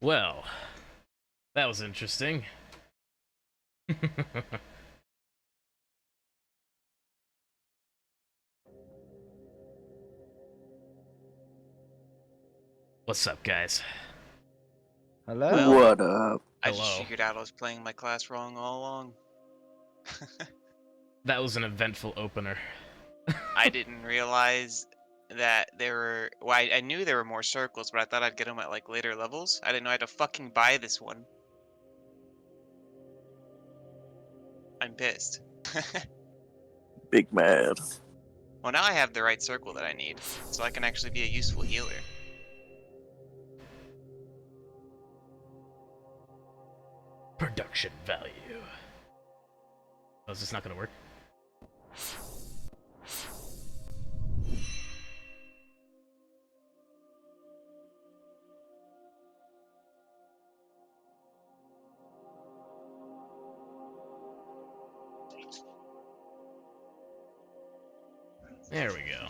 Well, that was interesting. What's up, guys? Hello? Well, What up? I just Hello. figured out I was playing my class wrong all along. That was an eventful opener. I didn't realize that there were. Well, I knew there were more circles, but I thought I'd get them at like later levels. I didn't know I had to fucking buy this one. I'm pissed. Big mad. Well, now I have the right circle that I need, so I can actually be a useful healer. Production value. Oh, is this not gonna work? There we go.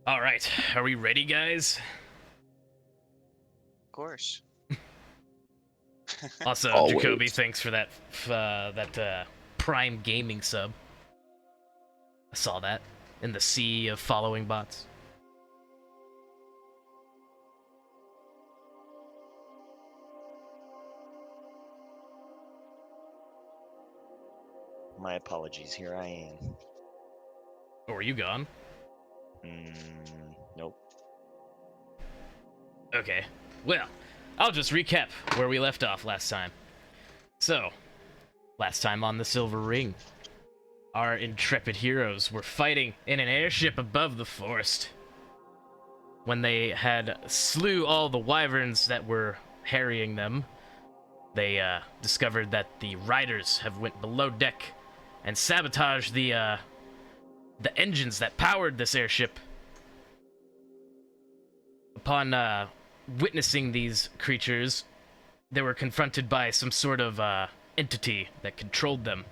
Alright, are we ready, guys? Of course. Also, Always. Jacoby, thanks for that Prime Gaming sub. I saw that in the sea of following bots. My apologies, here I am. Oh, are you gone? Nope. Okay. Well, I'll just recap where we left off last time. So, last time on the Silver Ring, our intrepid heroes were fighting in an airship above the forest. When they had slew all the wyverns that were harrying them, they discovered that the riders have went below deck and sabotaged the engines that powered this airship. Upon witnessing these creatures, they were confronted by some sort of entity that controlled them.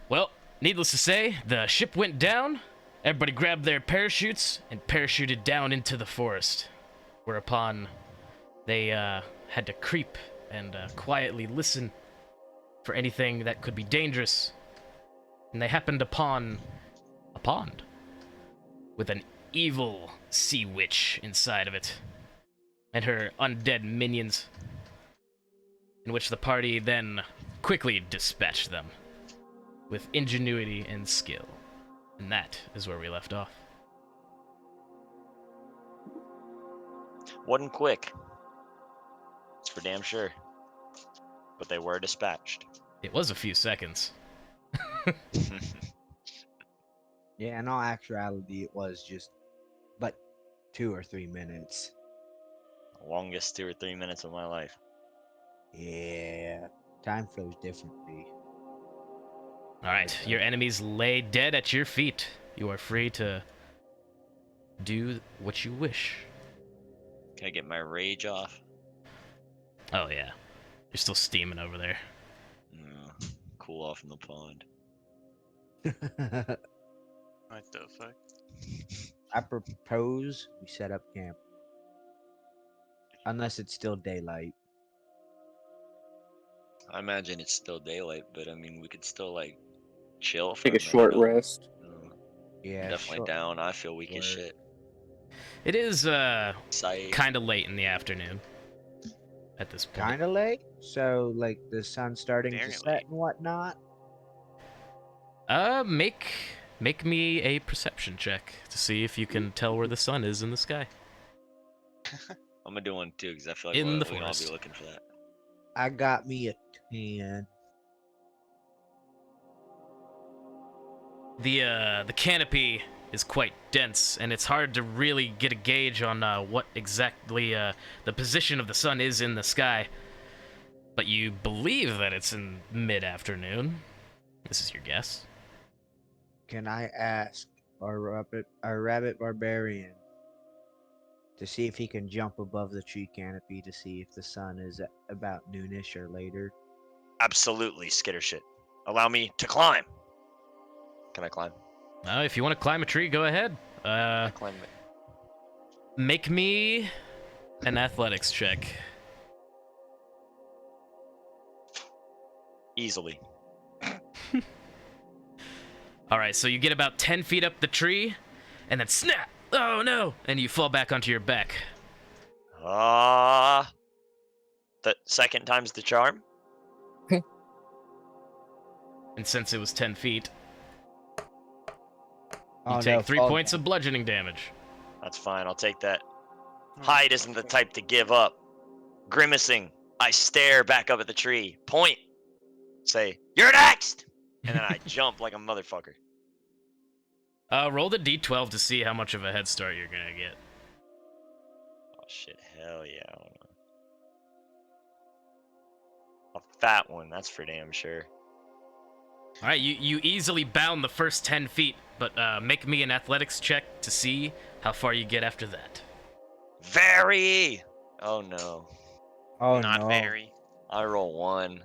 Well, needless to say, the ship went down, everybody grabbed their parachutes, and parachuted down into the forest. Whereupon they had to creep and quietly listen for anything that could be dangerous. And they happened upon a pond with an evil sea witch inside of it, and her undead minions, in which the party then quickly dispatched them with ingenuity and skill. And that is where we left off. Wasn't quick. It's for damn sure. But they were dispatched. It was a few seconds. Yeah, in all actuality, it was just but 2 or 3 minutes. Longest 2 or 3 minutes of my life. Yeah, time flows differently. Alright, your enemies lay dead at your feet. You are free to do what you wish. Can I get my rage off? Oh yeah, you're still steaming over there. Cool off in the pond. What the fuck? I propose we set up camp. Unless it's still daylight. I imagine it's still daylight, but I mean, we could still, like, chill for Take a minute, short no? rest. Yeah, Definitely short down. I feel weak as work. shit. It is Sight. kind of late in the afternoon at this point. Kind of late, so like the sun's starting Very to set late. and whatnot. Make me a perception check to see if you can tell where the sun is in the sky. I'm gonna do one too, because I feel like In we'll the all be forest. looking for that. I got me a 10. The canopy is quite dense, and it's hard to really get a gauge on what exactly the position of the sun is in the sky. But you believe that it's in mid-afternoon. This is your guess. Can I ask our rabbit barbarian to see if he can jump above the tree canopy to see if the sun is at about noonish or later? Absolutely, skitter shit. Allow me to climb. Can I climb? If you want to climb a tree, go ahead. Climb it. Make me an athletics check. Easily. All right, so you get about 10 feet up the tree, and then snap! Oh no! And you fall back onto your back. The second time's the charm? And since it was 10 feet, you Oh, take no, 3 fall points down. of bludgeoning damage. That's fine, I'll take that. Hyde isn't the type to give up. Grimacing, I stare back up at the tree, point, say, "You're next!" And then I jump like a motherfucker. Roll the d12 to see how much of a head start you're gonna get. Oh shit, hell yeah. I don't know. A fat one, that's for damn sure. All right, you easily bound the first 10 feet, but make me an athletics check to see how far you get after that. Very! Oh no. Oh, Not no. very. I roll 1.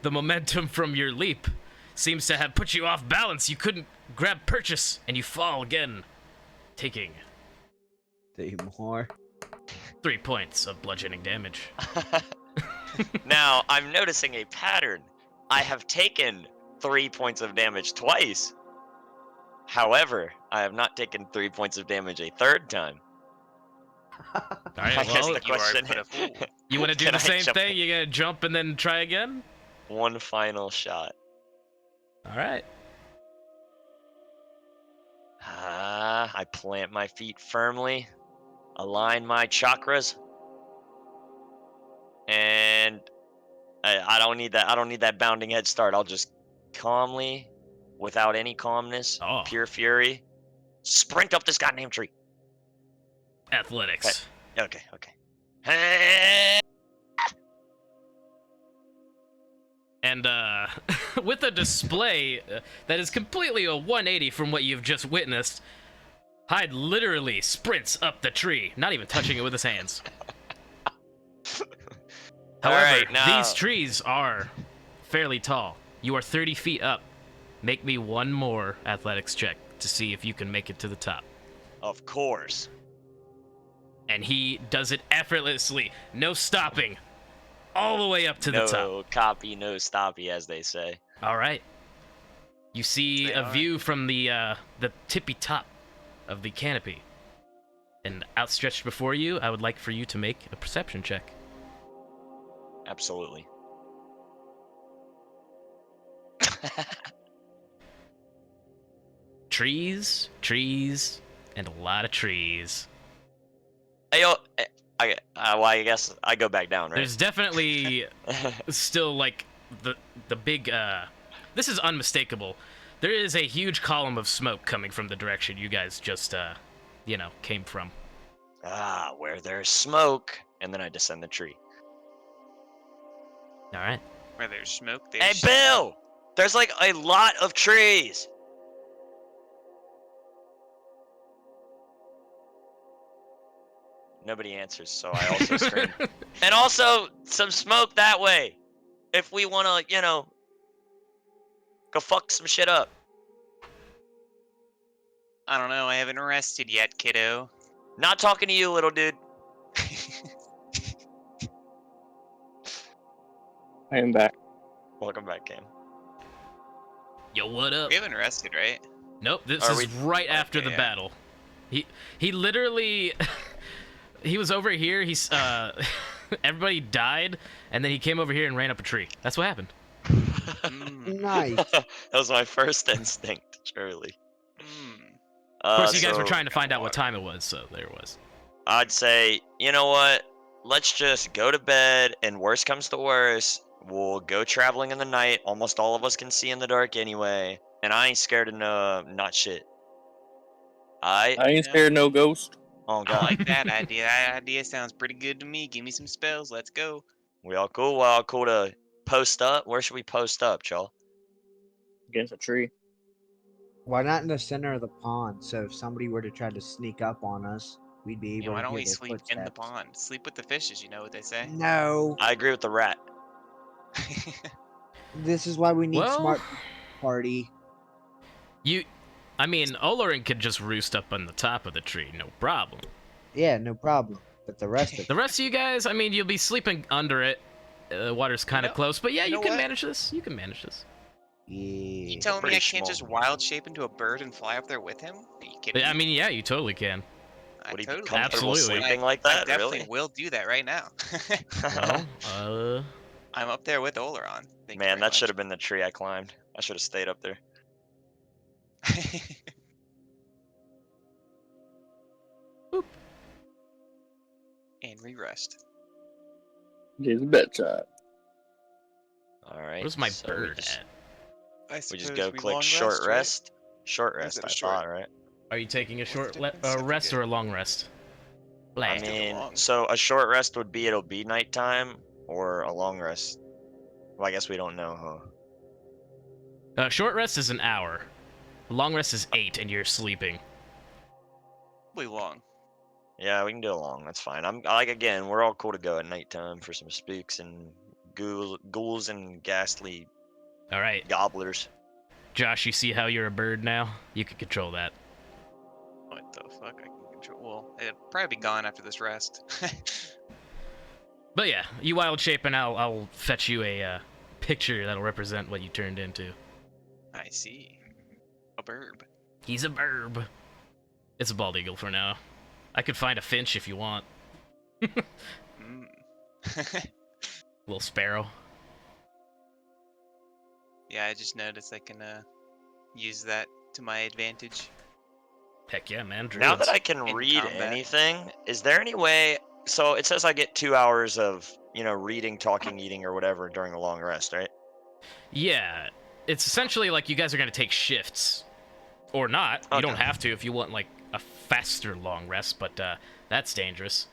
The momentum from your leap seems to have put you off balance. You couldn't grab purchase, and you fall again, taking 3 more. 3 points of bludgeoning damage. Now, I'm noticing a pattern. I have taken 3 points of damage twice. However, I have not taken 3 points of damage a third time. All right, I guess well, the you are question but a fool. you want to do Can the I same jump thing? in? You gonna jump and then try again? One final shot. All right. I plant my feet firmly, align my chakras, and I don't need that. I don't need that bounding head start. I'll just calmly, without any calmness, Oh. pure fury, sprint up this goddamn tree. Athletics. Okay. Hey! And with a display that is completely a 180 from what you've just witnessed, Hyde literally sprints up the tree, not even touching it with his hands. However, Alright, now- these trees are fairly tall. You are 30 feet up. Make me one more athletics check to see if you can make it to the top. Of course. And he does it effortlessly, no stopping, all the way up to the top. No copy, no stoppy, as they say. All right. You see They a are. view from the tippy top of the canopy. And outstretched before you, I would like for you to make a perception check. Absolutely. Trees, trees, and a lot of trees. Hey, yo, I guess I go back down, right? There's definitely still like the big this is unmistakable. There is a huge column of smoke coming from the direction you guys just came from. Where there's smoke, and then I descend the tree. All right. Where there's smoke, Hey, there's Bill! There's like a lot of trees! Nobody answers, so I also scream. And also, some smoke that way! If we wanna, go fuck some shit up. I don't know. I haven't rested yet, kiddo. Not talking to you, little dude. I am back. Welcome back, Cam. Yo, what up? We haven't rested, right? Nope, this Are is we- right after the yeah. battle. He literally he was over here, he's everybody died, and then he came over here and ran up a tree. That's what happened. Mm, Nice. That was my first instinct, surely. mm. Of course, you guys were So trying to find out what water. time it was, so there it was. I'd say, you know what? Let's just go to bed, and worst comes to worst, we'll go traveling in the night. Almost all of us can see in the dark anyway, and I ain't scared of not shit. I ain't Yeah. scared no ghost. Oh I god, like that idea. That idea sounds pretty good to me. Give me some spells. Let's go. we all cool. We all cool to post up. Where should we post up, y'all? Against a tree. Why not in the center of the pond? So if somebody were to try to sneak up on us, we'd be able Why to don't hear we their sleep in the footsteps. pond? Sleep with the fishes. You know what they say. No. I agree with the rat. This is why we need Well, smart party. I mean, Olorin could just roost up on the top of the tree, no problem. Yeah, no problem. But the rest of The rest of you guys, I mean, you'll be sleeping under it. The water's kind of know- close, but yeah, you you know can what? manage this. You can manage this. You yeah. telling me pretty I can't just small. wild shape into a bird and fly up there with him? Are you kidding I me? mean, yeah, you totally can. I Would he be totally comfortable Absolutely. sleeping I- like I that? definitely Really? will do that right now. Well, I'm up there with Oleron. Thank you Man, very that should much. have been the tree I climbed. I should have stayed up there. And re-rest. Get the bedside. All right. where's my so we bird just- at? I We suppose just go we click long short rest, right? rest. Short Or is rest, it a I short? thought, right? Are you taking a What's the short difference? I rest forget. or a long rest? I Blah. do the mean, long. so a short rest would be it'll be nighttime, or a long rest. Well, I guess we don't know, huh? Short rest is an hour. Long rest is 8, and you're sleeping. Way long. Yeah, we can do a long. That's fine. I'm like again, we're all cool to go at nighttime for some spooks and ghouls and ghastly All right, gobblers. Josh, you see how you're a bird now? You can control that. What the fuck? I can control. Well, it'll probably be gone after this rest. But yeah, you wild shape, and I'll fetch you a picture that'll represent what you turned into. I see. A burb. He's a burb. It's a bald eagle for now. I could find a finch if you want. Mm. Little sparrow. Yeah, I just noticed I can use that to my advantage. Heck yeah, man. Now that druids. I can In read combat. anything, is there any way? So it says I get 2 hours of reading, talking, eating, or whatever during a long rest, right? Yeah, it's essentially like you guys are gonna take shifts, or not. You don't Okay. have to if you want like a faster long rest, but that's dangerous.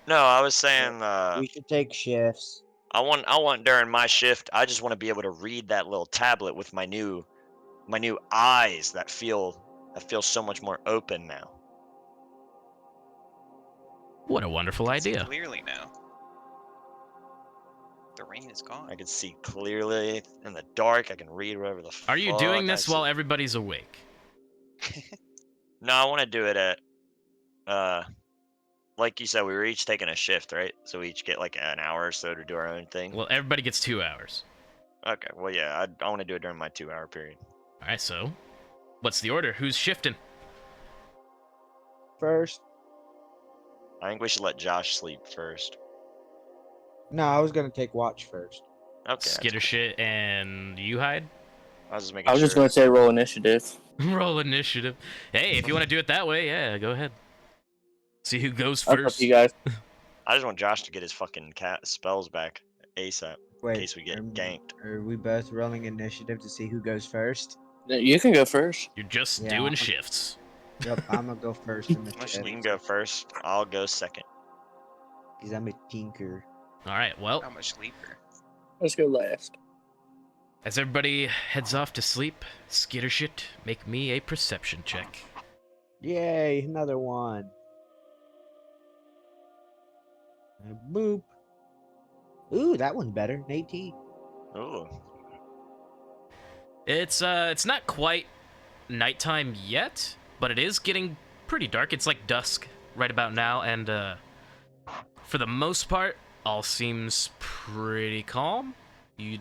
No, I was saying We should take shifts. I want during my shift. I just want to be able to read that little tablet with my new eyes that feel so much more open now. What a wonderful I can see idea. clearly now. The rain is gone. I can see clearly in the dark. I can read whatever the Are you doing fuck I this while see. everybody's awake? No, I want to do it at like you said, we were each taking a shift, right? So we each get like an hour or so to do our own thing. Well, everybody gets 2 hours. Okay, well yeah, I want to do it during my 2 hour period. All right, so what's the order? Who's shifting? First. I think we should let Josh sleep first. No, I was gonna take watch first. Okay. that's Skitter cool. shit and you hide? I was just making I was sure. just gonna say roll initiative. Roll initiative. Hey, if you want to do it that way, yeah, go ahead. See who goes That's up first. to you guys. I just want Josh to get his fucking cat spells back ASAP in Wait, case we get ganked. Are we both rolling initiative to see who goes first? You can go first. You're just Yeah, doing I'm- shifts. Yep, I'm gonna go first in the Well, You shift can go first. I'll go second. because I'm a tinker. All right, well, I'm a sleeper. Let's go last. as everybody heads off to sleep, Skittershit, make me a perception check. Yay, another one. Boop. Ooh, that one's better. An 18. Ooh. It's not quite nighttime yet, but it is getting pretty dark. It's like dusk right about now, and for the most part, all seems pretty calm. You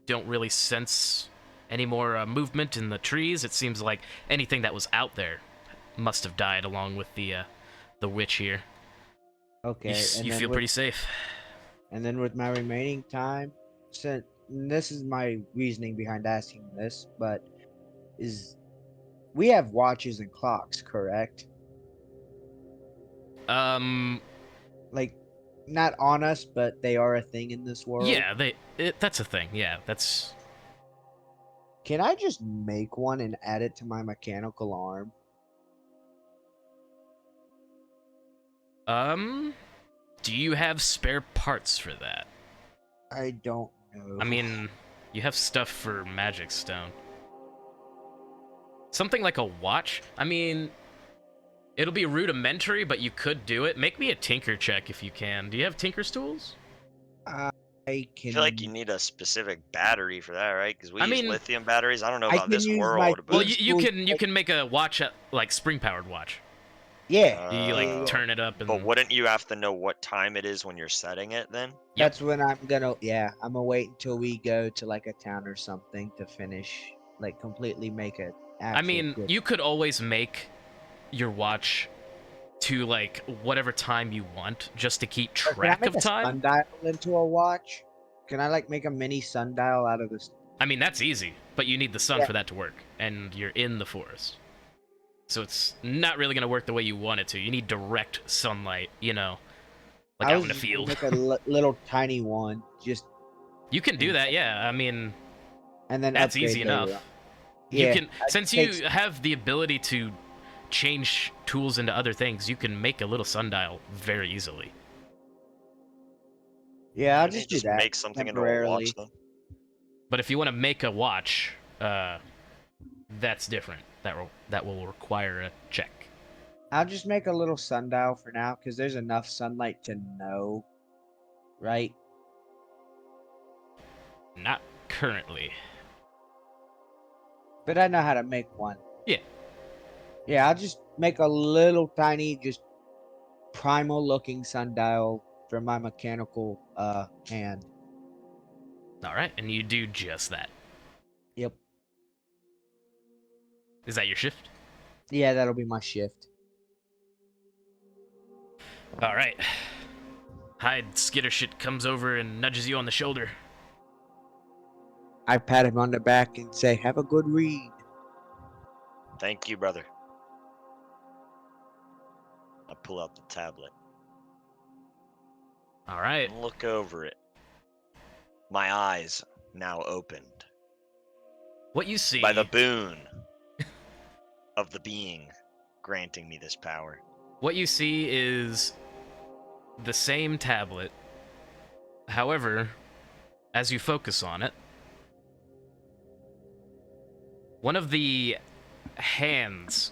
don't really sense any more movement in the trees. It seems like anything that was out there must have died along with the witch here. Okay. You then feel with- pretty safe. And then with my remaining time, since this is my reasoning behind asking this, but we have watches and clocks, correct? Like, not on us, but they are a thing in this world. Yeah, that's a thing. Yeah, that's. Can I just make one and add it to my mechanical arm? Do you have spare parts for that? I don't know. I mean, you have stuff for magic stone. Something like a watch? I mean, it'll be rudimentary, but you could do it. Make me a tinker check if you can. Do you have tinker's tools? I feel like you need a specific battery for that, right? Because we I use mean, lithium batteries. I don't know I about can this use my world, well, but thieves' you tools, can make a watch like spring powered watch. Yeah, You like yeah. turn it up and. but wouldn't you have to know what time it is when you're setting it then? Yep. That's when I'm gonna wait until we go to like a town or something to finish, like completely make it. I mean, you could always make your watch to like whatever time you want, just to keep Can I track make of time. a sundial into a watch? Can I like make a mini sundial out of this? I mean, that's easy, but you need the sun Yeah. for that to work, and you're in the forest. So it's not really going to work the way you want it to. You need direct sunlight, like I out was in the just gonna field. make a little tiny one, just You can do that, yeah. I mean, and then that's upgrade easy later enough. on. You Yeah, can, it since takes- you have the ability to change tools into other things, you can make a little sundial very easily. Yeah, I'll Couldn't you just do that make something into a temporarily. watch then? But if you want to make a watch, that's different. That will require a check. I'll just make a little sundial for now because there's enough sunlight to know, right? Not currently. But I know how to make one. Yeah. Yeah, I'll just make a little tiny, just primal looking sundial for my mechanical hand. All right, and you do just that. Yep. Is that your shift? Yeah, that'll be my shift. All right. Hyde Skittershit comes over and nudges you on the shoulder. I pat him on the back and say, "Have a good read." Thank you, brother. I pull out the tablet All right. and look over it. My eyes now opened What you see by the boon of the being granting me this power. What you see is the same tablet. However, as you focus on it, one of the hands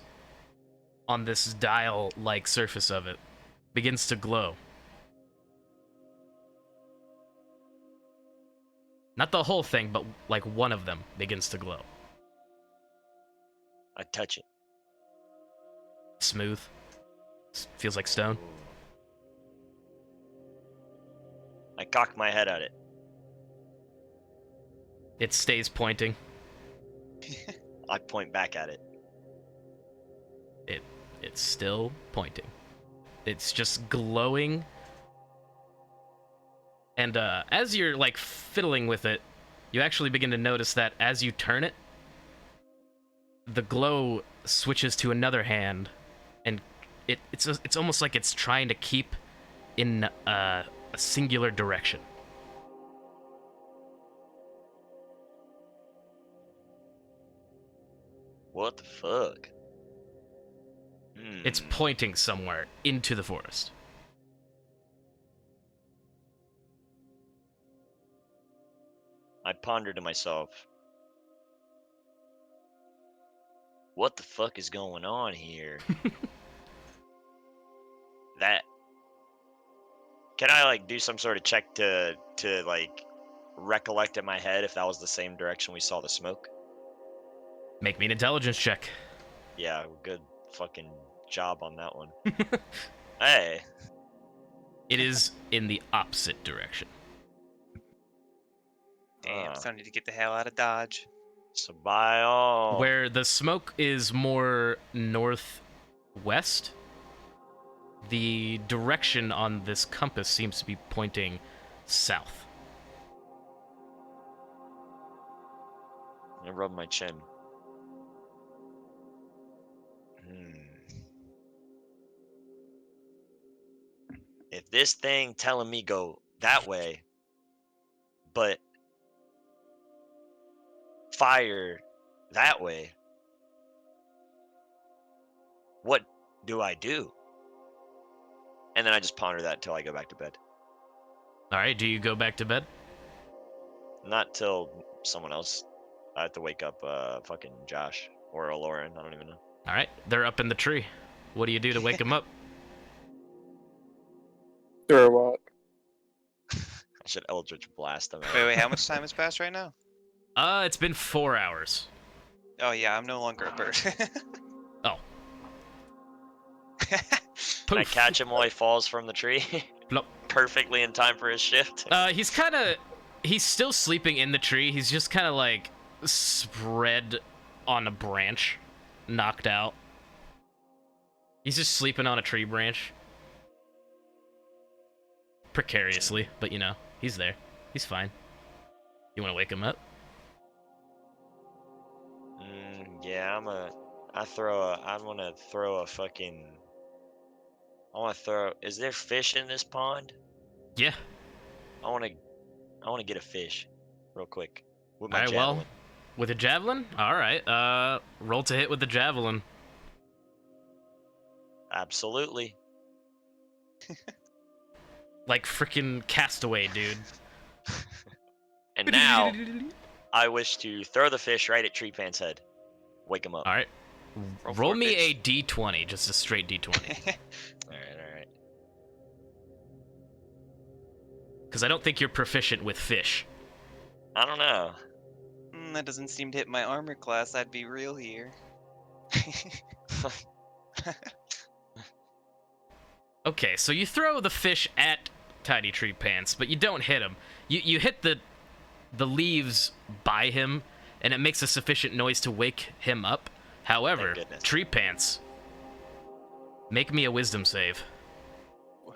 on this dial-like surface of it begins to glow. Not the whole thing, but like one of them begins to glow. I touch it. Smooth. Feels like stone. I cock my head at it. It stays pointing. I point back at it. It's still pointing. It's just glowing. And as you're like fiddling with it, you actually begin to notice that as you turn it, the glow switches to another hand, and it's almost like it's trying to keep in a singular direction. What the fuck? It's pointing somewhere into the forest. I ponder to myself. What the fuck is going on here? That. Can I like do some sort of check to like recollect in my head if that was the same direction we saw the smoke? Make me an intelligence check. Yeah, good fucking job on that one. Hey. It is in the opposite direction. Damn, so I need to get the hell out of Dodge. So by all. Where the smoke is more northwest, the direction on this compass seems to be pointing south. I rub my chin. If this thing telling me go that way, but fire that way, what do I do? And then I just ponder that till I go back to bed. All right, do you go back to bed? Not till someone else. I have to wake up fucking Josh or Lauren. I don't even know. All right, they're up in the tree. What do you do to wake them up? Throw a walk. I should Eldritch Blast him. Wait, how much time has passed right now? It's been 4 hours. Oh yeah, I'm no longer a bird. Oh. Can I Poof. catch him while he falls from the tree? Plop. Perfectly in time for his shift. He's still sleeping in the tree. He's just kind of like spread on a branch, knocked out. He's just sleeping on a tree branch. Precariously, but you know, he's there. He's fine. You want to wake him up? Yeah, I want to throw a fucking. Is there fish in this pond? Yeah. I want to get a fish, real quick, with All my right, javelin. well, with a javelin? All right. Roll to hit with the javelin. Absolutely. Like freaking Castaway, dude. And now, I wish to throw the fish right at Tree Pants' head. Wake him up. All right. Roll Roll for it, me a bitch. d20, just a straight d20. Alright. Because I don't think you're proficient with fish. I don't know. That doesn't seem to hit my armor class. I'd be real here. Okay, so you throw the fish at Tiny Tree Pants, but you don't hit him. You hit the leaves by him, and it makes a sufficient noise to wake him up. However, Thank goodness. Tree Pants, make me a wisdom save.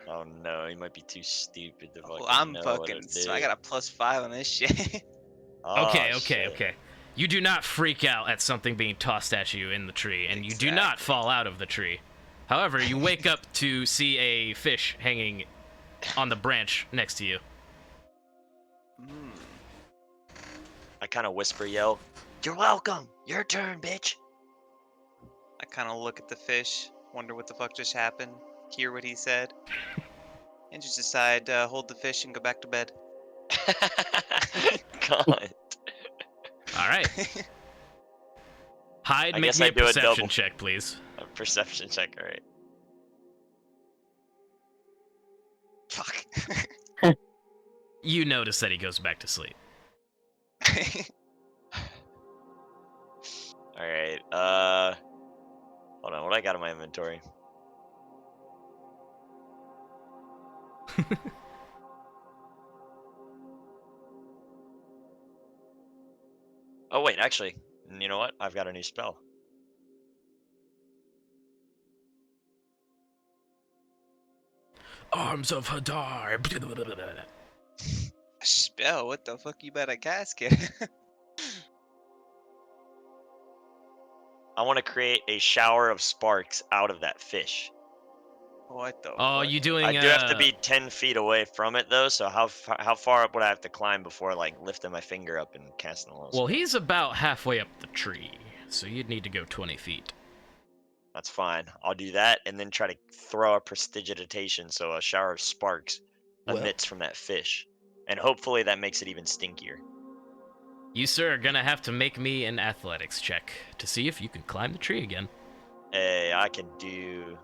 Oh no, he might be too stupid to fucking Well, I'm know what fucking. to So do. I got a +5 on this shit. Oh, Okay. shit. You do not freak out at something being tossed at you in the tree, and you do not fall out of the tree. However, you wake up to see a fish hanging on the branch next to you. I kind of whisper yell, "You're welcome. Your turn, bitch." I kind of look at the fish, wonder what the fuck just happened, hear what he said, and just decide to hold the fish and go back to bed. God. All right. Hyde, I make guess me I a do a perception double. check, please. A perception check, alright. Fuck. You notice that he goes back to sleep. Alright, hold on, what I got in my inventory? Oh wait, actually, you know what? I've got a new spell. Arms of Hadar. Spell? What the fuck you better casket? I want to create a shower of sparks out of that fish. What the Oh, fuck? you doing? I do have to be 10 feet away from it though, so how far up would I have to climb before like lifting my finger up and casting a little Well, spell? he's about halfway up the tree, so you'd need to go 20 feet. That's fine. I'll do that and then try to throw a prestidigitation so a shower of sparks Well. emits from that fish. And hopefully that makes it even stinkier. You, sir, are gonna have to make me an athletics check to see if you can climb the tree again. Hey, I can do.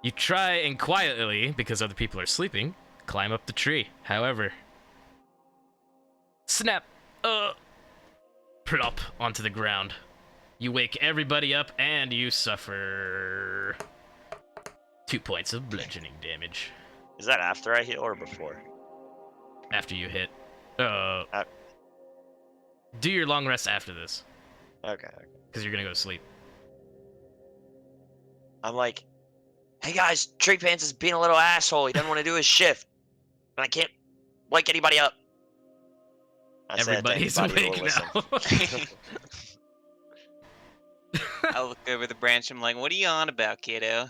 You try and quietly, because other people are sleeping, climb up the tree. However, snap, plop onto the ground. You wake everybody up and you suffer 2 points of bludgeoning damage Is that after I heal or before? after you hit. Do your long rest after this, Okay. because you're gonna go to sleep. I'm like, hey guys, Tree Pants is being a little asshole. He doesn't want to do his shift. And I can't wake anybody up. I said that to Everybody's anybody who will awake listen. now. I look over the branch. I'm like, "What are you on about, kiddo?"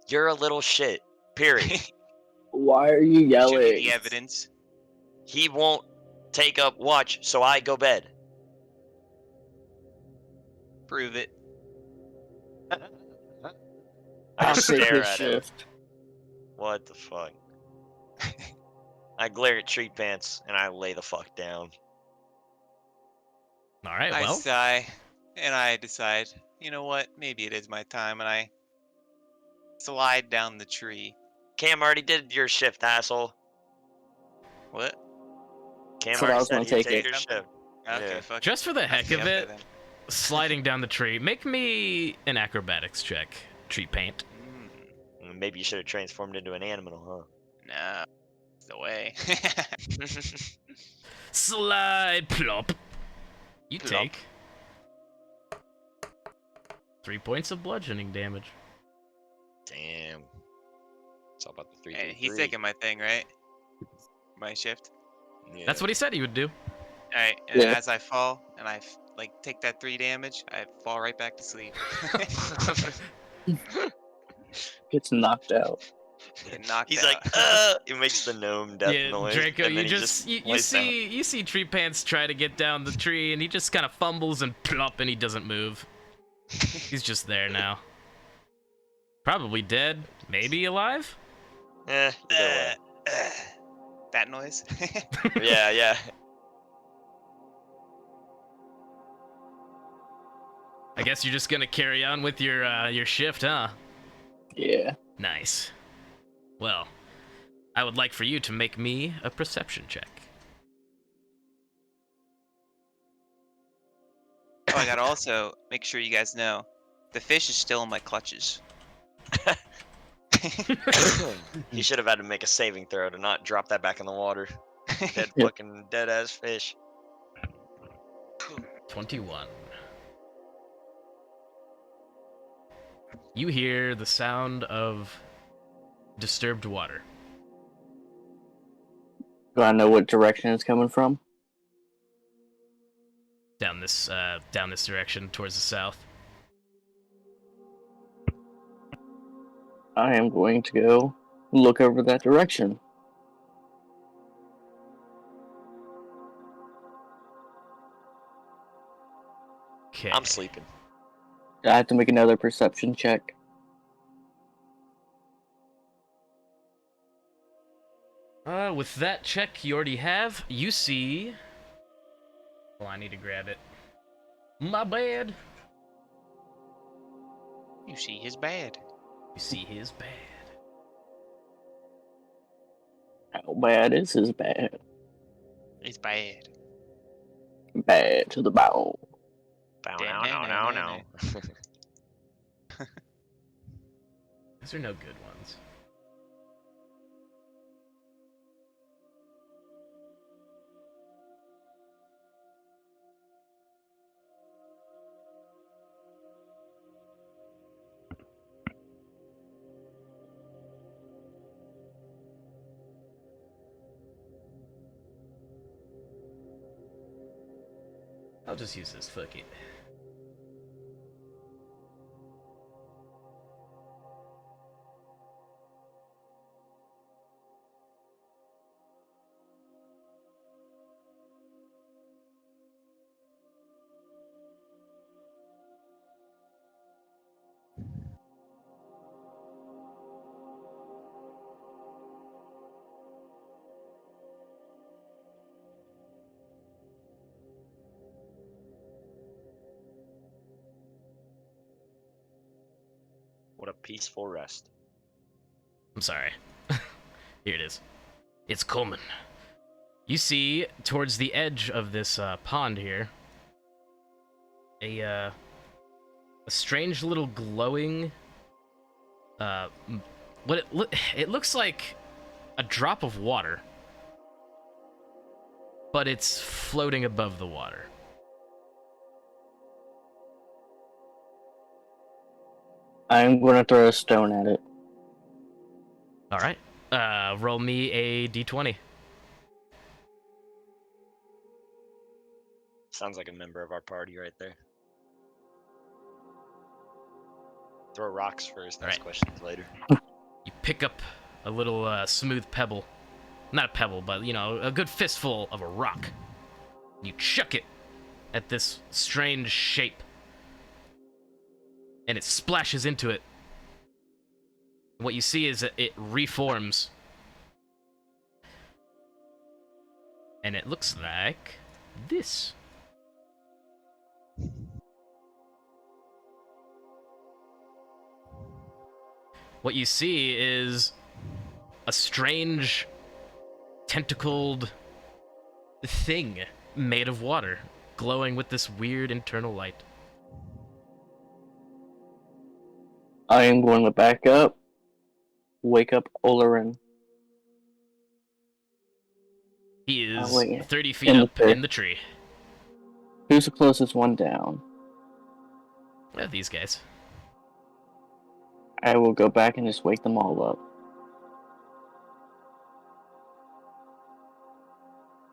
You're a little shit. Period. Why are you Show me yelling? the evidence. He won't take up watch, so I go bed. Prove it. I I'll just take stare his at him. shift. What the fuck? I glare at Tree Pants and I lay the fuck down. All right, I well, sigh, and I decide, you know what? Maybe it is my time, and I slide down the tree, Cam already did your shift, asshole. What? Cam So I already was said gonna he'd take take it. your shift. Okay, Yeah. fuck. Just for the heck of it, Then. sliding down the tree. Make me an acrobatics check. Tree paint. Maybe you should have transformed into an animal, No, it's the way. huh? Slide plop. You Plop. take 3 points of bludgeoning damage. Damn. It's all about the 3 Hey, he's taking my thing, right? My shift. Yeah. That's what he said he would do. All right, and Yeah. as I fall and I like take that 3 damage, I fall right back to sleep. Gets knocked out. Get knocked He's out. like, he makes the gnome death Yeah, noise. Draco, and you then he just you lays down. see Tree Pants try to get down the tree, and he just kind of fumbles and plop, and he doesn't move. He's just there now. Probably dead, maybe alive. Either way. That noise. Yeah. I guess you're just gonna carry on with your shift, huh? Yeah. Nice. Well, I would like for you to make me a perception check. Oh, I gotta also make sure you guys know, the fish is still in my clutches. He should have had to make a saving throw to not drop that back in the water. Dead Yep. fucking dead ass fish. 21. You hear the sound of disturbed water. Do I know what direction it's coming from? Down this direction towards the south. I am going to go look over that direction. Okay. I'm sleeping. I have to make another perception check. With that check you already have, you see. Well, I need to grab it. My bad. You see his bad. You see his bad. How bad is his bad? It's bad. Bad to the bone. No. These are no good ones. I'll just use this, fuck it. What a peaceful rest. I'm sorry. Here it is. It's Coleman. You see, towards the edge of this pond here, a strange little glowing. It looks like a drop of water, but it's floating above the water. I'm going to throw a stone at it. All right. Roll me a d20. Sounds like a member of our party right there. Throw rocks first, ask Alright. questions later. You pick up a little smooth pebble. Not a pebble, but, you know, a good fistful of a rock. You chuck it at this strange shape. And it splashes into it. What you see is that it reforms. And it looks like this. What you see is a strange, tentacled thing made of water, glowing with this weird internal light. I am going to back up, wake up Olerin. He is wait. 30 feet In the up tree. in the tree. Who's the closest one down? These guys. I will go back and just wake them all up.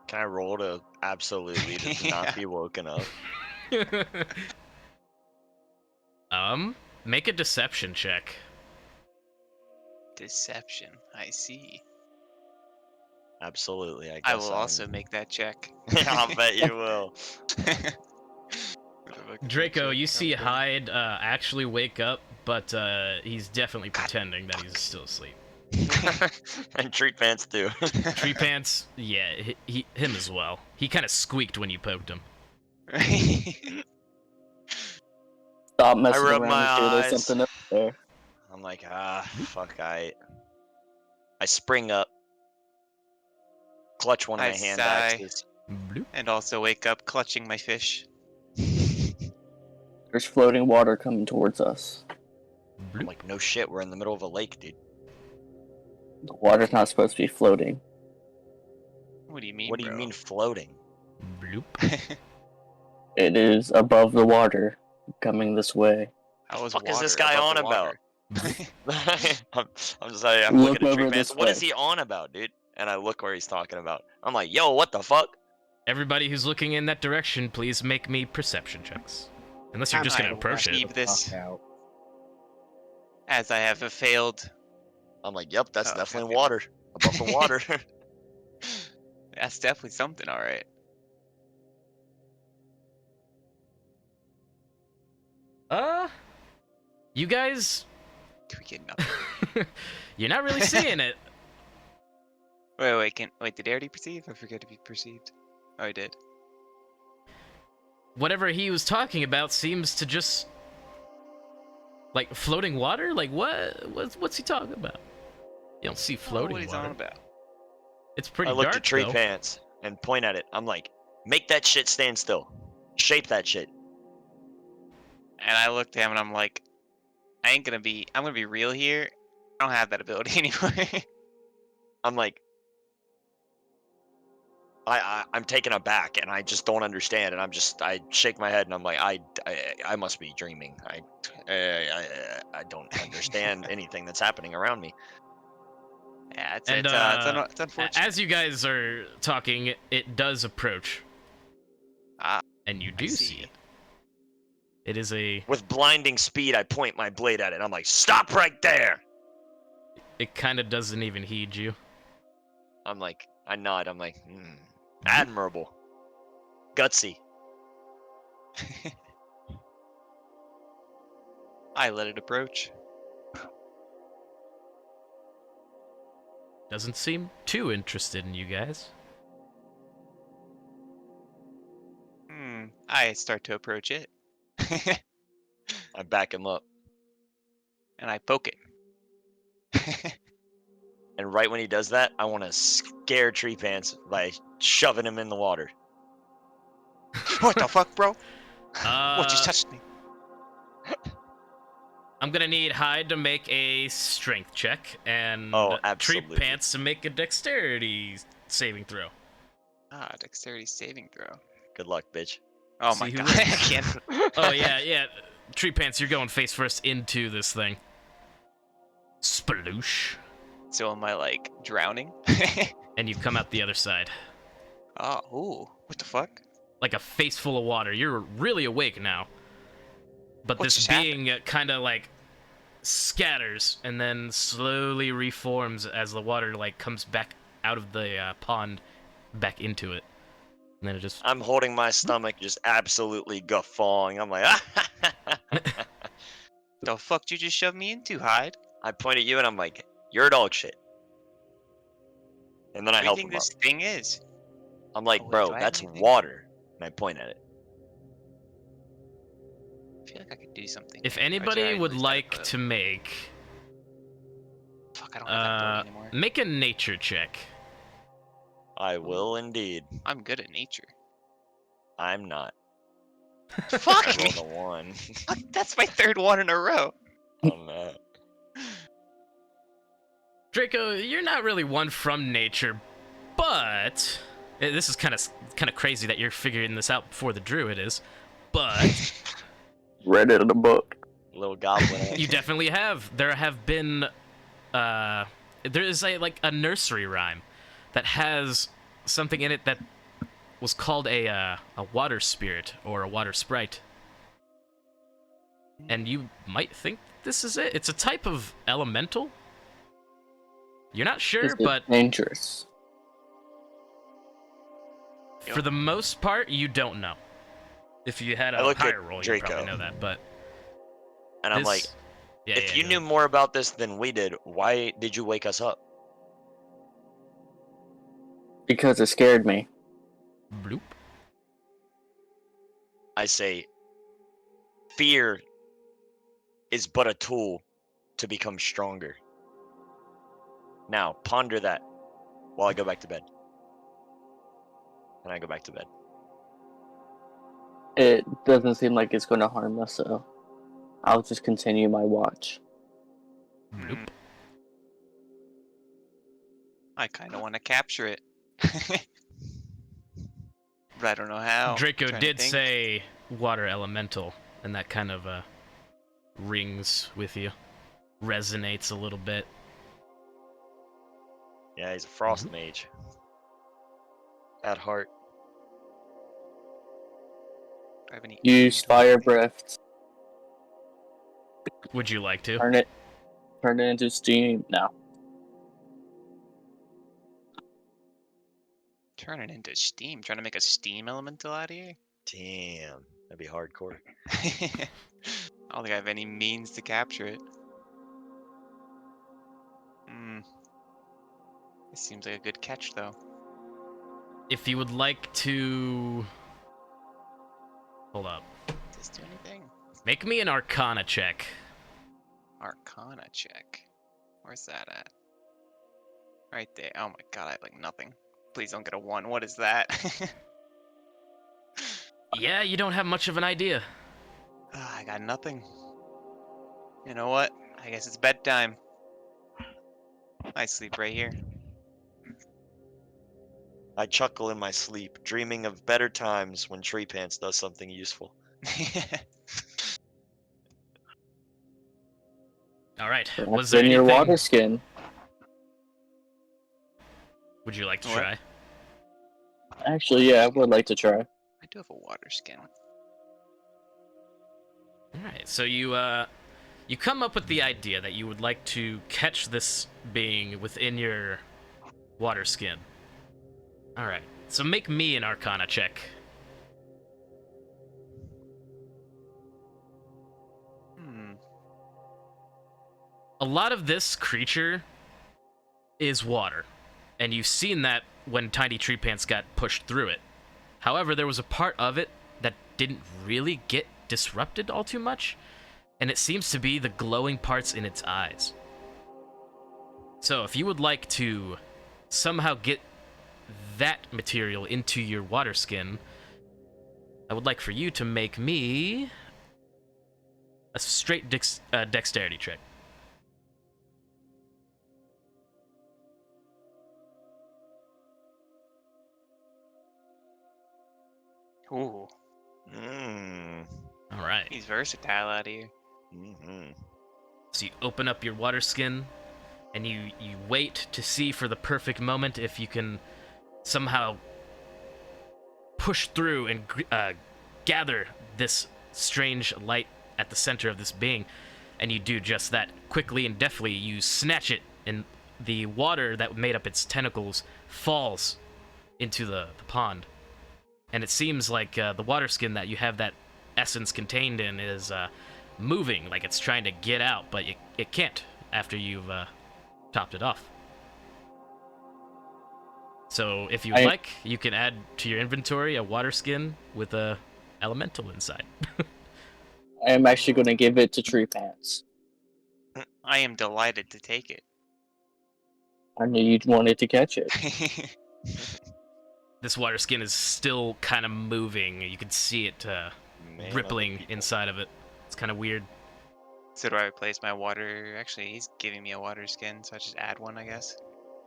Can I roll to absolutely just not Yeah. be woken up? Make a deception check. Deception. I see. Absolutely, I guess. I will also make that check. I'll bet you will. Draco, you see Hyde actually wake up, but he's definitely pretending that he's still asleep. And Treat Pants too. Tree Pants, yeah, him as well. He kind of squeaked when you poked him. Stop messing rub around my and do there's eyes. something up there. I'm like, fuck, I spring up, clutch one of I my hand sigh. axes. Bloop. And also wake up clutching my fish. There's floating water coming towards us. I'm Bloop. like, no shit, we're in the middle of a lake, dude. The water's not supposed to be floating. What do you mean, What do you bro? mean floating? Bloop. It is above the water, coming this way. How is Fuck is this water guy above on the about? I'm just like, I'm Look looking at Tree over Pants. this What is way. he on about, dude? And I look where he's talking about. I'm like, yo, what the fuck? Everybody who's looking in that direction, please make me perception checks. Unless you're just I gonna will approach keep it. this Out. as I have failed. I'm like, yep, that's Oh, definitely goddamn. water. Above the water. That's definitely something, all right. You guys, Do we get nothing? you're not really seeing it. Wait, did I already perceive? I forget to be perceived. Oh, I did. Whatever he was talking about seems to just like floating water. Like what's he talking about? You don't see I don't know floating what he's water. on about. It's pretty I looked dark at Tree though. Pants and point at it. I'm like, make that shit stand still. Shape that shit. And I looked at him and I'm like, I'm gonna be real here. I don't have that ability anymore. I'm like, I'm taken aback and I just don't understand and I shake my head and I'm like I must be dreaming. I don't understand anything that's happening around me. Yeah, it's And it's unfortunate. as you guys are talking, it does approach. Ah, And you I do see see. it. It is a. With blinding speed, I point my blade at it. I'm like, stop right there. It kind of doesn't even heed you. I'm like, I nod. I'm like, admirable, gutsy. I let it approach. Doesn't seem too interested in you guys. I start to approach it. I back him up, And I poke it. and right when he does that, I want to scare Tree Pants by shoving him in the water. What the fuck, bro? What just Uh, touched me? I'm gonna need Hyde to make a strength check and Oh, Tree absolutely. Pants to make a dexterity saving throw. Ah, dexterity saving throw. Good luck, bitch. Oh See my who god, wins. I can't. Oh yeah. Tree Pants, you're going face first into this thing. Sploosh. So am I like drowning? And you come out the other side. Oh, ooh, what the fuck? Like a face full of water. You're really awake now. But What this just being kind of like scatters and then slowly reforms as the water like comes back out of the pond back into it. And then it just I'm holding my stomach, just absolutely guffawing. I'm like, The fuck did you just shove me into, Hyde? I point at you and I'm like, you're dog shit. And then I What do you help think him up. this thing is? I'm like, Oh, wait, bro, do I have that's anything? water. And I point at it. I feel like I could do something. if Or did I anybody would lose that like ability? to make Fuck, I don't have that ability anymore. Make a nature check. I will indeed. I'm good at nature. I'm not. Fuck I me! rolled a 1. That's my third one in a row. I'm not. Draco, you're not really one from nature, but this is kind of crazy that you're figuring this out before the druid is. But Read it in a book. Little goblin. you definitely have. There have been there is a nursery rhyme that has something in it that was called a water spirit or a water sprite. And you might think this is it. It's a type of elemental. You're not sure, Is it but dangerous? for the most part, you don't know. If you had I a look higher at roll, you'd Draco. probably know that. But And I'm this- like, yeah, if yeah, you go knew ahead. more about this than we did, why did you wake us up? Because it scared me. Bloop. I say, fear is but a tool to become stronger. Now, ponder that while I go back to bed. And I go back to bed. It doesn't seem like it's going to harm us, so I'll just continue my watch. Bloop. I kind of want to capture it. But I don't know how. Draco Trying to did think. say water elemental, and that kind of rings with you, resonates a little bit. Yeah, he's a frost mage. At heart. Do I have any Use enemies or fire anything? breath. Would you like to? Turn it into steam. No. Turn it into steam. Trying to make a steam elemental out of here? Damn. That'd be hardcore. I don't think I have any means to capture it. This seems like a good catch, though. If you would like to... Hold up. Does this do anything? Make me an Arcana check. Arcana check. Where's that at? Right there. Oh my god, I have like nothing. Please don't get a 1. What is that? Yeah, you don't have much of an idea. I got nothing. You know what? I guess it's bedtime. I sleep right here. I chuckle in my sleep, dreaming of better times when Tree Pants does something useful. All right. Was What's there in your anything water skin? would you like to What? try? Actually, yeah, I would like to try. I do have a water skin. All right. So you come up with the idea that you would like to catch this being within your water skin. All right. So make me an Arcana check. A lot of this creature is water, and you've seen that when Tiny Tree Pants got pushed through it. However, there was a part of it that didn't really get disrupted all too much, and it seems to be the glowing parts in its eyes. So if you would like to somehow get that material into your water skin, I would like for you to make me a straight dexterity check. Ooh, Mmm. All right. he's versatile out here. Mm-hmm. So you open up your water skin, and you wait to see for the perfect moment if you can somehow push through and gather this strange light at the center of this being. And you do just that. Quickly and deftly, you snatch it, and the water that made up its tentacles falls into the pond. And it seems like the water skin that you have that essence contained in is moving, like it's trying to get out, but it can't after you've topped it off. So if you would like, you can add to your inventory a water skin with a elemental inside. I am actually going to give it to Tree Pants. I am delighted to take it. I knew you wanted to catch it. This water skin is still kind of moving. You can see it Man of the rippling people. inside of it. It's kind of weird. So do I replace my water? Actually, he's giving me a water skin, so I just add one, I guess.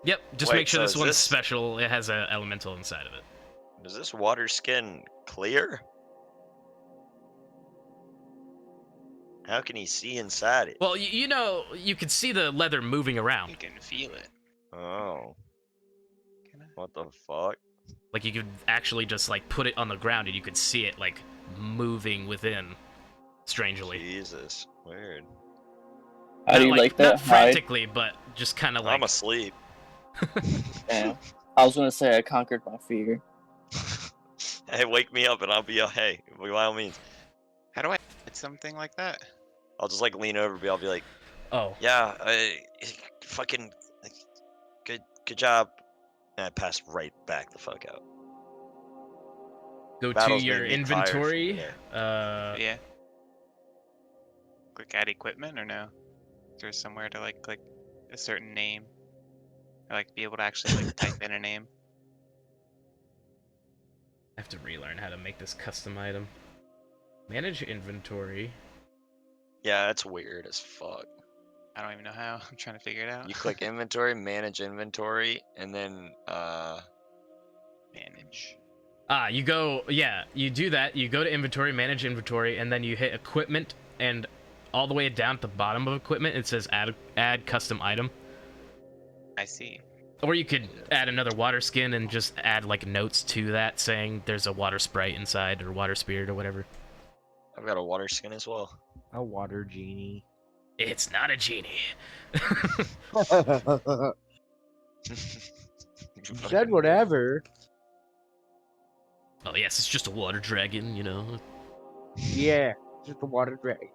Yep, just Wait, make sure so this is one's this- special. It has an elemental inside of it. Is this water skin clear? How can he see inside it? Well, you know, you can see the leather moving You around. can feel it. Oh, Can I? what the fuck? Like, you could actually just, like, put it on the ground and you could see it, like, moving within. Strangely. Jesus, weird. How do you like that? Not frantically, but just kind of like... I'm asleep. Yeah. I was gonna say I conquered my fear. Hey, wake me up and I'll be hey, by all means. How do I add something like that? I'll just like lean over, I'll be like, Oh. yeah, fucking good job. And I pass right back the fuck out. Go to Battle's your made me tired for inventory. today. Yeah. Click add equipment or no? Is there somewhere to like click a certain name? Or like be able to actually like type in a name? I have to relearn how to make this custom item. Manage inventory. Yeah, that's weird as fuck. I don't even know how. I'm trying to figure it out. You click inventory, manage inventory, and then manage. You go, yeah, you do that. You go to inventory, manage inventory, and then you hit equipment, and all the way down at the bottom of equipment, it says add custom item. I see. Or you could add another water skin and just add like notes to that saying there's a water sprite inside or water spirit or whatever. I've got a water skin as well. A water genie. It's not a genie. Said whatever. Oh yes, it's just a water dragon, you know. Yeah, just a water dragon.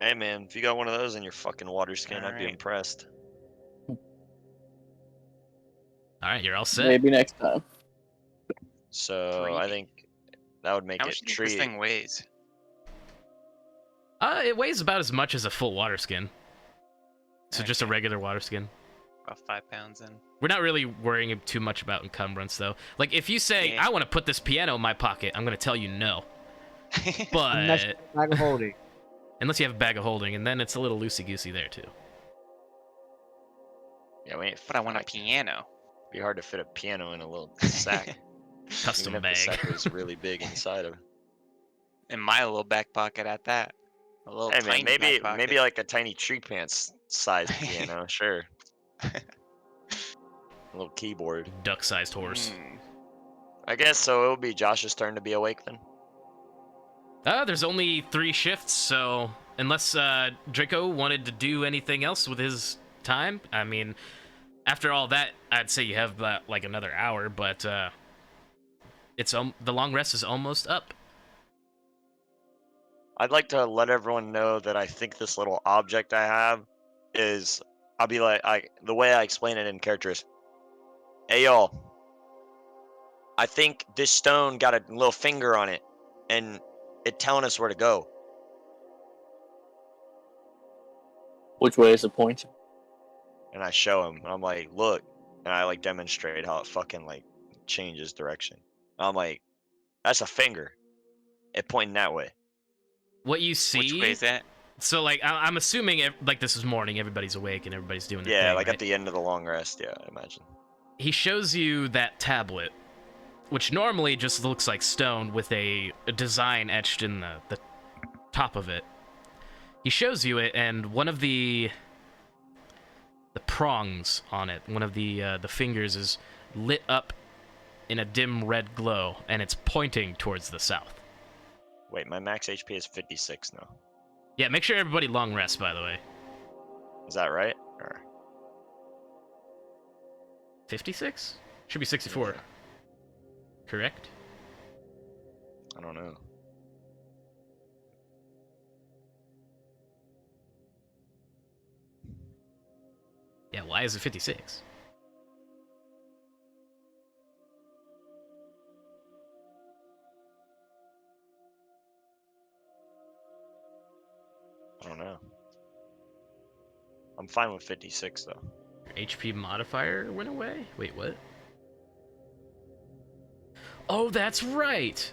Hey man, if you got one of those in your fucking water skin, I'd be Alright. impressed. All right, you're all set. Maybe next time. So I Creepy. think that would make How it much do you think this tree. thing weighs? It weighs about as much as a full water skin. So just a Okay. regular water skin. About 5 pounds in. We're not really worrying too much about encumbrance, though. Like, if you say, Yeah. I want to put this piano in my pocket, I'm going to tell you no. Unless But bag of holding. unless you have a bag of holding, and then it's a little loosey-goosey there, too. Yeah, we ain't. But I want a fuck. piano. Be hard to fit a piano in a little sack. Custom Even bag. if the sack was really big inside of. In my little back pocket at that. A little Hey tiny man, maybe back maybe pocket. like a tiny tree pants sized piano, sure. A little keyboard. Duck-sized horse. I guess so. It'll be Josh's turn to be awake then. There's only 3 shifts, so unless Draco wanted to do anything else with his time, I mean, after all that, I'd say you have like another hour, but it's the long rest is almost up. I'd like to let everyone know that I think this little object I have is. I'll be like, the way I explain it in character is, hey y'all, I think this stone got a little finger on it, and it telling us where to go. Which way is it pointing? And I show him, and I'm like, look, and I like demonstrate how it fucking like changes direction. I'm like, that's a finger. It pointing that way. What you see... Which way is that? So, like, I'm assuming, like, this is morning, everybody's awake, and everybody's doing their Yeah, thing, like right? at the end of the long rest. Yeah, I imagine. He shows you that tablet, which normally just looks like stone with a design etched in the top of it. He shows you it, and one of the prongs on it, one of the fingers is lit up in a dim red glow, and it's pointing towards the south. Wait, my max HP is 56 now. Yeah, make sure everybody long rests, by the way. Is that right? Or 56? Should be 64. Yeah. Correct? I don't know. Yeah, why is it 56? I don't know. I'm fine with 56 though. Your HP modifier went away? Wait, what? Oh, that's right!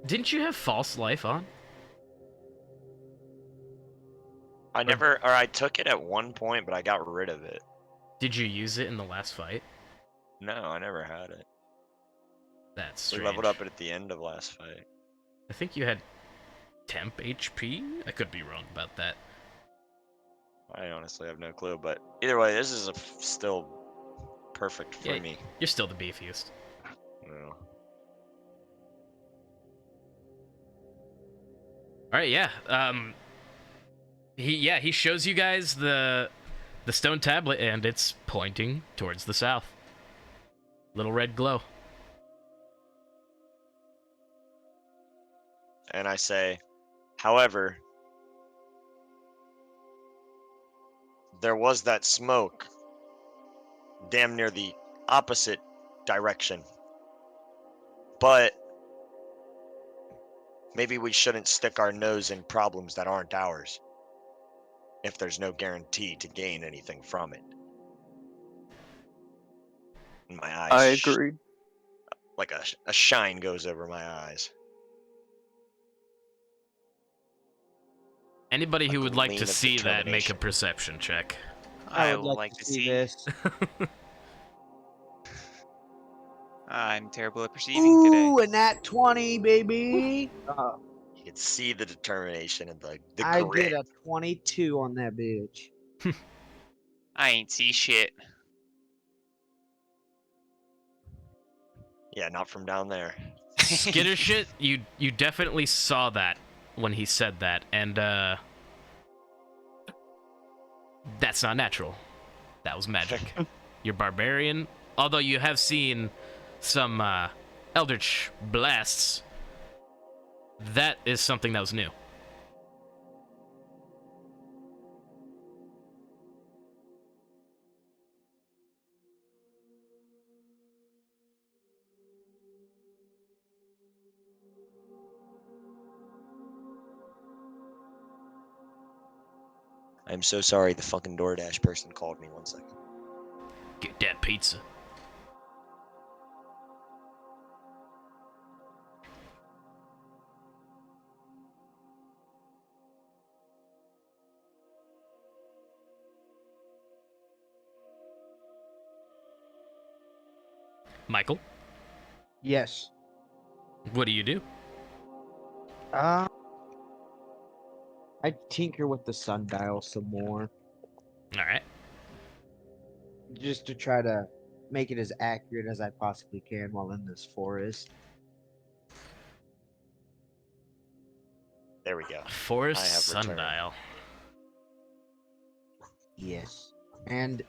Didn't you have false life on? I took it at one point, but I got rid of it. Did you use it in the last fight? No, I never had it. That's We strange. leveled up at the end of last fight. I think you had temp HP? I could be wrong about that. I honestly have no clue, but either way, this is still perfect for Yeah, me. you're still the beefiest. You know. Alright, yeah. He shows you guys the stone tablet, and it's pointing towards the south. Little red glow. And I say, however, there was that smoke damn near the opposite direction. But maybe we shouldn't stick our nose in problems that aren't ours if there's no guarantee to gain anything from it. And my eyes, I agree. like a shine goes over my eyes. Anybody who would like gleam to of see that, make a determination. perception check. I would like to see. this. I'm terrible at perceiving today. Ooh, and that 20, baby. You can see the determination and the I grit. get a 22 on that bitch. I ain't see shit. Yeah, not from down there. Skitter shit, you definitely saw that when he said that, and that's not natural. That was magic. You're barbarian, although you have seen some eldritch blasts. That is something that was new. I'm so sorry the fucking DoorDash person called me. 1 second. Get that pizza. Michael, Yes. what do you do? I tinker with the sundial some more, All right. just to try to make it as accurate as I possibly can while in this forest. There we go. Forest I have returned. sundial. Yes. And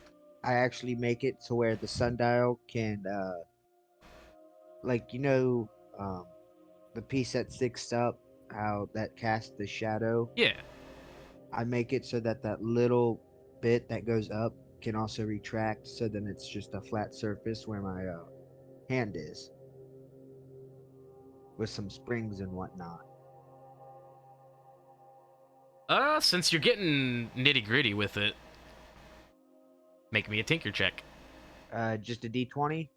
I actually make it to where the sundial can, like, the piece that sticks up, how that casts the shadow. Yeah. I make it so that that little bit that goes up can also retract, so then it's just a flat surface where my hand is, with some springs and whatnot. Since you're getting nitty gritty with it, make me a tinker check. Just a D20.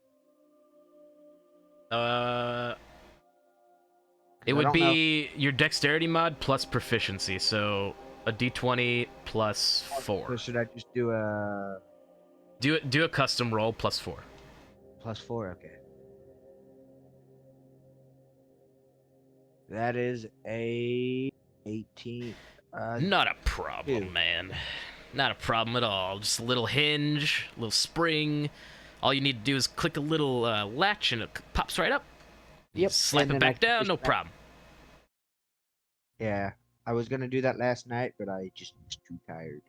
It I would don't be your dexterity mod plus proficiency, so a d20 plus So 4. should I just do a Do a custom roll plus 4. +4? Okay. That is a 18. Not a problem, Ew. man. Not a problem at all. Just a little hinge, a little spring. All you need to do is click a little latch and it pops right up. You Yep. slap and it then I back can down, push no back. problem. Yeah, I was gonna do that last night, but I just was too tired.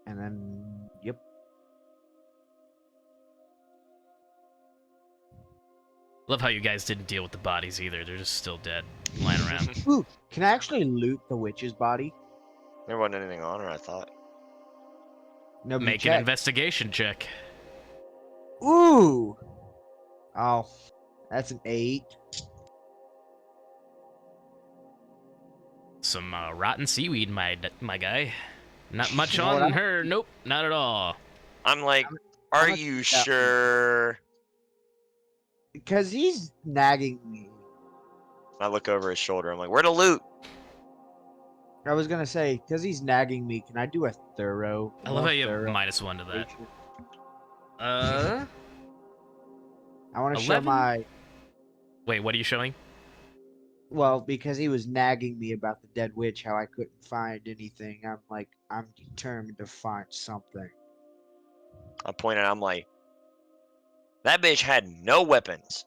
And then, yep. Love how you guys didn't deal with the bodies either. They're just still dead, lying around. Ooh, can I actually loot the witch's body? There wasn't anything on her, I thought. Nobody Make an checked. investigation check. Ooh. Oh, that's an 8. Some rotten seaweed, my guy. Not much You know what, on I'm- her. Nope, not at all. I'm like, I'm are gonna you keep that one. sure? Because he's nagging me. I look over his shoulder. I'm like, where to loot? I was gonna say, because he's nagging me, can I do a thorough? I love more how you have thorough -1 to that. investigation? Uh, I want to show 11? my. wait, what are you showing? Well, because he was nagging me about the dead witch, how I couldn't find anything. I'm like, I'm determined to find something. I pointed. I'm like, that bitch had no weapons.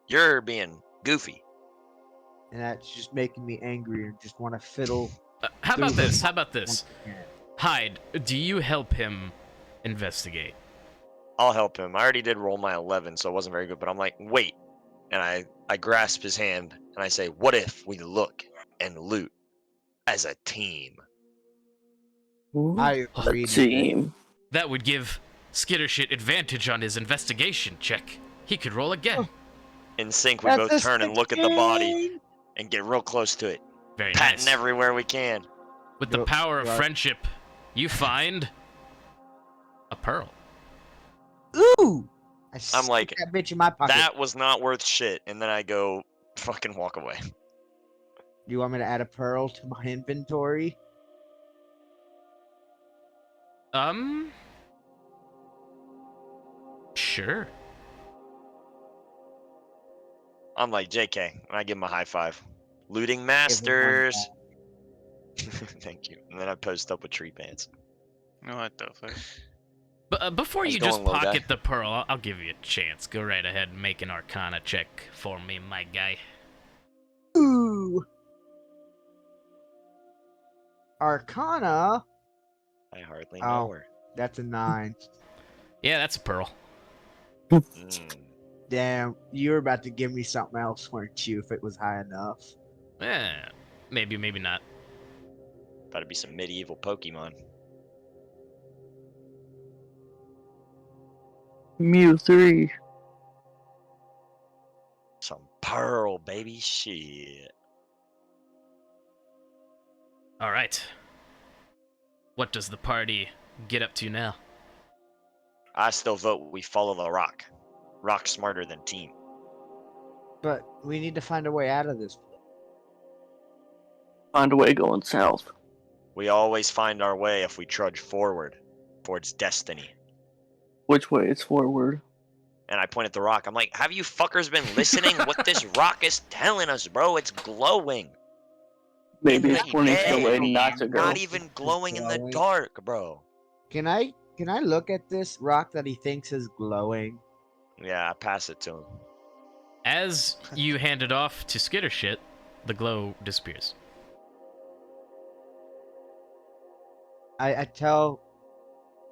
You're being goofy. And that's just making me angry and just want to fiddle. How about through this? her How about this? once again. Hyde, do you help him investigate? I'll help him. I already did roll my 11, so it wasn't very good. But I'm like, wait. And I grasp his hand and I say, what if we look and loot as a team? I A agreed with it. team. That would give Skittershit advantage on his investigation check. He could roll again. In sync, we That's both a turn and look at the body 16! and get real close to it. Very Patting nice. everywhere we can. With the Yep, power of right. friendship, you find a pearl. Ooh! I I'm stick like, that bitch in my pocket. that was not worth shit. And then I go fucking walk away. You want me to add a pearl to my inventory? Sure. I'm like, JK. And I give him a high five. Looting Give him one masters. back. Thank you. And then I post up with tree pants. What the fuck? But before How's you it just going, little guy? pocket the pearl, I'll give you a chance. Go right ahead and make an Arcana check for me, my guy. Ooh! Arcana? I hardly Oh. know her. That's a 9. Yeah, that's a pearl. Mm. Damn, you were about to give me something else, weren't you, if it was high enough? Maybe, maybe not. About to be some medieval Pokemon. Mew 3. Some pearl, baby. Shit. All right. What does the party get up to now? I still vote we follow the rock. Rock smarter than team. But we need to find a way out of this. Find a way going south. We always find our way if we trudge forward towards destiny. Which way is forward? And I point at the rock. I'm like, have you fuckers been listening? What this rock is telling us, bro? It's glowing. Maybe In it's the pointing to the way day. not to go. Not even glowing in the glowing. dark, bro. Can I look at this rock that he thinks is glowing? Yeah, I pass it to him. As you hand it off to Skittershit, the glow disappears. I tell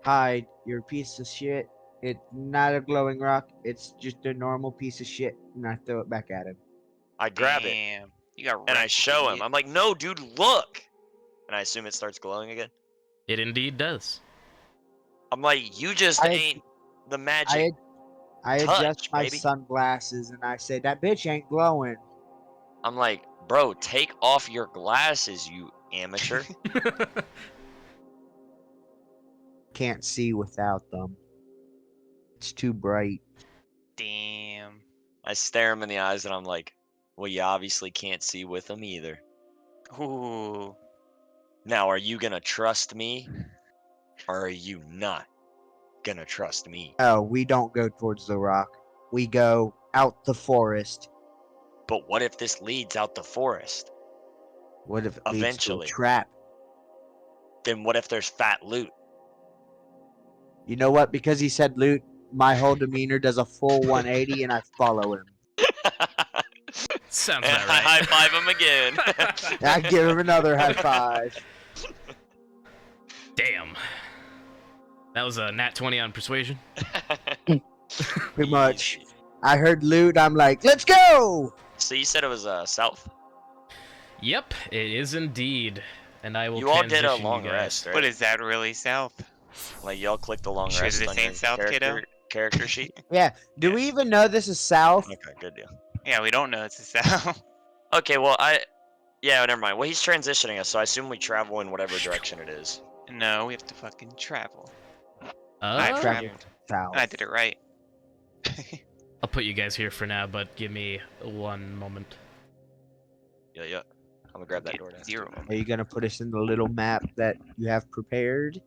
Hyde, you're a piece of shit. It's not a glowing rock. It's just a normal piece of shit, and I throw it back at him. I grab it Damn. You got and I wrecked, show him. idiot. I'm like, no, dude, look. And I assume it starts glowing again. It indeed does. I'm like, you just I- ain't the magic. I Touch, adjust my baby. sunglasses and I say, that bitch ain't glowing. I'm like, bro, take off your glasses, you amateur. Can't see without them. It's too bright. Damn. I stare him in the eyes and I'm like, well, you obviously can't see with them either. Ooh. Now, are you gonna trust me? Or are you not gonna trust me? Oh, we don't go towards the rock. We go out the forest. But what if this leads out the forest? What if it leads to Eventually. a trap? Then what if there's fat loot? You know what? Because he said loot, my whole demeanor does a full 180 and I follow him. Sounds And about I right. high five him again. I give him another high five. Damn. That was a nat 20 on persuasion. Pretty much. I heard loot, I'm like, let's go! So you said it was south. Yep, it is indeed. And I will You all did a transition you long guys. rest, right? But is that really south? Like y'all clicked the long Sure rest this on ain't your south, kiddo? character sheet. Yeah, do we even know this is south? Okay, good deal. Yeah, we don't know it's the south. Okay, well Yeah, never mind. Well, he's transitioning us, so I assume we travel in whatever direction it is. No, we have to fucking travel. Uh, Travel traveled. south. I did it right. I'll put you guys here for now, but give me 1 moment. Yeah. I'm gonna grab that Get door down. 0 of Are you gonna put us in the little map that you have prepared?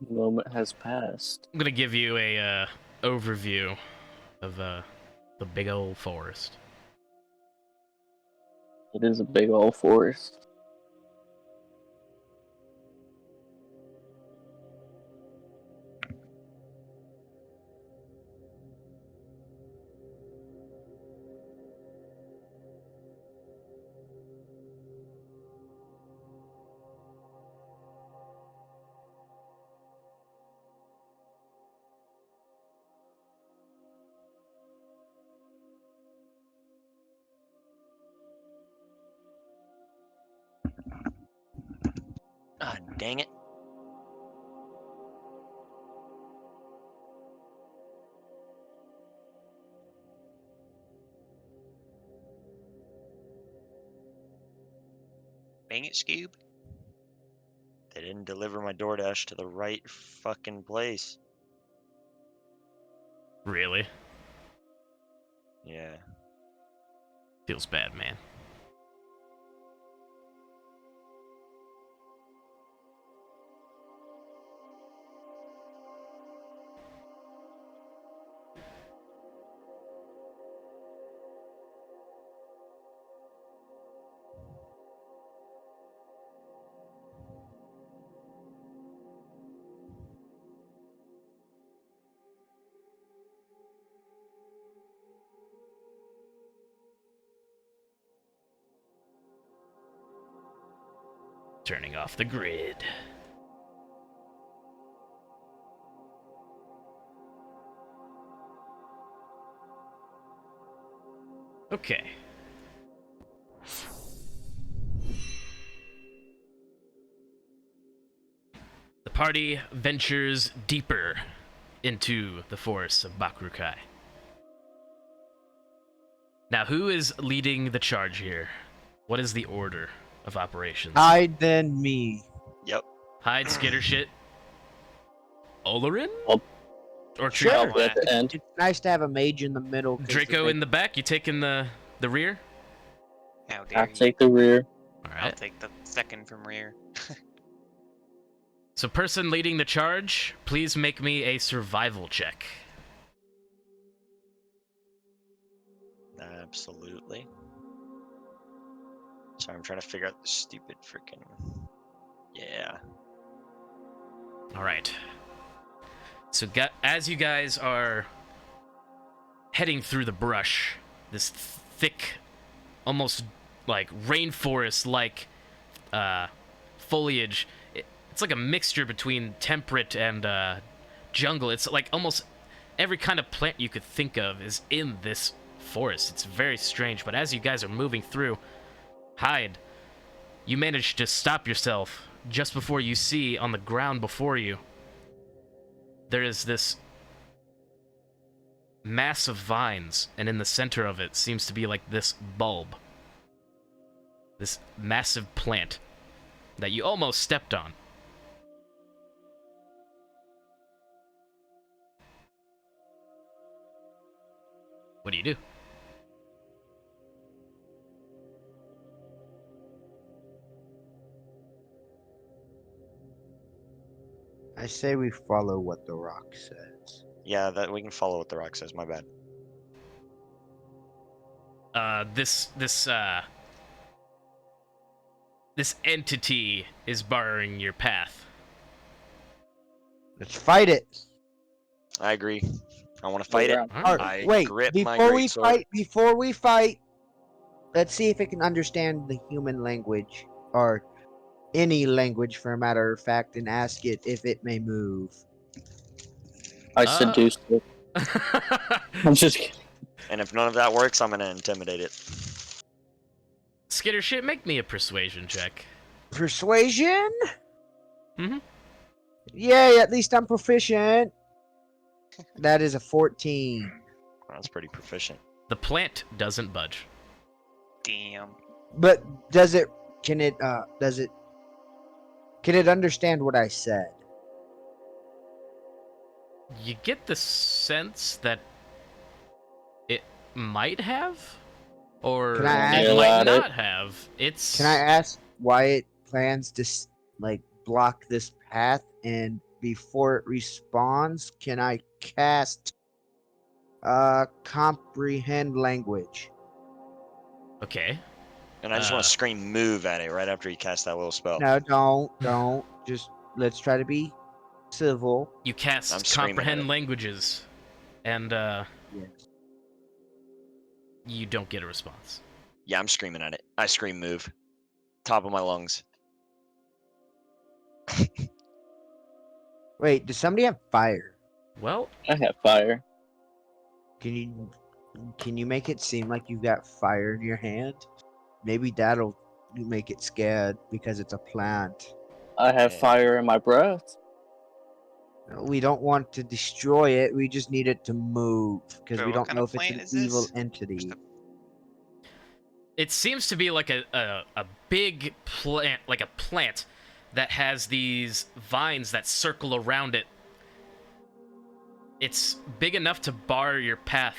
The moment has passed. I'm gonna give you a overview of the big old forest. It is a big old forest. Ah, dang it. Dang it, Scoob. They didn't deliver my DoorDash to the right fucking place. Really? Yeah. Feels bad, man. Turning off the grid. Okay. The party ventures deeper into the forests of Bakrukai. Now, who is leading the charge here? What is the order of operations? Hide then me. Yep. Hide, Skittershit, Olorin? Well, Or Sure. Trio? I'll be at the end. It's nice to have a mage in the middle. 'cause Draco the in the back? You taking the rear? How dare I'll you. take the rear. All I'll right. take the second from rear. So, person leading the charge, please make me a survival check. Absolutely. Sorry, I'm trying to figure out the stupid freaking. Yeah. All right. So, as you guys are heading through the brush, this thick, almost like rainforest-like foliage, it's like a mixture between temperate and jungle. It's like almost every kind of plant you could think of is in this forest. It's very strange, but as you guys are moving through, Hyde, you manage to stop yourself just before you see on the ground before you, there is this mass of vines, and in the center of it seems to be like this bulb. This massive plant that you almost stepped on. What do you do? I say we follow what the rock says. Yeah, that we can follow what the rock says. My bad. This entity is barring your path. Let's fight it. I agree. I want to fight it. All All right. right, I wait, grip my before we greatsword. before we fight, let's see if it can understand the human language or any language for a matter of fact, and ask it if it may move. I seduced it. I'm just kidding. And if none of that works, I'm gonna intimidate it. Skittershit, make me a persuasion check. Persuasion? Mhm. Yay, at least I'm proficient. That is a 14. That's pretty proficient. The plant doesn't budge. Damn. But does it? Can it? Does it? Can it understand what I said? You get the sense that it might have, or Can I it ask- might Allowed it. not have. It's. Can I ask why it plans to like block this path? And before it responds, can I cast comprehend language? Okay. And I just want to scream move at it right after he casts that little spell. No, don't. Just let's try to be civil. You I'm cast screaming at comprehend it. languages, and Yes. you don't get a response. Yeah, I'm screaming at it. I scream move. Top of my lungs. Wait, does somebody have fire? Well, I have fire. Can you make it seem like you've got fire in your hand? Maybe that'll make it scared because it's a plant. I have Yeah. fire in my breath. We don't want to destroy it. We just need it to move because Bro, we what don't kind know of if it's plant an is evil this? entity. Just a- it seems to be like a big plant, like a plant that has these vines that circle around it. It's big enough to bar your path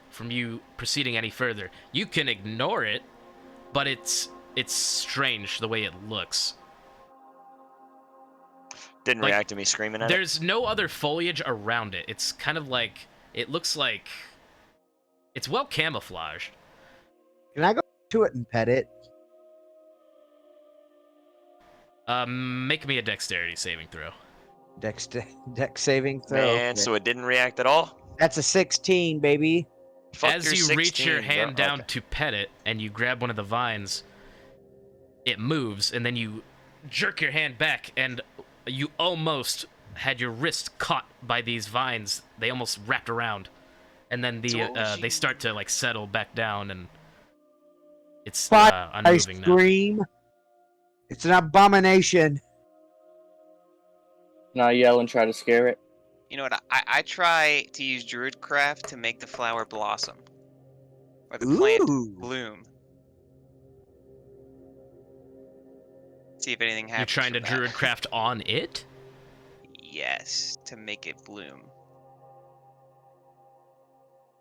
from you proceeding any further. You can ignore it, but it's strange the way it looks. Didn't Like, react to me screaming at it. There's no other foliage around it. It's kind of like, it looks like it's well camouflaged. Can I go to it and pet it? Make me a dexterity saving throw. Dex saving throw. Man, Okay. so it didn't react at all? That's a 16, baby. Fuck As your you reach your 16, hand bro. down Okay. to pet it and you grab one of the vines, it moves, and then you jerk your hand back, and you almost had your wrist caught by these vines. They almost wrapped around, and then So what was they you- start to like settle back down, and it's Fire I unmoving now. scream. It's an abomination. And I yell and try to scare it. You know what? I try to use Druidcraft to make the flower blossom. Or the plant Ooh. bloom. See if anything happens. You're trying to from that. druidcraft on it? Yes, to make it bloom.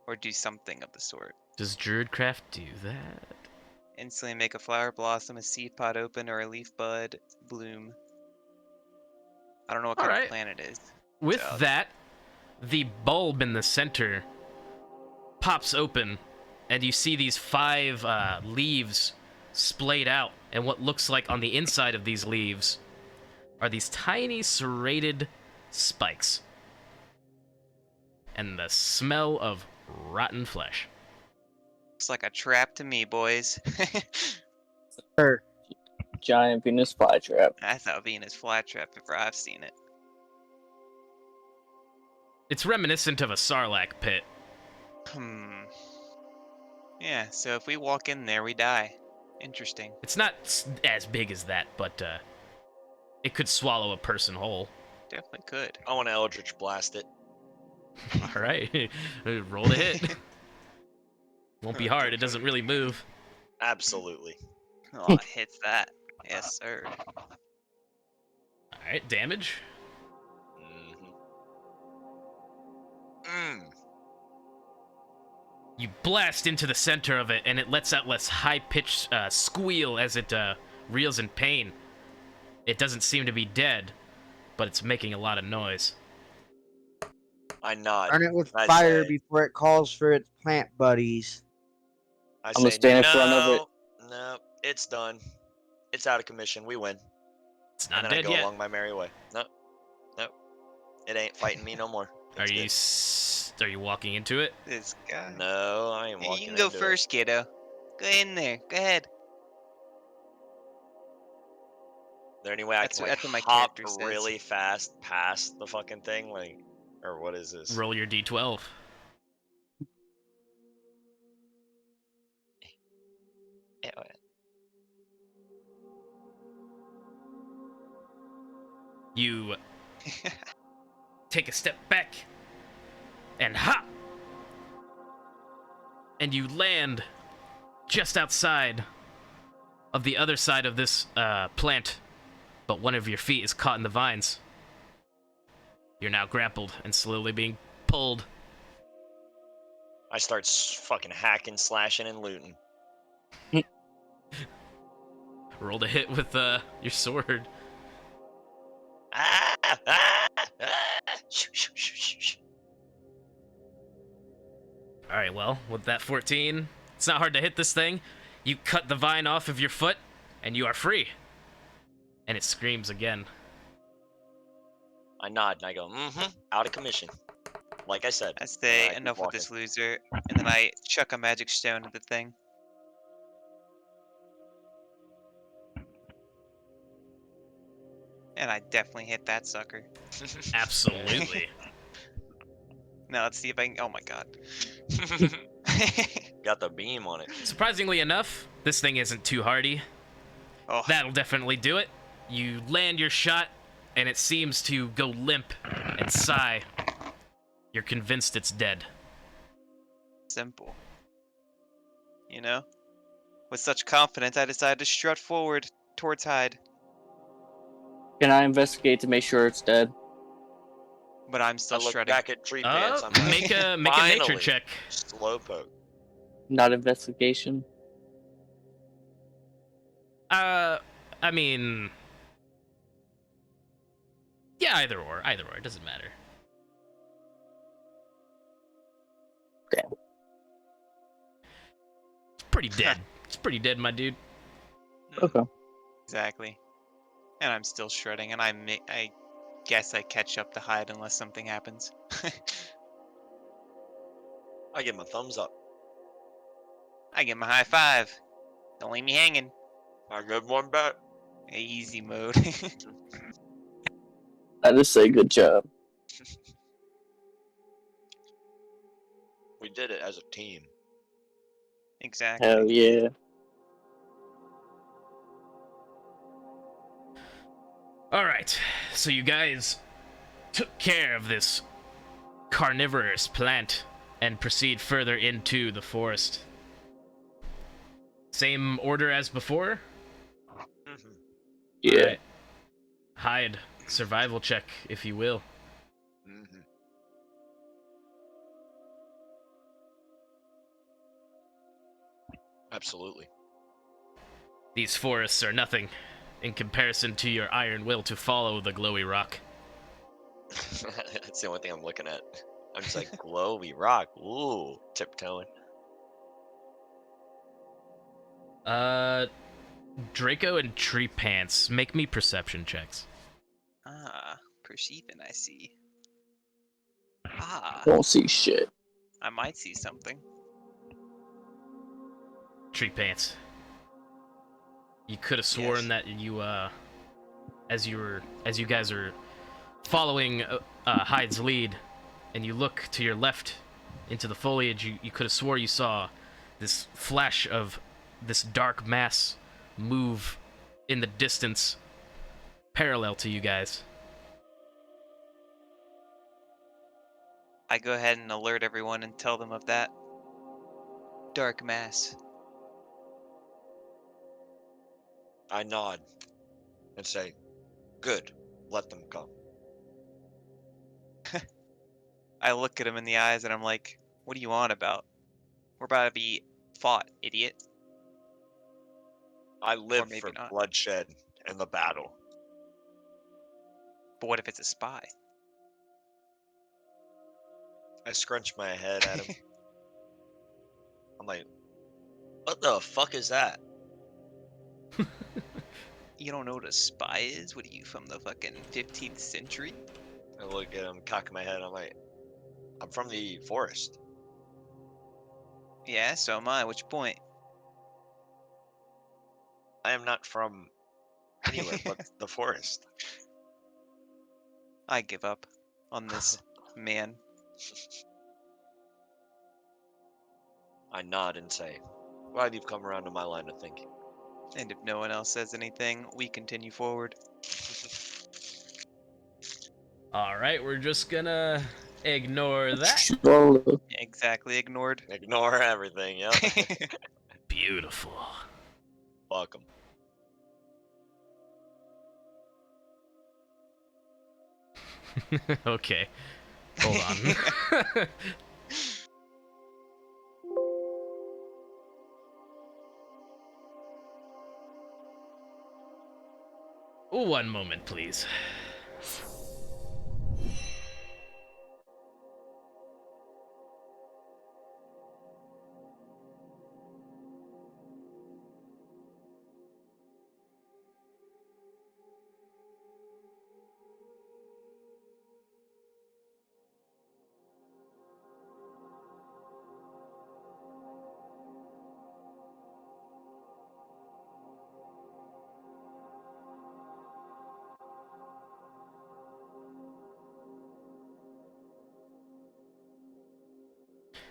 Or do something of the sort. Does druidcraft do that? Instantly make a flower blossom, a seed pod open, or a leaf bud bloom. I don't know what kind Alright. of plant it is. With So- that, the bulb in the center pops open, and you see these 5 leaves splayed out. And what looks like on the inside of these leaves are these tiny serrated spikes. And the smell of rotten flesh. Looks like a trap to me, boys. Giant Venus flytrap. That's a Venus flytrap if I've seen it. It's reminiscent of a sarlacc pit. Yeah, so if we walk in there, we die. Interesting. It's not as big as that, but it could swallow a person whole. Definitely could. I want to Eldritch Blast it. All right, roll to hit. Won't be hard. It doesn't really move. Absolutely. Oh, it hits that. Yes, sir. All right, damage. Mm-hmm. You blast into the center of it, and it lets out this high-pitched squeal as it reels in pain. It doesn't seem to be dead, but it's making a lot of noise. I nod. Burn it with I fire say- before it calls for its plant buddies. I gonna say, stand in no, front of it. No, it's done. It's out of commission. We win. It's And not then I dead go yet. along my merry way. Nope. It ain't fighting me no more. Are It's you good. are you walking into it? This guy. No, I ain't You walking can go into it. first, kiddo. Go in there. Go ahead. Is there any way I That's can what- like that's what my hop character says. really fast past the fucking thing? Like, or what is this? Roll your d12. Eh, You take a step back and hop, and you land just outside of the other side of this plant, but one of your feet is caught in the vines. You're now grappled and slowly being pulled. I start fucking hacking, slashing, and looting. Roll to hit with your sword. Ah, ah, ah. Shoo, shoo, shoo, shoo, shoo. All right, well, with that 14, it's not hard to hit this thing. You cut the vine off of your foot, and you are free. And it screams again. I nod and I go, out of commission. Like I said. I and say keep enough with walking. this loser, and then I chuck a magic stone at the thing. And I definitely hit that sucker. Absolutely. Now let's see if I can. Oh my god. Got the beam on it. Surprisingly enough, this thing isn't too hardy. Oh, That'll definitely do it. You land your shot, and it seems to go limp and sigh. You're convinced it's dead. simple. You know? With such confidence, I decided to strut forward towards Hyde. Can I investigate to make sure it's dead? But I'm I still look strutting. back at Tree Pants. I'm like, Make a nature finally. check. Slowpoke. Not investigation. I mean, yeah, either or, it doesn't matter. Damn. It's pretty dead. It's pretty dead, my dude. Okay. Exactly. And I'm still strutting, and I guess I catch up to Hyde unless something happens. I give him a thumbs up. I give him a high five. Don't leave me hanging. I give one back. Easy mode. I just say good job. We did it as a team. Exactly. Hell yeah. All right, so you guys took care of this carnivorous plant and proceed further into the forest. Same order as before? Mhm. Yeah. All right. Hide, survival check, if you will. Mhm. Absolutely. These forests are nothing in comparison to your iron will to follow the glowy rock. That's the only thing I'm looking at. I'm just like, glowy rock. Ooh, tiptoeing. Draco and Tree Pants, make me perception checks. Perceiving, I see. Ah, Won't see shit. I might see something. Tree Pants. You could have sworn Yes. that you, as you guys are following Hyde's lead, and you look to your left into the foliage, you could have swore you saw this flash of this dark mass move in the distance, parallel to you guys. I go ahead and alert everyone and tell them of that. Dark mass. I nod and say, good, let them come. I look at him in the eyes and I'm like, what are you on about? We're about to be fought, idiot. I live maybe for not. bloodshed and the battle. But what if it's a spy? I scrunch my head at him. I'm like, what the fuck is that? You don't know what a spy is? What are you, from the fucking 15th century? I look at him, cock my head. I'm like, I'm from the forest. Yeah, so am I. Which point? I am not from anywhere but the forest. I give up on this man. I nod and say, glad you've come around to my line of thinking. And if no one else says anything, we continue forward. All right, we're just gonna ignore that. Slowly. Exactly, ignored. Ignore everything, yep. Beautiful. Fuck 'em. Okay. Hold on. One moment, please.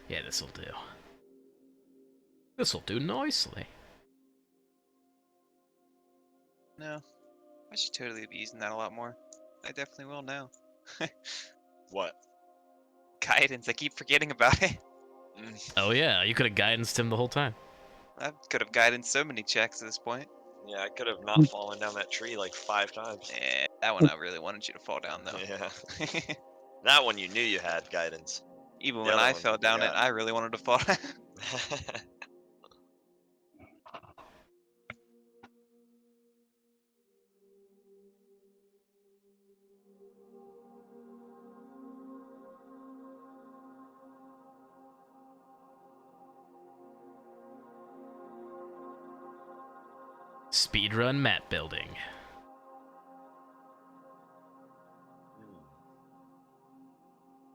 Yeah, this'll do. This'll do nicely. No, I should totally be using that a lot more. I definitely will now. What? Guidance, I keep forgetting about it. Oh yeah, you could have guidanced him the whole time. I could have guidance so many checks at this point. Yeah, I could have not fallen down that tree like 5 times. Eh, that one I really wanted you to fall down though. Yeah. That one you knew you had guidance. Even The when other I one fell you down it, forgot. I really wanted to fall down. Speedrun map building.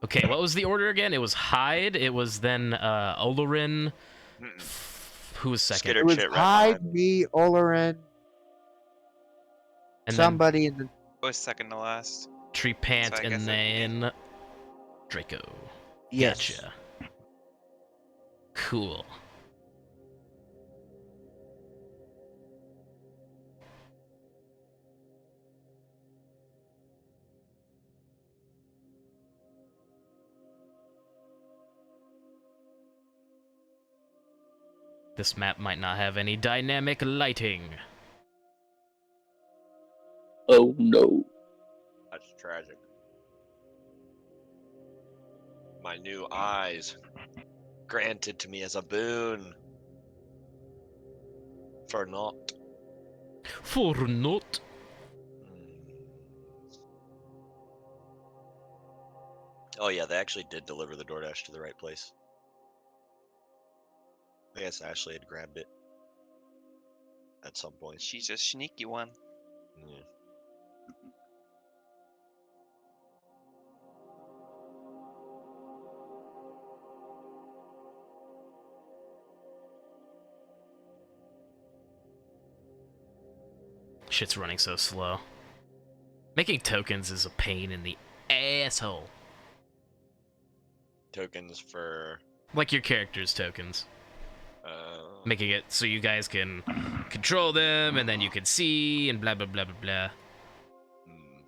Okay, what was the order again? It was Hyde, it was then Olorin. Who was second? Skitter It was Chit right Hyde, behind. me, Olerin, And somebody in the. I was second to last. then Tree Pant, So I guess and it'd be- then Draco. Yes. Gotcha. Cool. This map might not have any dynamic lighting. Oh no. That's tragic. My new eyes, granted to me as a boon. For naught. For not. Oh yeah, they actually did deliver the DoorDash to the right place. I guess Ashley had grabbed it at some point. She's a sneaky one. Yeah. Shit's running so slow. Making tokens is a pain in the asshole. Tokens for Like your character's tokens. uh Making it so you guys can control them, and then you can see, and blah blah blah blah blah. hmm.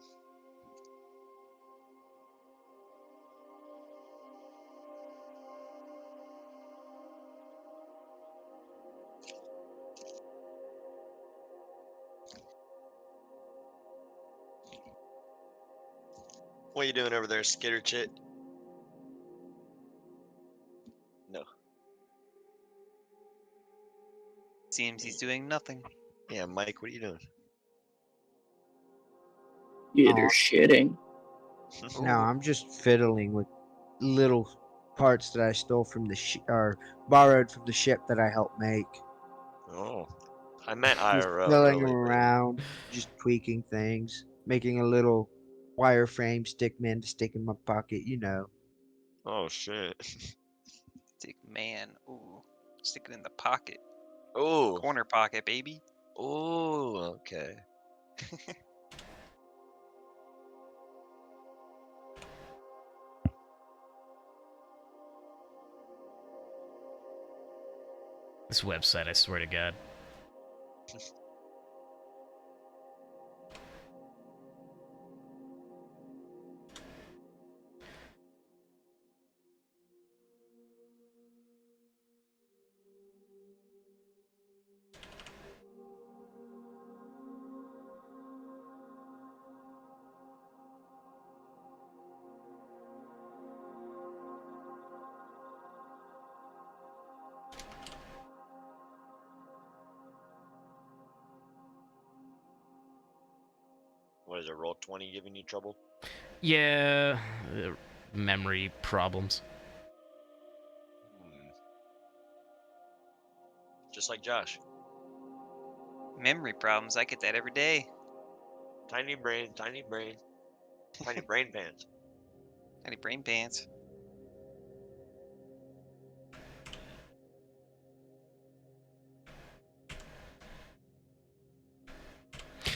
What are you doing over there, Skitter Chit? No. Seems he's doing nothing. Yeah, Mike, what are you doing? Either Oh. shitting. No, I'm just fiddling with little parts that I stole from the or borrowed from the ship that I helped make. Oh. I meant Just IRL filling them really, but around, just tweaking things, making a little wireframe stickman to stick in my pocket. You know. oh shit. Stick man. Ooh. Stick it in the pocket. Oh. Corner pocket, baby. Oh, okay. This website, I swear to God. What is it? Roll 20 giving you trouble? Yeah, memory problems. Hmm. Just like Josh. Memory problems. I get that every day. Tiny brain, tiny brain, tiny brain pants. Any brain pants.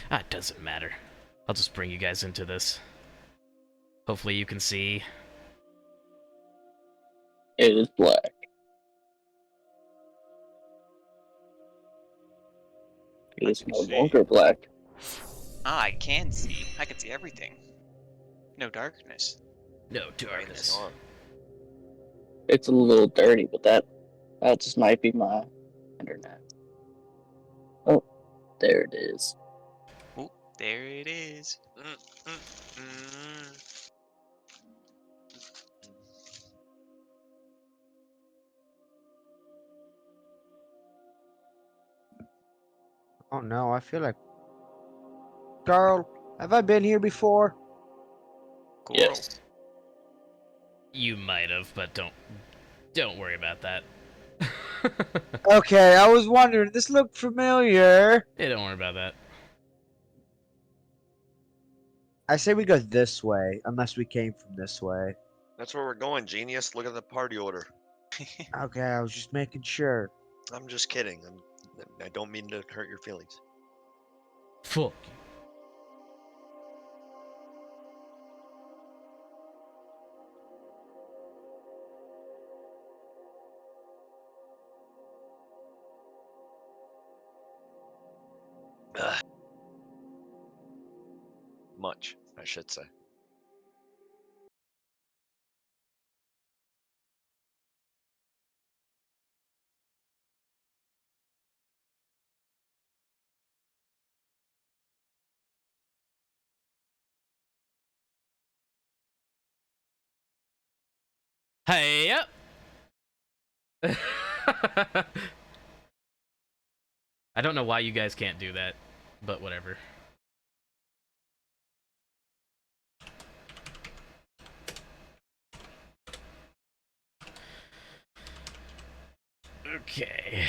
Ah, it doesn't matter. I'll just bring you guys into this. Hopefully you can see. It is black. It I is can no see. longer black. Ah, I can see. I can see everything. No darkness. No Brain is darkness. gone. It's a little dirty, but that just might be my internet. Oh, there it is. Oop, there it is. Mm, mm, mm. Oh no, I feel like. Carl, have I been here before? Coral. Yes. You might have, but don't worry about that. Okay, I was wondering. This looked familiar. Yeah, don't worry about that. I say we go this way, unless we came from this way. That's where we're going, genius. Look at the party order. Okay, I was just making sure. I'm just kidding. I don't mean to hurt your feelings. Fuck. Ugh. Much, I should say. Hey up. I don't know why you guys can't do that, but whatever. Okay.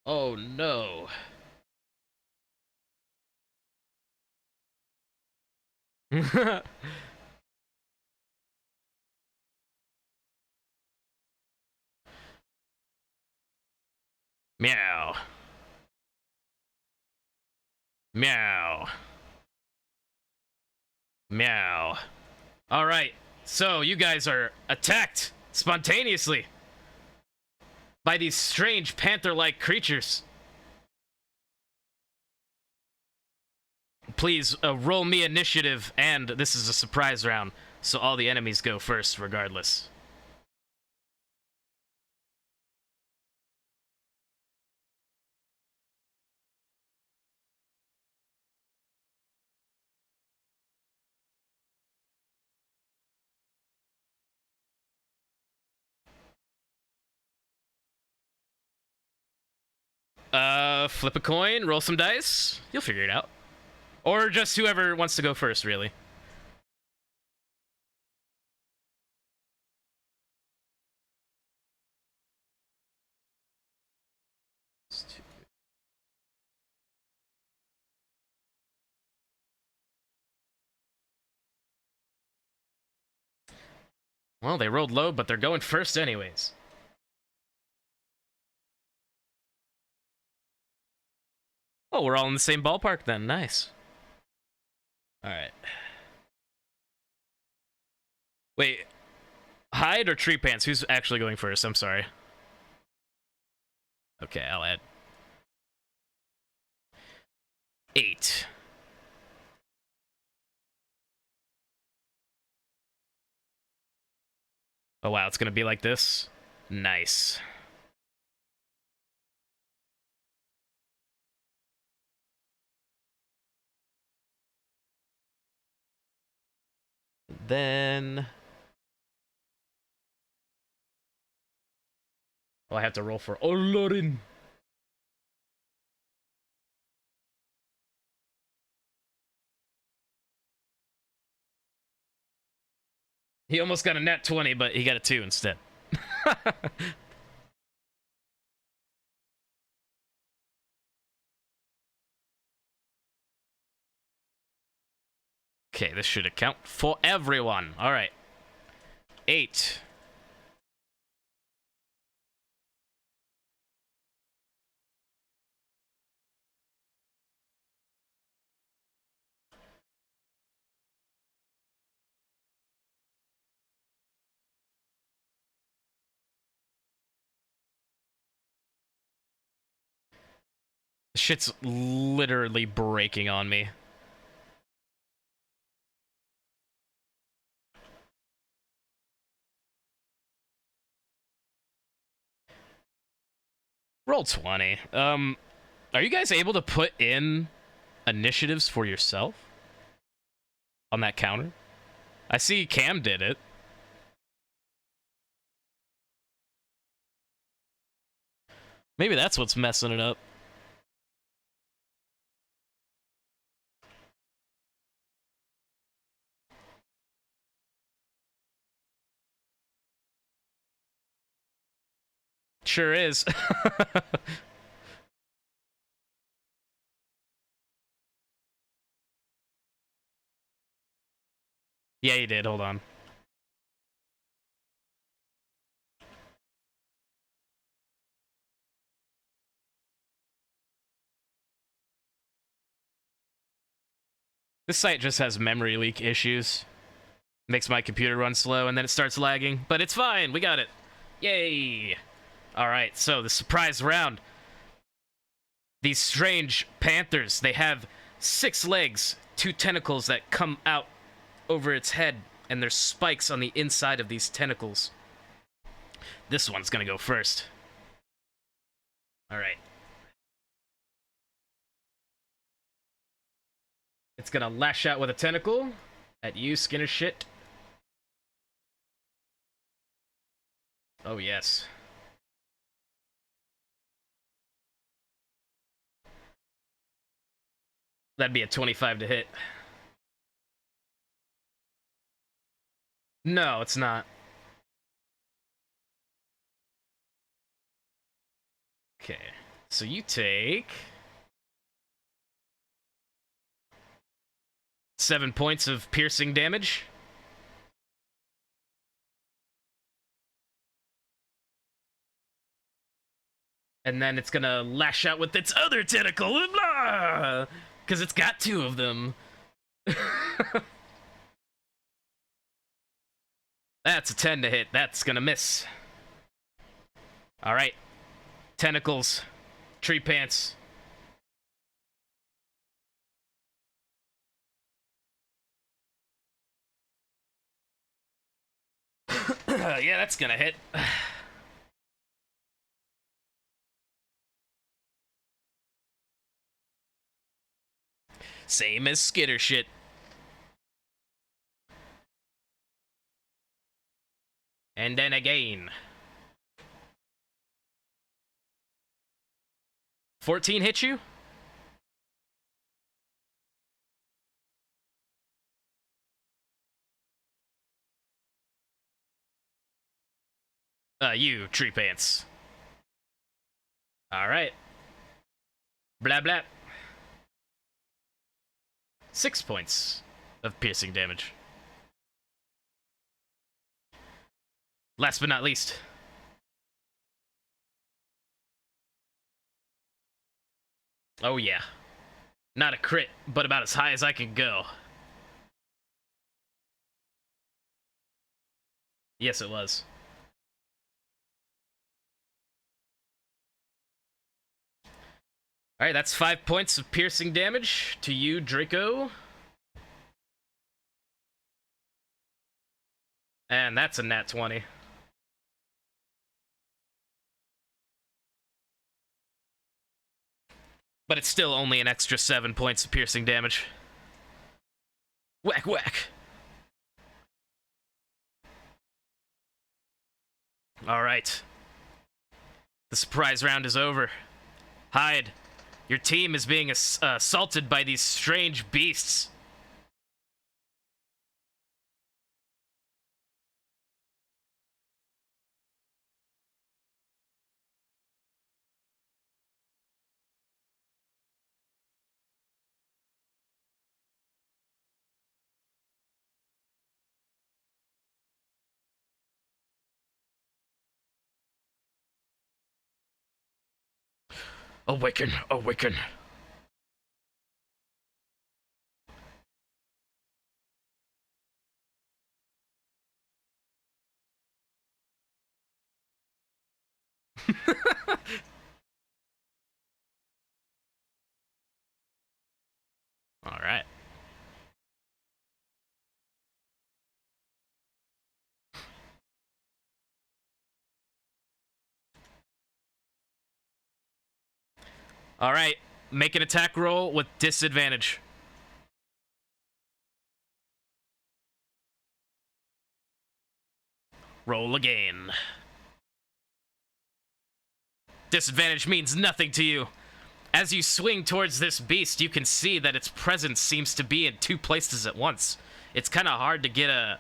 Oh no. Meow. Meow. Meow. All right. So you guys are attacked spontaneously by these strange panther-like creatures. Please roll me initiative, and this is a surprise round, so all the enemies go first regardless. Flip a coin, roll some dice. You'll figure it out. Or just whoever wants to go first, really. Well, they rolled low, but they're going first anyways. Oh, we're all in the same ballpark then. Nice. Alright. Wait. Hide or Tree Pants? Who's actually going first? I'm sorry. Okay, I'll add 8. Oh wow, it's gonna be like this? Nice. Then... Oh, I have to roll for Olorin. He almost got a nat 20, but he got a 2 instead. Okay, this should account for everyone. All right. 8. Shit's literally breaking on me. Roll 20. Are you guys able to put in initiatives for yourself on that counter? I see Cam did it. Maybe that's what's messing it up. Sure is. Yeah, you did. Hold on. This site just has memory leak issues. Makes my computer run slow, and then it starts lagging. But it's fine. We got it. Yay! Alright, so the surprise round. These strange panthers, they have 6 legs, 2 tentacles that come out over its head, and there's spikes on the inside of these tentacles. This one's gonna go first. Alright. It's gonna lash out with a tentacle at you, Skinner shit. Oh, yes. That'd be a 25 to hit. No, it's not. Okay, so you take 7 points of piercing damage. And then it's gonna lash out with its other tentacle, because it's got 2 of them. That's a 10 to hit. That's gonna miss. Alright. Tentacles. Tree pants. Yeah, that's gonna hit. Same as Skitter shit. And then again. 14 hit you? You, tree pants. Alright. Blah blah. 6 points of piercing damage. Last but not least. Oh yeah. Not a crit, but about as high as I can go. Yes, it was. Alright, that's 5 points of piercing damage to you, Draco. And that's a nat 20. But it's still only an extra 7 points of piercing damage. Whack, whack. Alright. The surprise round is over. Hyde, your team is being assaulted by these strange beasts. Awaken, awaken. All right. All right. Make an attack roll with disadvantage. Roll again. Disadvantage means nothing to you. As you swing towards this beast, you can see that its presence seems to be in two places at once. It's kind of hard to get a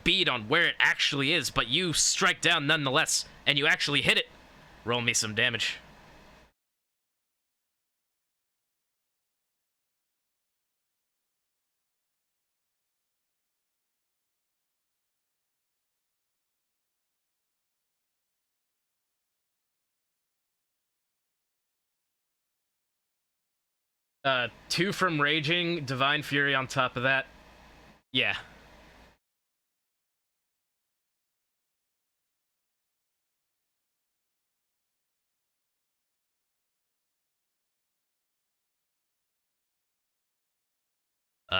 bead on where it actually is, but you strike down nonetheless, and you actually hit it. Roll me some damage. Two from raging, divine fury on top of that. Yeah.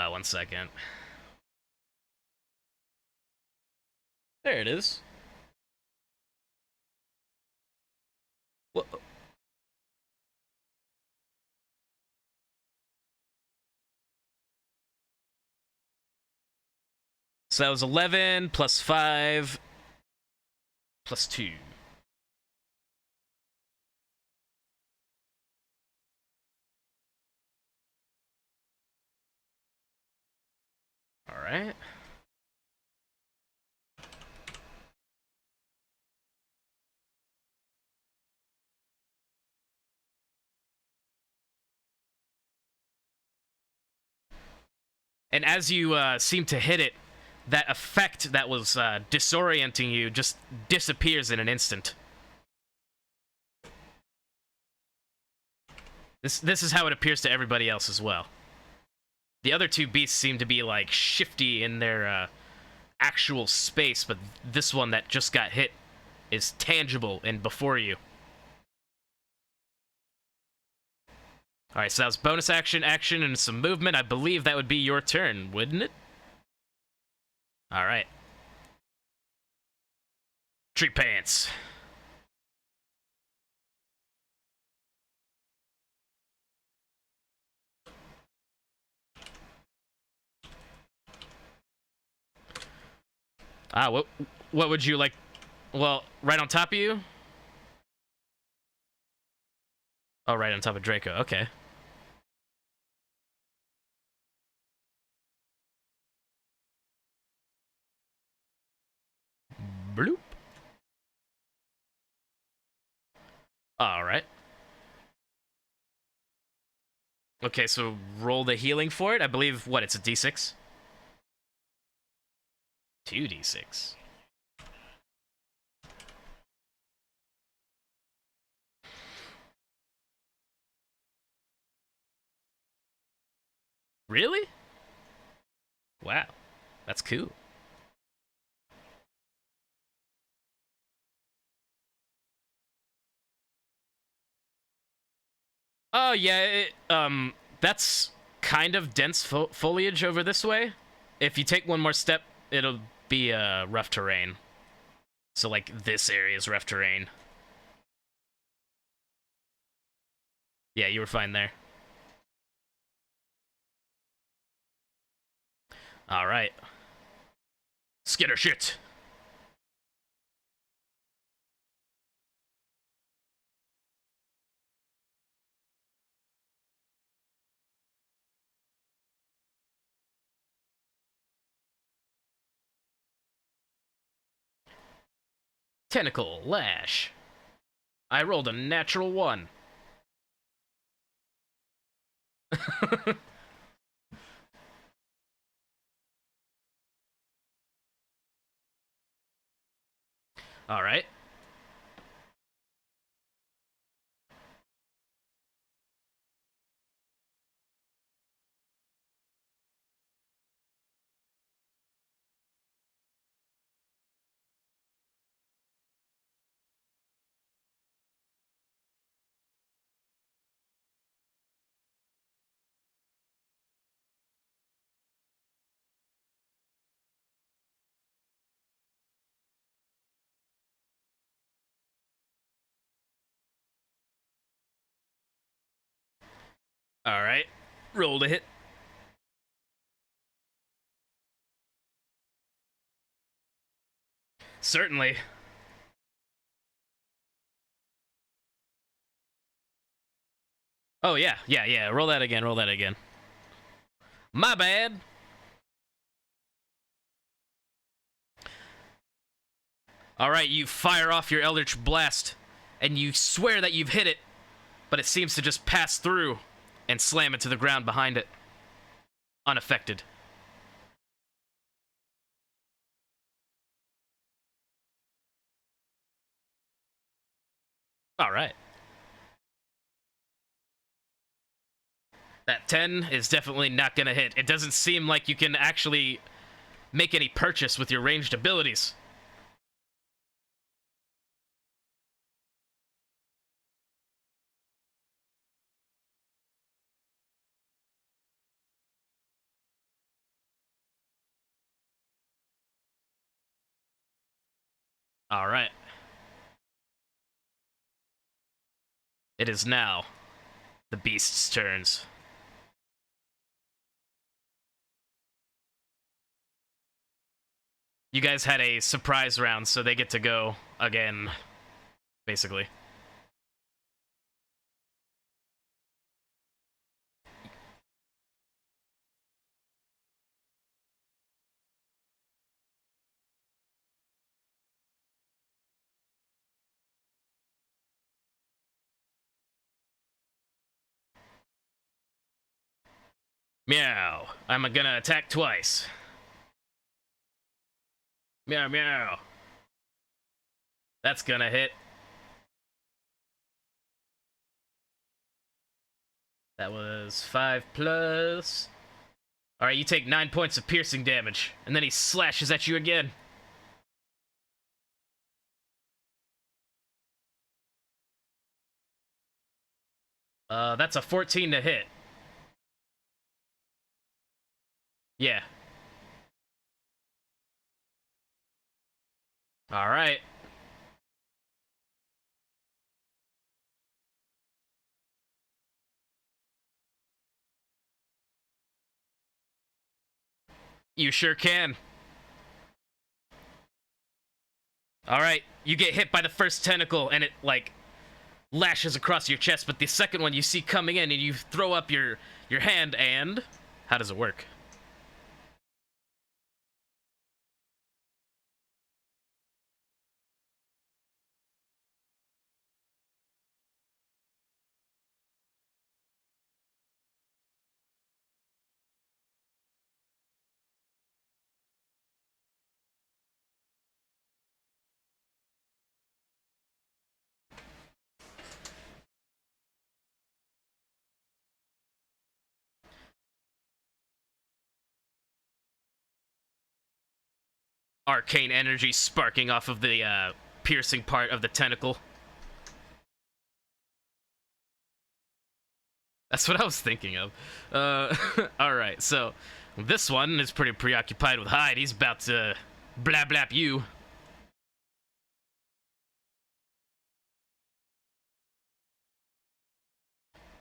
One second. There it is. Whoa. So that was 11 plus 5 plus 2. All right. And as you seem to hit it, that effect that was disorienting you just disappears in an instant. This is how it appears to everybody else as well. The other two beasts seem to be like shifty in their actual space, but this one that just got hit is tangible and before you. Alright, so that was bonus action, action, and some movement. I believe that would be your turn, wouldn't it? Alright. Tree pants. What would you like? Well, right on top of you? Oh, right on top of Draco. Okay. Bloop. Alright. Okay, so roll the healing for it. I believe, what, it's a d6? 2d6. Really? Wow. That's cool. Oh, yeah, that's kind of dense foliage over this way. If you take one more step, it'll be rough terrain. So, like, this area is rough terrain. Yeah, you were fine there. Alright. Skitter shit. Tentacle, lash. I rolled a natural 1. Alright. Alright. Roll to hit. Certainly. Oh, yeah. Yeah. Roll that again. My bad. Alright, you fire off your Eldritch Blast, and you swear that you've hit it, but it seems to just pass through and slam into the ground behind it. Unaffected. Alright. That 10 is definitely not gonna hit. It doesn't seem like you can actually make any purchase with your ranged abilities. Alright. It is now the beast's turns. You guys had a surprise round, so they get to go again, basically. Meow. I'm gonna attack twice. Meow, meow. That's gonna hit. That was 5 plus. Alright, you take 9 points of piercing damage, and then he slashes at you again. That's a 14 to hit. Yeah. Alright. You sure can. Alright, you get hit by the first tentacle, and it, like, lashes across your chest, but the second one you see coming in, and you throw up your hand, and... How does it work? Arcane energy sparking off of the piercing part of the tentacle. That's what I was thinking of. Alright, so this one is pretty preoccupied with Hyde. He's about to blab blap you.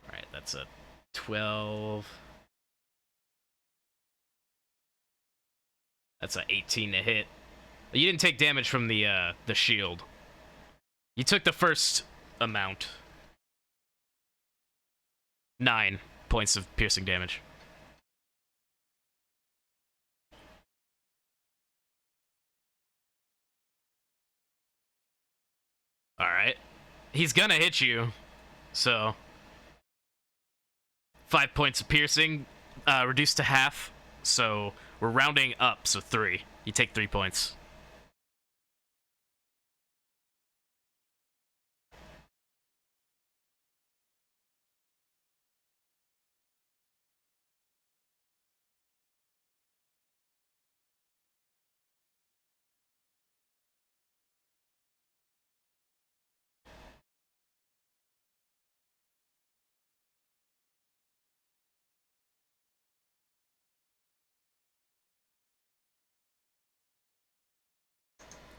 Alright, that's a 12. That's a 18 to hit. You didn't take damage from the shield. You took the first amount. 9 points of piercing damage. Alright. He's gonna hit you. So 5 points of piercing, reduced to half. So we're rounding up, so 3. You take 3 points.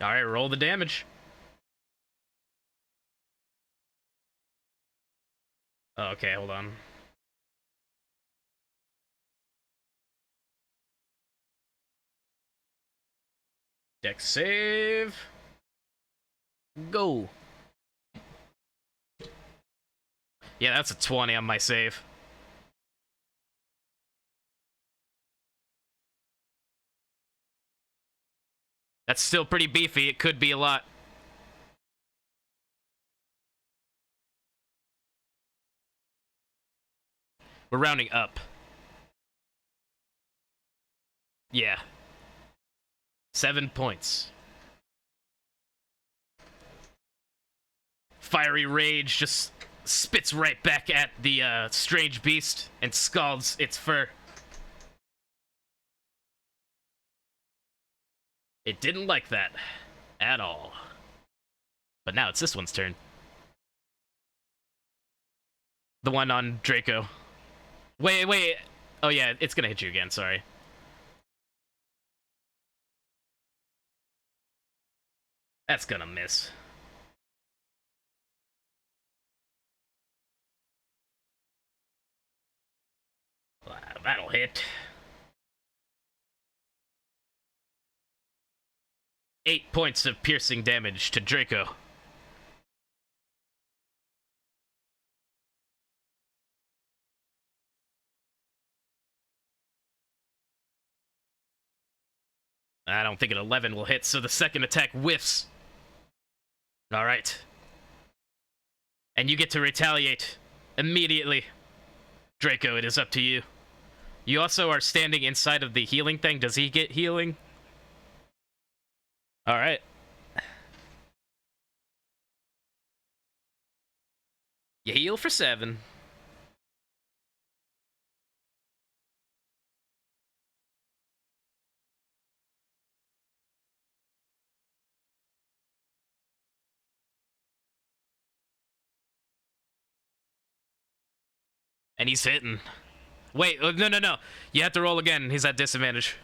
Alright, roll the damage. Oh, okay, hold on. Dex save. Go. Yeah, that's a 20 on my save. That's still pretty beefy. It could be a lot. We're rounding up. Yeah. 7 points. Fiery rage just spits right back at the strange beast and scalds its fur. It didn't like that at all. But now it's this one's turn. The one on Draco. Wait. Oh yeah, it's gonna hit you again, sorry. That's gonna miss. That'll hit. 8 points of piercing damage to Draco. I don't think an 11 will hit, so the second attack whiffs. Alright. And you get to retaliate immediately. Draco, it is up to you. You also are standing inside of the healing thing. Does he get healing? Alright. You heal for 7. And he's hitting. Wait, no. You have to roll again. He's at disadvantage.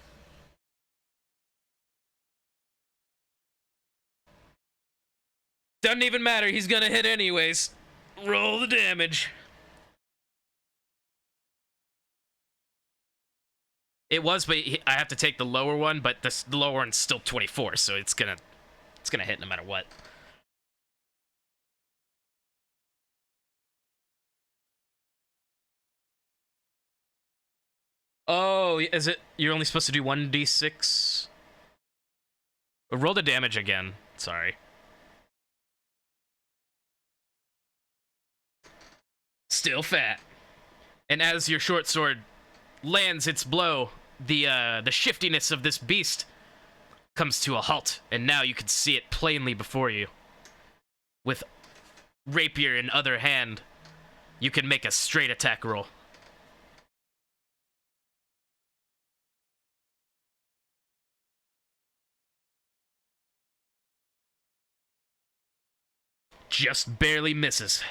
Doesn't even matter. He's gonna hit anyways. Roll the damage. It was, but I have to take the lower one, but the lower one's still 24, so it's gonna hit no matter what. Oh, is it? You're only supposed to do 1d6? Roll the damage again. Sorry. Still fat. And as your short sword lands its blow, the shiftiness of this beast comes to a halt, and now you can see it plainly before you. With rapier in other hand, you can make a straight attack roll. Just barely misses.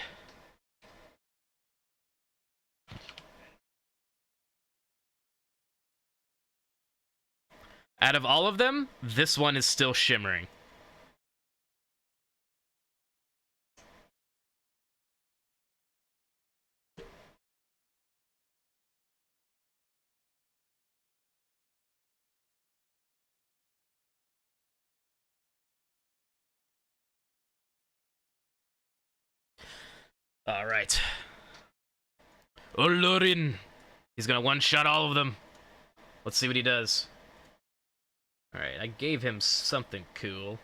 Out of all of them, this one is still shimmering. All right. Olorin. He's gonna one-shot all of them. Let's see what he does. All right, I gave him something cool.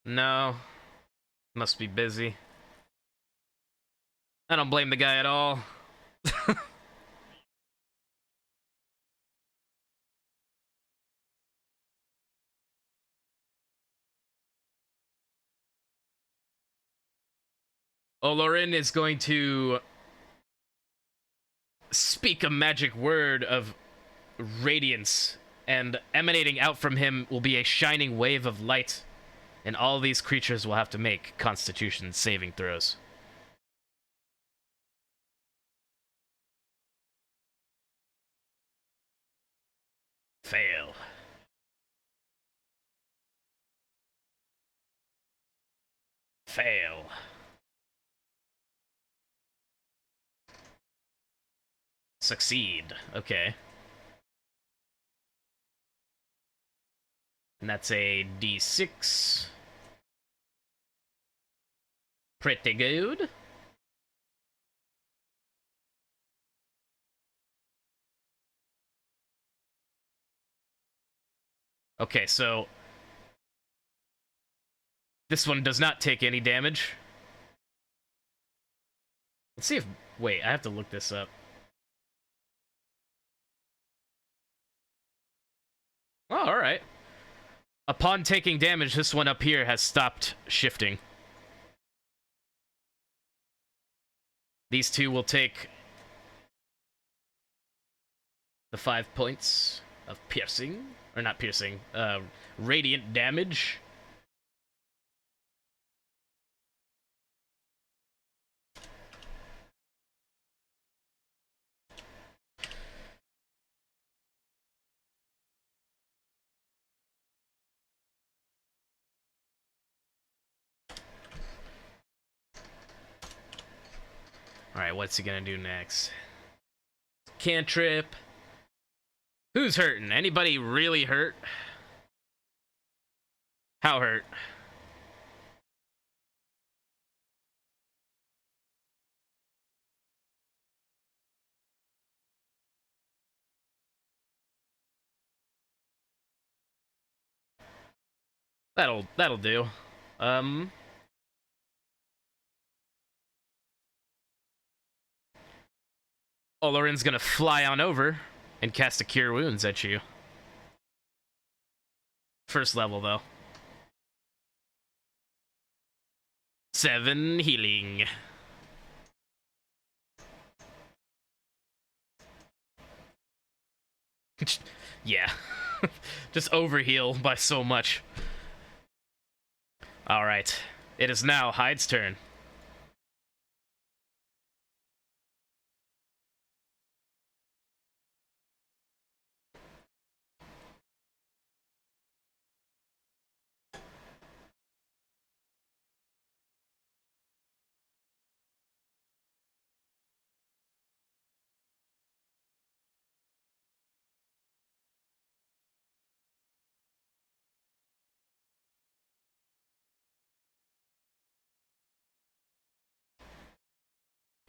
No. Must be busy. I don't blame the guy at all. Olorin is going to speak a magic word of radiance, and emanating out from him will be a shining wave of light, and all these creatures will have to make Constitution saving throws. Fail. Fail. Succeed. Okay. And that's a D6. Pretty good. Okay, so this one does not take any damage. Let's see if... Wait, I have to look this up. Oh, alright. Upon taking damage, this one up here has stopped shifting. These two will take the 5 points of piercing. Or not piercing, radiant damage. Alright, what's he gonna do next? Cantrip. Who's hurting? Anybody really hurt? How hurt? That'll do. Olorin's gonna fly on over and cast a Cure Wounds at you. First level, though. 7 healing. Yeah. Just overheal by so much. Alright. It is now Hyde's turn.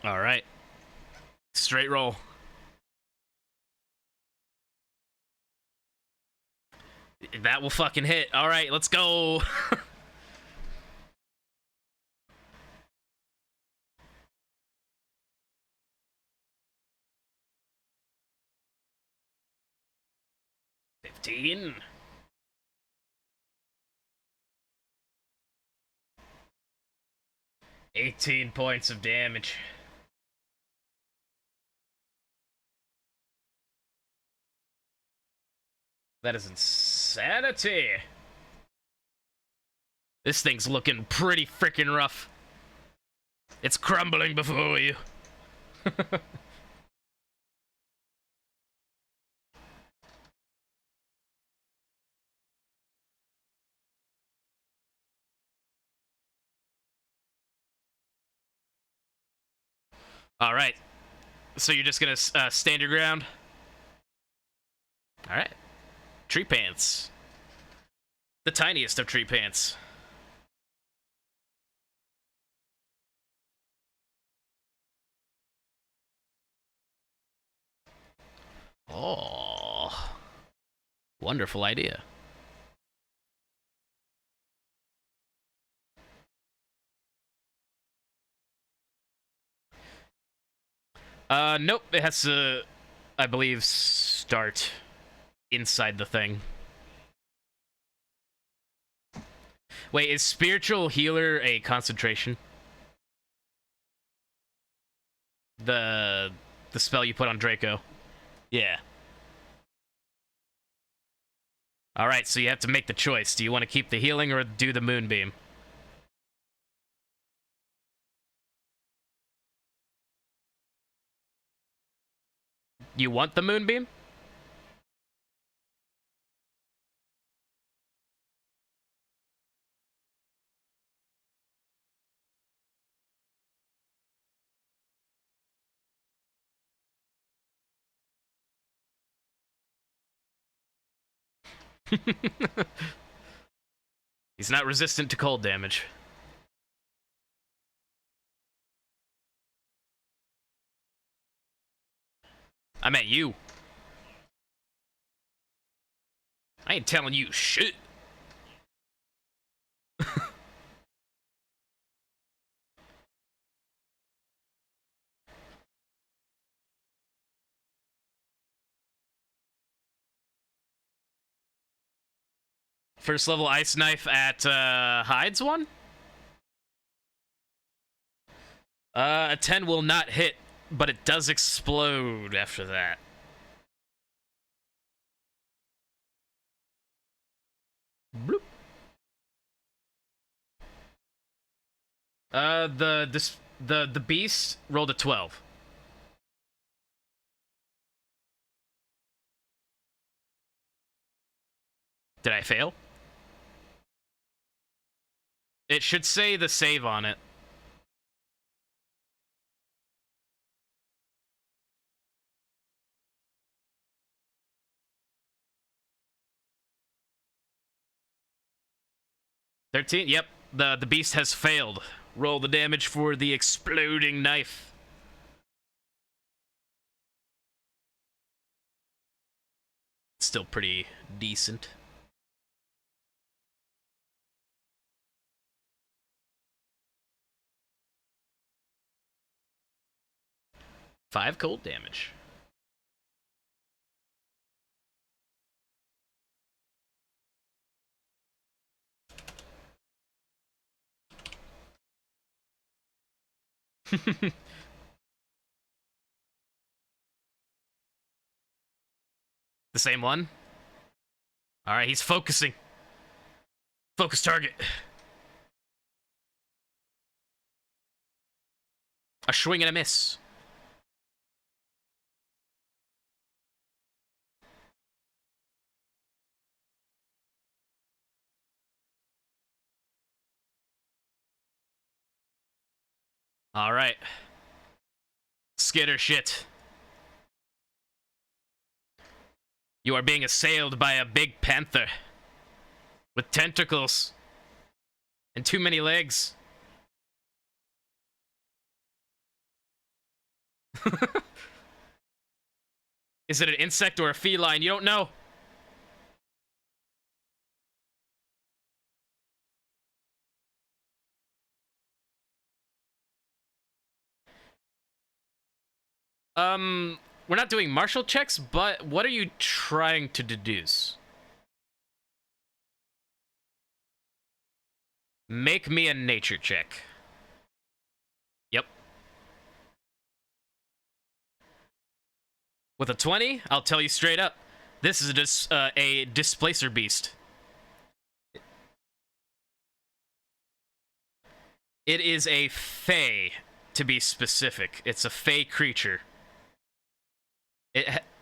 Alright. Straight roll. That will fucking hit. Alright, let's go. $15. 18 points of damage. That is insanity. This thing's looking pretty freaking rough. It's crumbling before you. Alright. So you're just gonna stand your ground? Alright. Tree pants. The tiniest of tree pants. Oh. Wonderful idea. Nope. It has to, I believe, start inside the thing. Wait, is spiritual healer a concentration? The spell you put on Draco. Yeah. Alright, so you have to make the choice. Do you want to keep the healing or do the moonbeam? You want the moonbeam? He's not resistant to cold damage. I meant you. I ain't telling you shit. First level ice knife at Hyde's one? A 10 will not hit, but it does explode after that. Bloop. The beast rolled a 12. Did I fail? It should say the save on it. $13? Yep. The beast has failed. Roll the damage for the exploding knife. Still pretty decent. Five cold damage. The same one? Alright, he's focusing. Focus target. A swing and a miss. Alright. Skitter shit. You are being assailed by a big panther. With tentacles. And too many legs. Is it an insect or a feline? You don't know. We're not doing martial checks, but what are you trying to deduce? Make me a nature check. Yep. With a 20, I'll tell you straight up. This is a displacer beast. It is a fae, to be specific. It's a fae creature.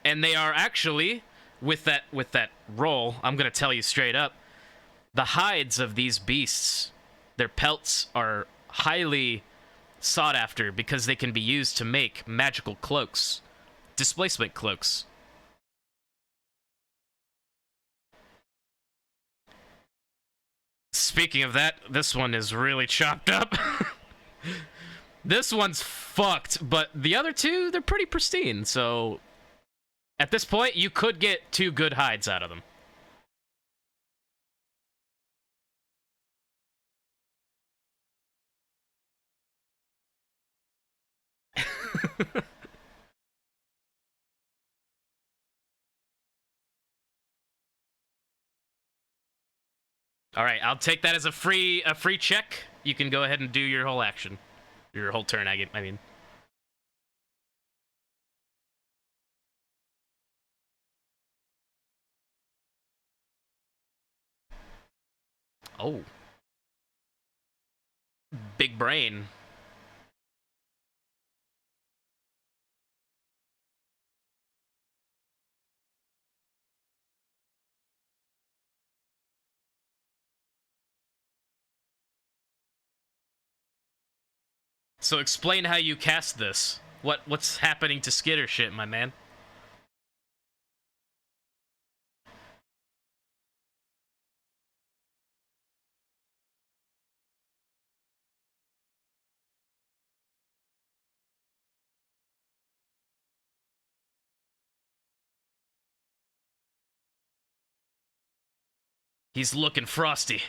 And they are actually, with that roll, I'm gonna tell you straight up, the hides of these beasts, their pelts are highly sought after because they can be used to make magical cloaks, displacement cloaks. Speaking of that, this one is really chopped up. This one's fucked, but the other two, they're pretty pristine, so at this point, you could get 2 good hides out of them. All right, I'll take that as a free check. You can go ahead and do your whole action, your whole turn. I mean. Oh. Big brain. So explain how you cast this. What's happening to Skitter shit, my man? He's looking frosty.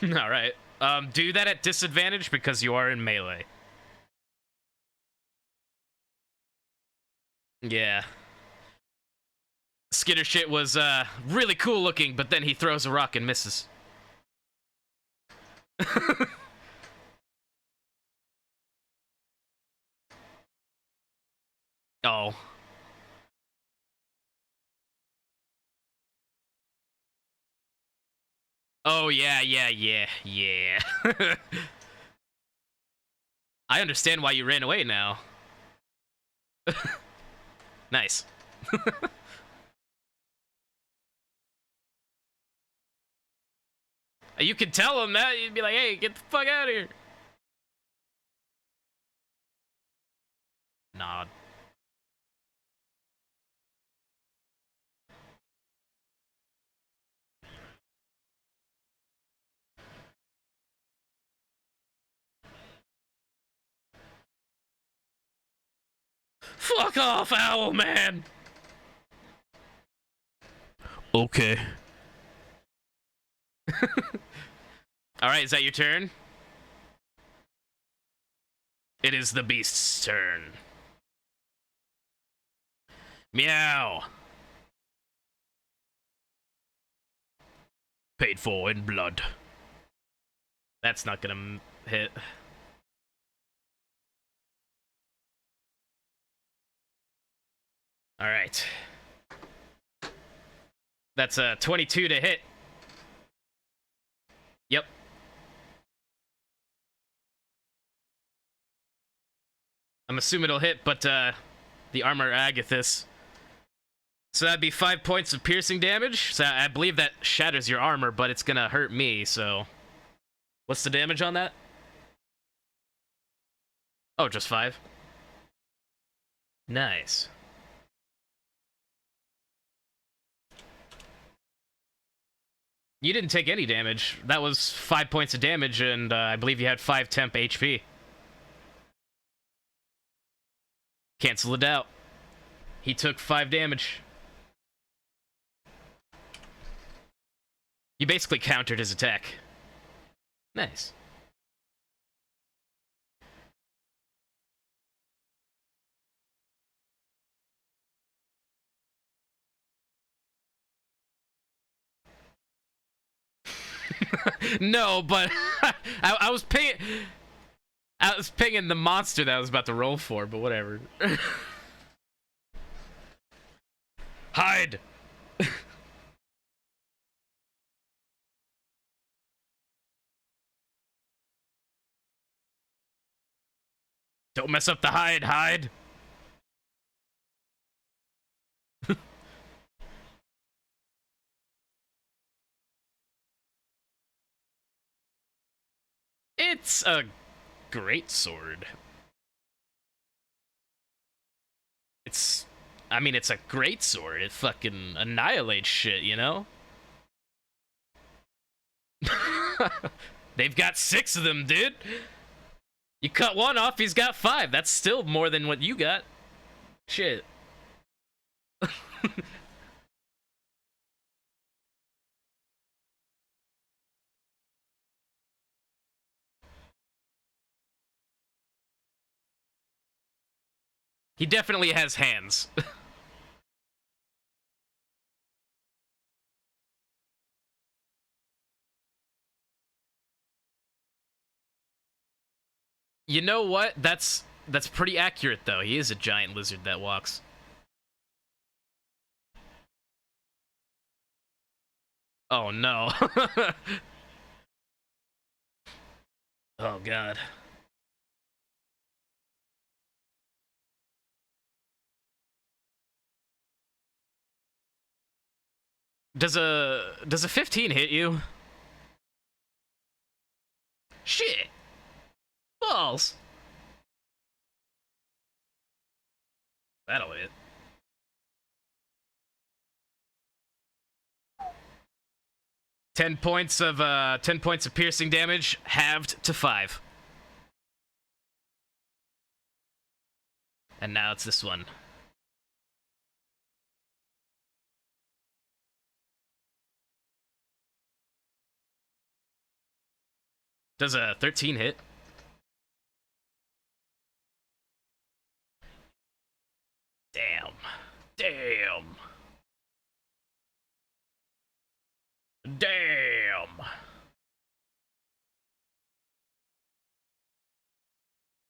All right. Do that at disadvantage because you are in melee. Yeah. Skitter shit was really cool looking, but then he throws a rock and misses. Oh. Oh, yeah. I understand why you ran away now. Nice. You could tell him that. You'd be like, hey, get the fuck out of here. Nod. Fuck off, Owl Man! Okay. Alright, is that your turn? It is the beast's turn. Meow. Paid for in blood. That's not gonna hit. Alright. That's a 22 to hit. Yep. I'm assuming it'll hit, but the armor Agathis. So that'd be 5 points of piercing damage. So I believe that shatters your armor, but it's gonna hurt me, so... What's the damage on that? Oh, just 5? Nice. You didn't take any damage. That was 5 points of damage, and I believe you had 5 temp HP. Cancel it out. He took 5 damage. You basically countered his attack. Nice. No, but I was paying. I was pinging the monster that I was about to roll for, but whatever. Hide! Don't mess up the hide. It's a great sword. I mean, it's a great sword. It fucking annihilates shit, you know? They've got 6 of them, dude. You cut one off, he's got 5. That's still more than what you got. Shit. He definitely has hands. You know what? That's pretty accurate, though. He is a giant lizard that walks. Oh, no. Oh, God. Does a 15 hit you? Shit. Balls. That'll hit. Ten points of piercing damage, halved to 5. And now it's this one. Does a 13 hit? Damn. Damn. Damn.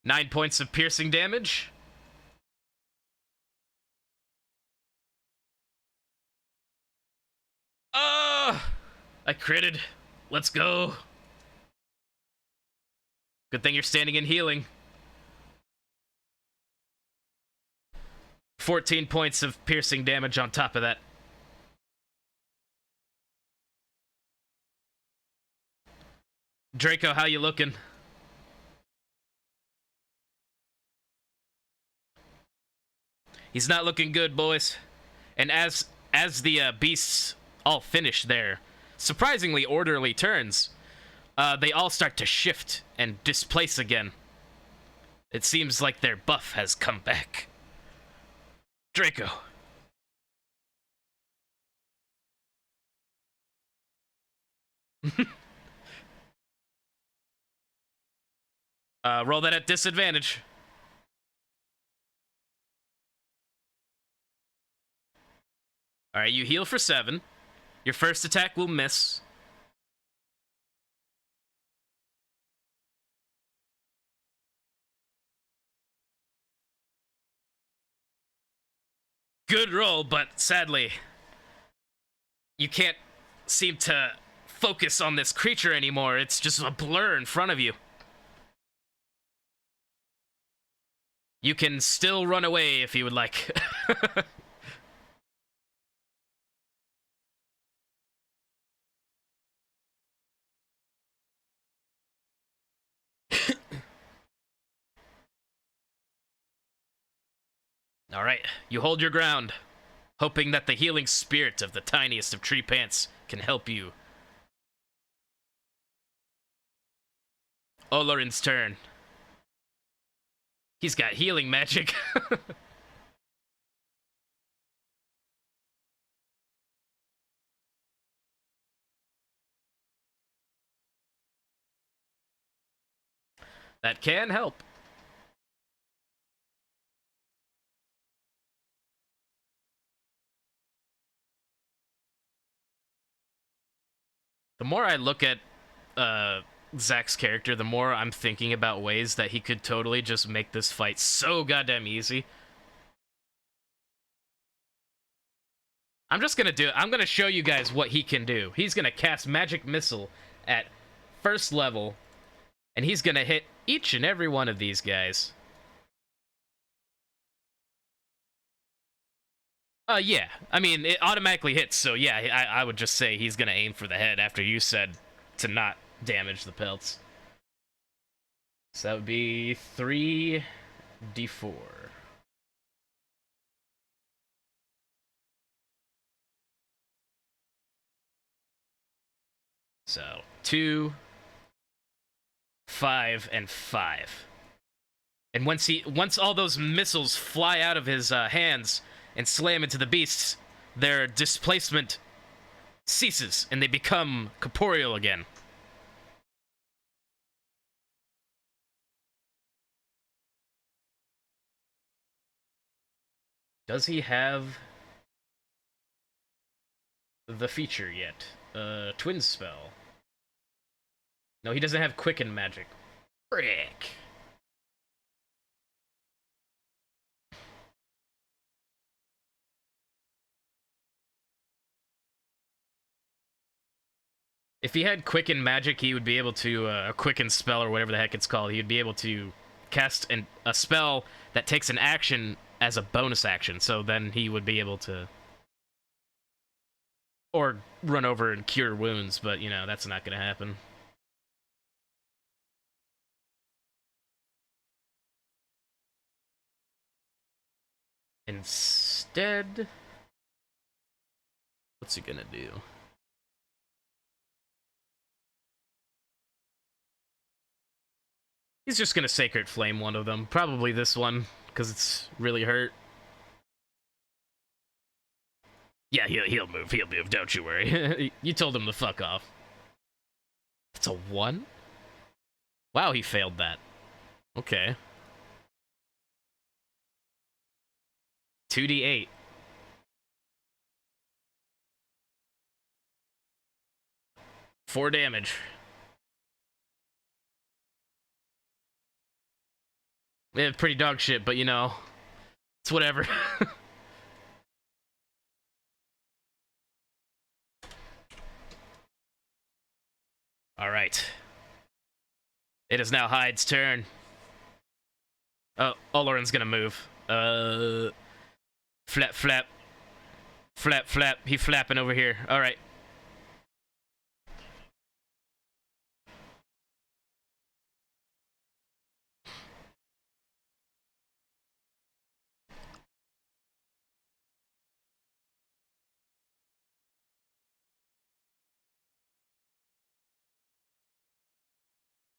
9 points of piercing damage. I critted. Let's go. Good thing you're standing in healing. 14 points of piercing damage on top of that. Draco, how you looking? He's not looking good, boys. And as the beasts all finish their surprisingly orderly turns, they all start to shift and displace again. It seems like their buff has come back. Draco. Roll that at disadvantage. Alright, you heal for 7. Your first attack will miss. Good roll, but sadly, you can't seem to focus on this creature anymore. It's just a blur in front of you. You can still run away if you would like. All right, you hold your ground, hoping that the healing spirit of the tiniest of tree pants can help you. Olorin's turn. He's got healing magic. That can help. The more I look at Zach's character, the more I'm thinking about ways that he could totally just make this fight so goddamn easy. I'm gonna show you guys what he can do. He's gonna cast Magic Missile at first level, and he's gonna hit each and every one of these guys. Yeah. I mean, it automatically hits, so yeah, I would just say he's gonna aim for the head after you said to not damage the pelts. So that would be 3d4. So, 2, 5, and 5. And once all those missiles fly out of his hands and slam into the beasts, their displacement ceases, and they become corporeal again. Does he have the feature yet? Twin spell. No, he doesn't have quicken magic. Frick. If he had quicken magic, he would be able to quicken spell or whatever the heck it's called. He would be able to cast a spell that takes an action as a bonus action. So then he would be able to, or run over and cure wounds. But you know that's not going to happen. Instead, what's he gonna do? He's just gonna Sacred Flame one of them. Probably this one, because it's really hurt. Yeah, he'll move. He'll move. Don't you worry. You told him to fuck off. That's a 1? Wow, he failed that. Okay. 2d8. Four damage. Yeah, pretty dog shit, but you know, it's whatever. All right. It is now Hyde's turn. Oh, Olorin's gonna move. Flap, flap. Flap, flap. He flapping over here. All right.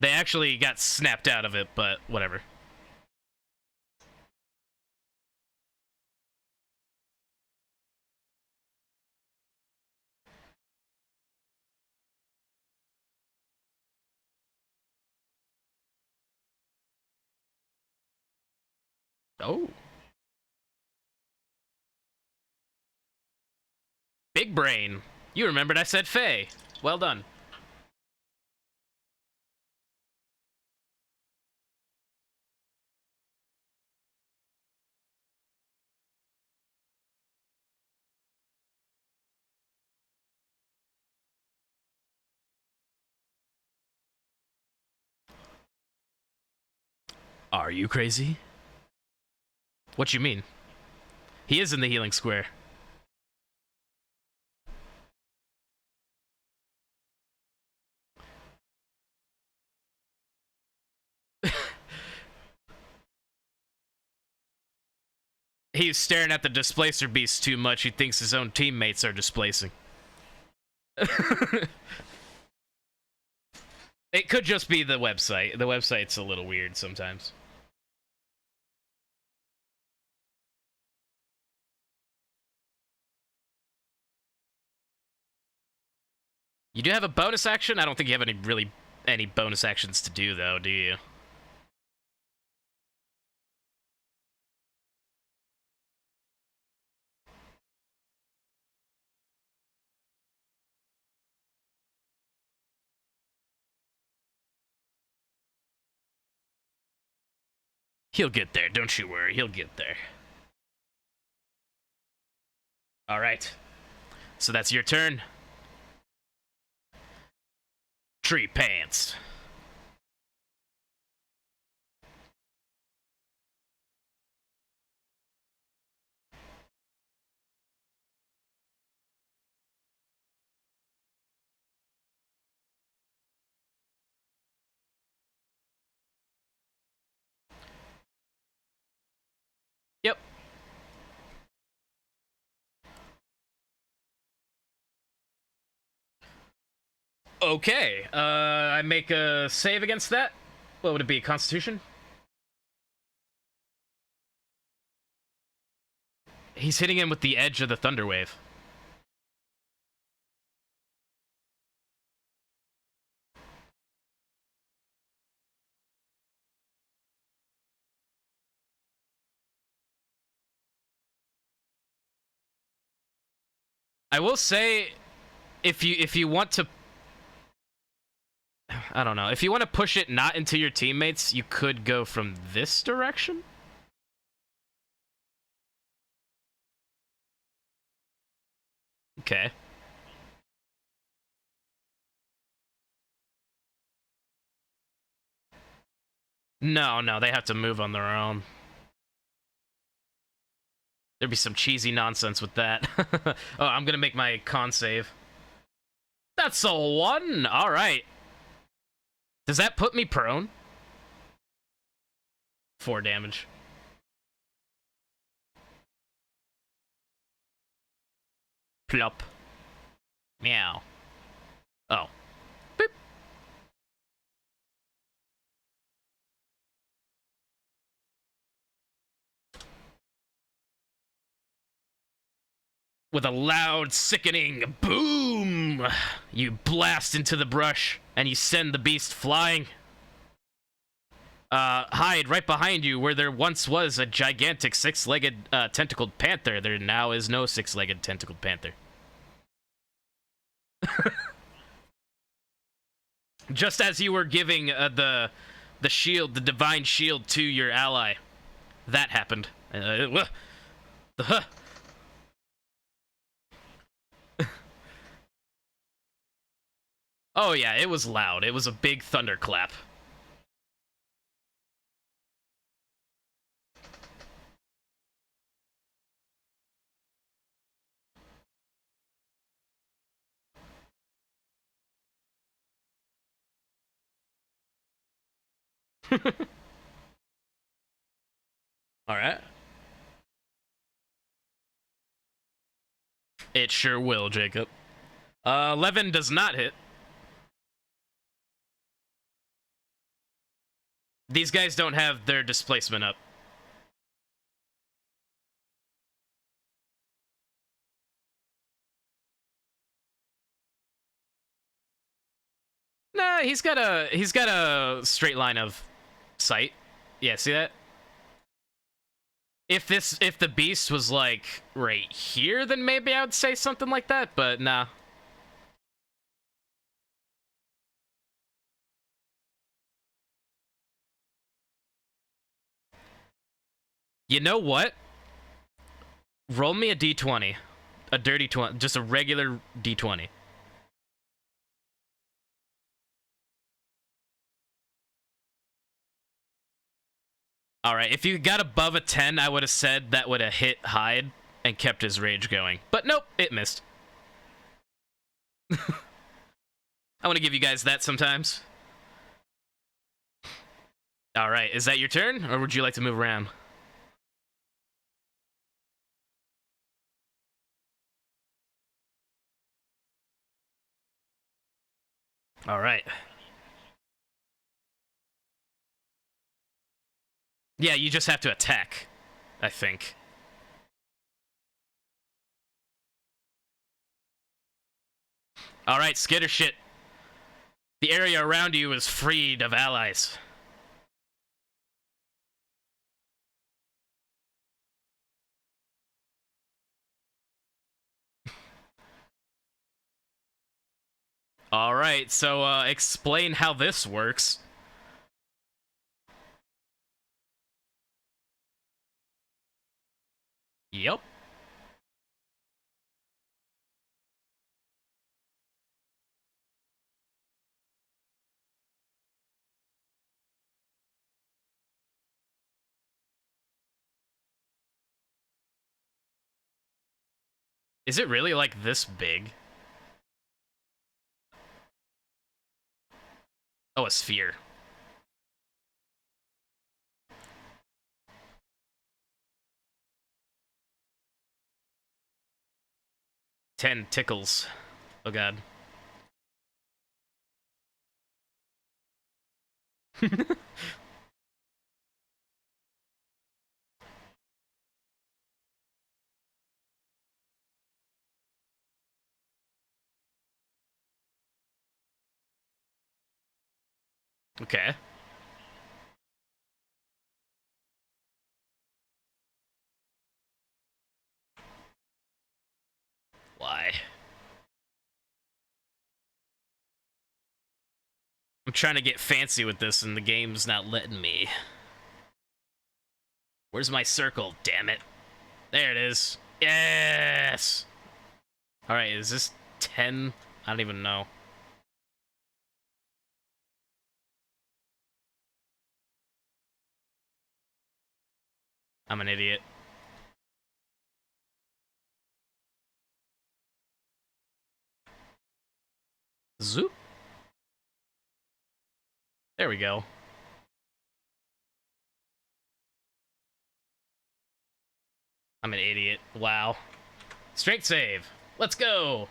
They actually got snapped out of it, but whatever. Oh. Big brain. You remembered I said Faye. Well done. Are you crazy? What you mean? He is in the healing square. He's staring at the displacer beast too much. He thinks his own teammates are displacing. It could just be the website. The website's a little weird sometimes. You do have a bonus action? I don't think you have any bonus actions to do, though, do you? He'll get there, don't you worry. He'll get there. Alright. So that's your turn. Tree pants. Yep. Okay. I make a save against that. What would it be? Constitution? He's hitting him with the edge of the thunder wave. I will say, if you want to, I don't know, if you want to push it not into your teammates, you could go from this direction. Okay. No, they have to move on their own. There'd be some cheesy nonsense with that. Oh, I'm gonna make my con save. That's a 1! Alright. Does that put me prone? 4 damage. Plop. Meow. Oh. Boop. With a loud, sickening boom, you blast into the brush, and you send the beast flying. Hide right behind you where there once was a gigantic six-legged, tentacled panther. There now is no six-legged tentacled panther. Just as you were giving the shield, the divine shield, to your ally, that happened. Oh yeah, it was loud. It was a big thunderclap. Alright. It sure will, Jacob. 11 does not hit. These guys don't have their displacement up. Nah, he's got a straight line of sight. Yeah, see that? If the beast was like right here, then maybe I would say something like that, but nah. You know what? Roll me a d20. A dirty 20. Just a regular d20. Alright, if you got above a 10, I would have said that would have hit hide and kept his rage going. But nope, it missed. I want to give you guys that sometimes. Alright, is that your turn? Or would you like to move around? Alright. Yeah, you just have to attack, I think. Alright, skitter shit. The area around you is freed of allies. Alright, so explain how this works. Yep. Is it really like this big? Oh, a sphere. Ten tickles. Oh god. Okay. Why? I'm trying to get fancy with this and the game's not letting me. Where's my circle? Damn it. There it is. Yes! Alright, is this 10? I don't even know. I'm an idiot. Zoop. There we go. I'm an idiot. Wow. Strength save. Let's go.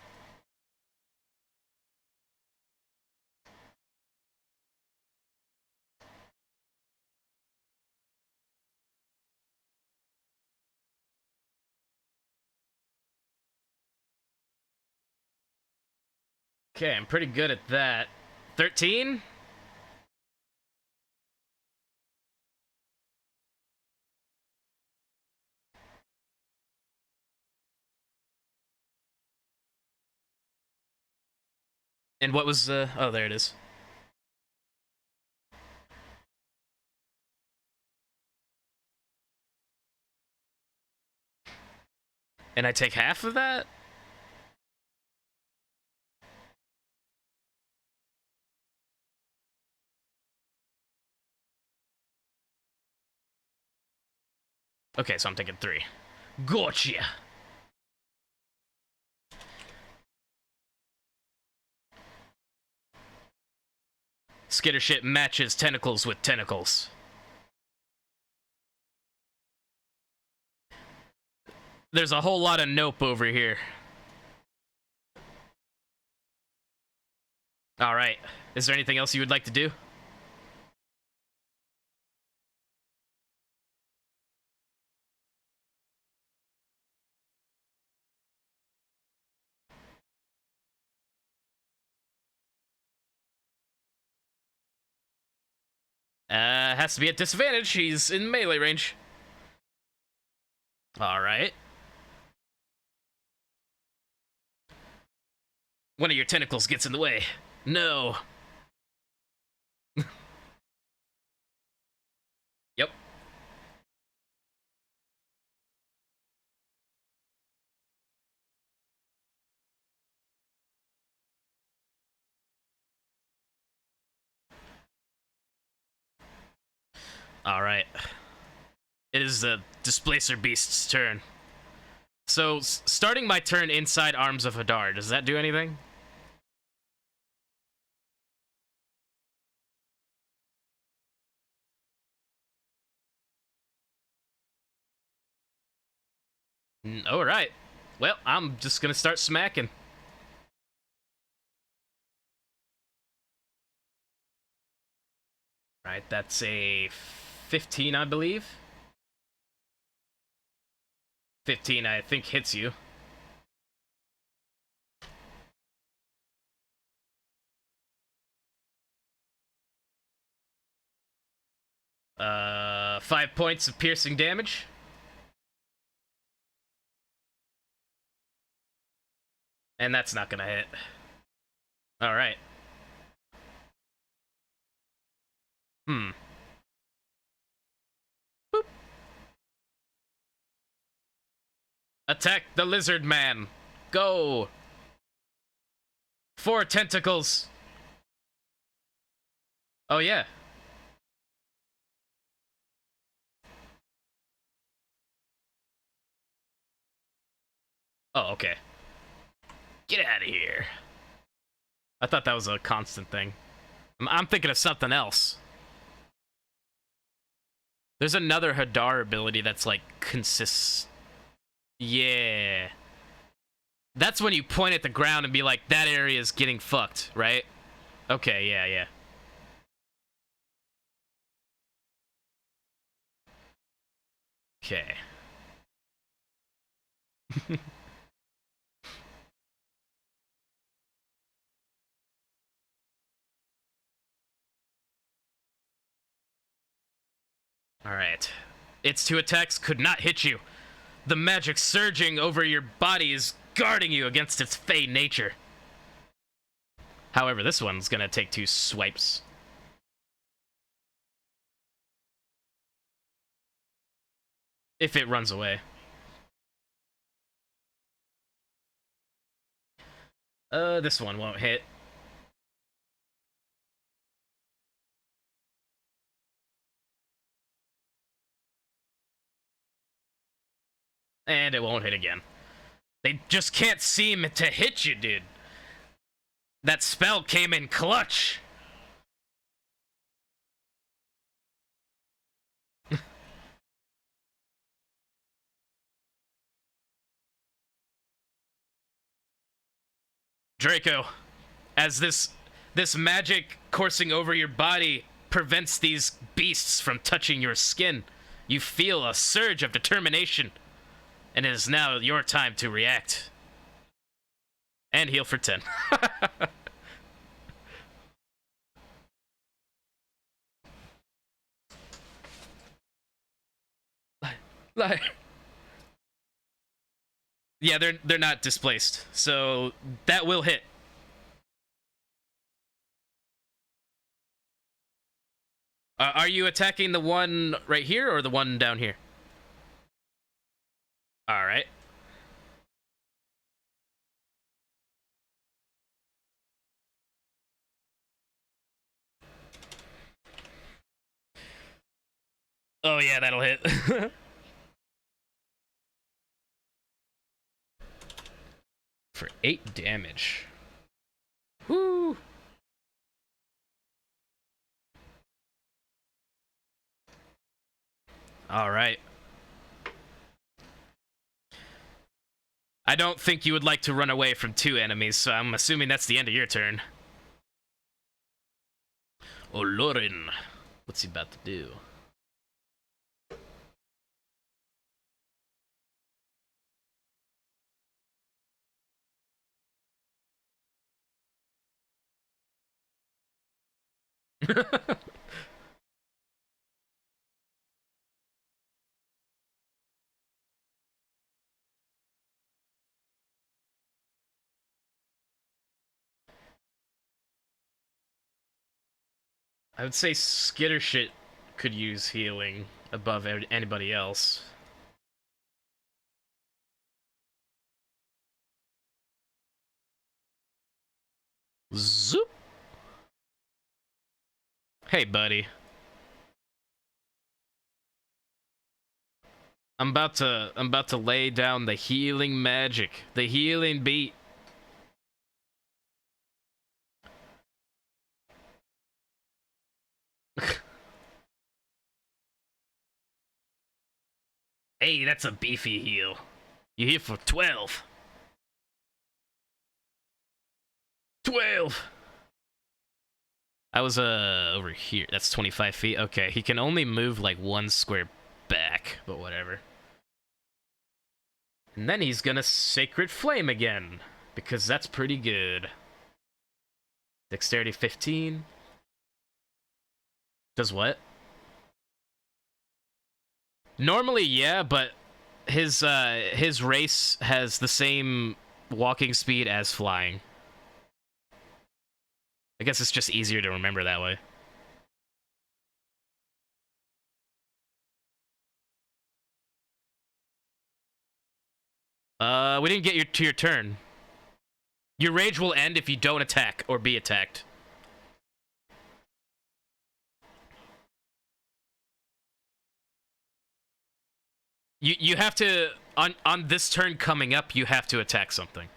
Okay, I'm pretty good at that. 13? And what was, oh, there it is. And I take half of that? Okay, so I'm taking 3. Gotcha! Skittership matches tentacles with tentacles. There's a whole lot of nope over here. Alright. Is there anything else you would like to do? Has to be at disadvantage. He's in melee range. Alright. One of your tentacles gets in the way. No. Yep. Alright. It is the displacer beast's turn. So, starting my turn inside arms of Hadar, does that do anything? Alright. Well, I'm just gonna start smacking. Alright, that's a 15, I believe. 15, I think, hits you. Uh, 5 points of piercing damage. And that's not gonna hit. Alright. Boop. Attack the lizard man. Go. 4 tentacles. Oh, yeah. Oh, okay. Get out of here. I thought that was a constant thing. I'm thinking of something else. There's another Hadar ability that's like consists. Yeah. That's when you point at the ground and be like, that area is getting fucked, right? Okay, yeah, yeah. Okay. Alright. Its 2 attacks could not hit you. The magic surging over your body is guarding you against its fey nature. However, this one's gonna take 2 swipes. If it runs away. This one won't hit. And it won't hit again. They just can't seem to hit you, dude. That spell came in clutch. Draco, as this magic coursing over your body prevents these beasts from touching your skin, you feel a surge of determination, and it is now your time to react. And heal for 10. Yeah, they're not displaced, so that will hit. Are you attacking the one right here or the one down here? All right. Oh yeah, that'll hit. For 8 damage. Woo! All right. I don't think you would like to run away from 2 enemies, so I'm assuming that's the end of your turn. Oh, Lorin. What's he about to do? I would say Skittershit could use healing above anybody else. Zoop! Hey, buddy. I'm about to lay down the healing magic, the healing beat. Hey, that's a beefy heal. You heal for 12. 12! I was, over here. That's 25 feet. Okay, he can only move, like, 1 square back, but whatever. And then he's gonna Sacred Flame again, because that's pretty good. Dexterity 15. Does what? Normally, yeah, but his race has the same walking speed as flying. I guess it's just easier to remember that way. We didn't get to your turn. Your rage will end if you don't attack or be attacked. You have to on this turn coming up, you have to attack something.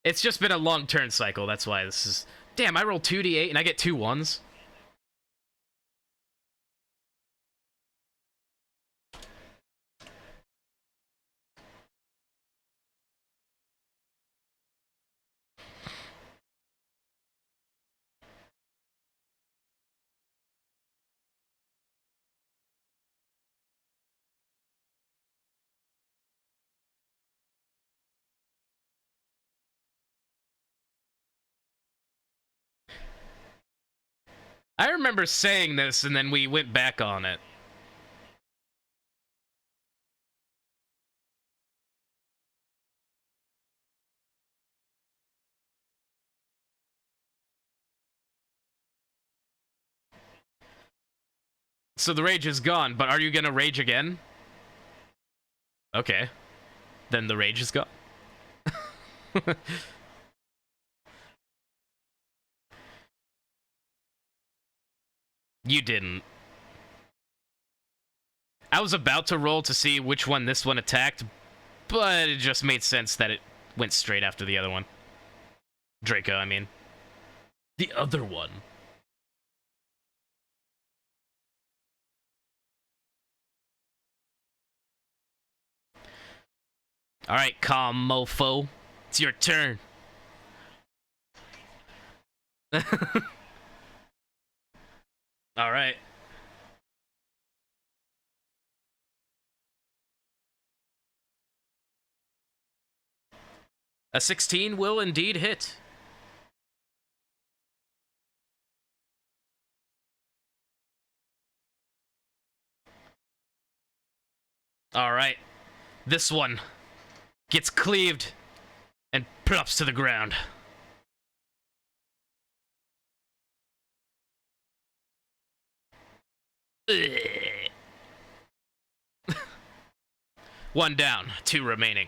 It's just been a long turn cycle, that's why this is... Damn, I rolled 2d8 and I get 2 1s. I remember saying this, and then we went back on it. So the rage is gone, but are you gonna rage again? Okay. Then the rage is gone. You didn't. I was about to roll to see which one this one attacked, but it just made sense that it went straight after the other one. Draco, I mean. The other one. Alright, calm mofo. It's your turn. Alright. A 16 will indeed hit. Alright. This one gets cleaved and plops to the ground. One down, 2 remaining.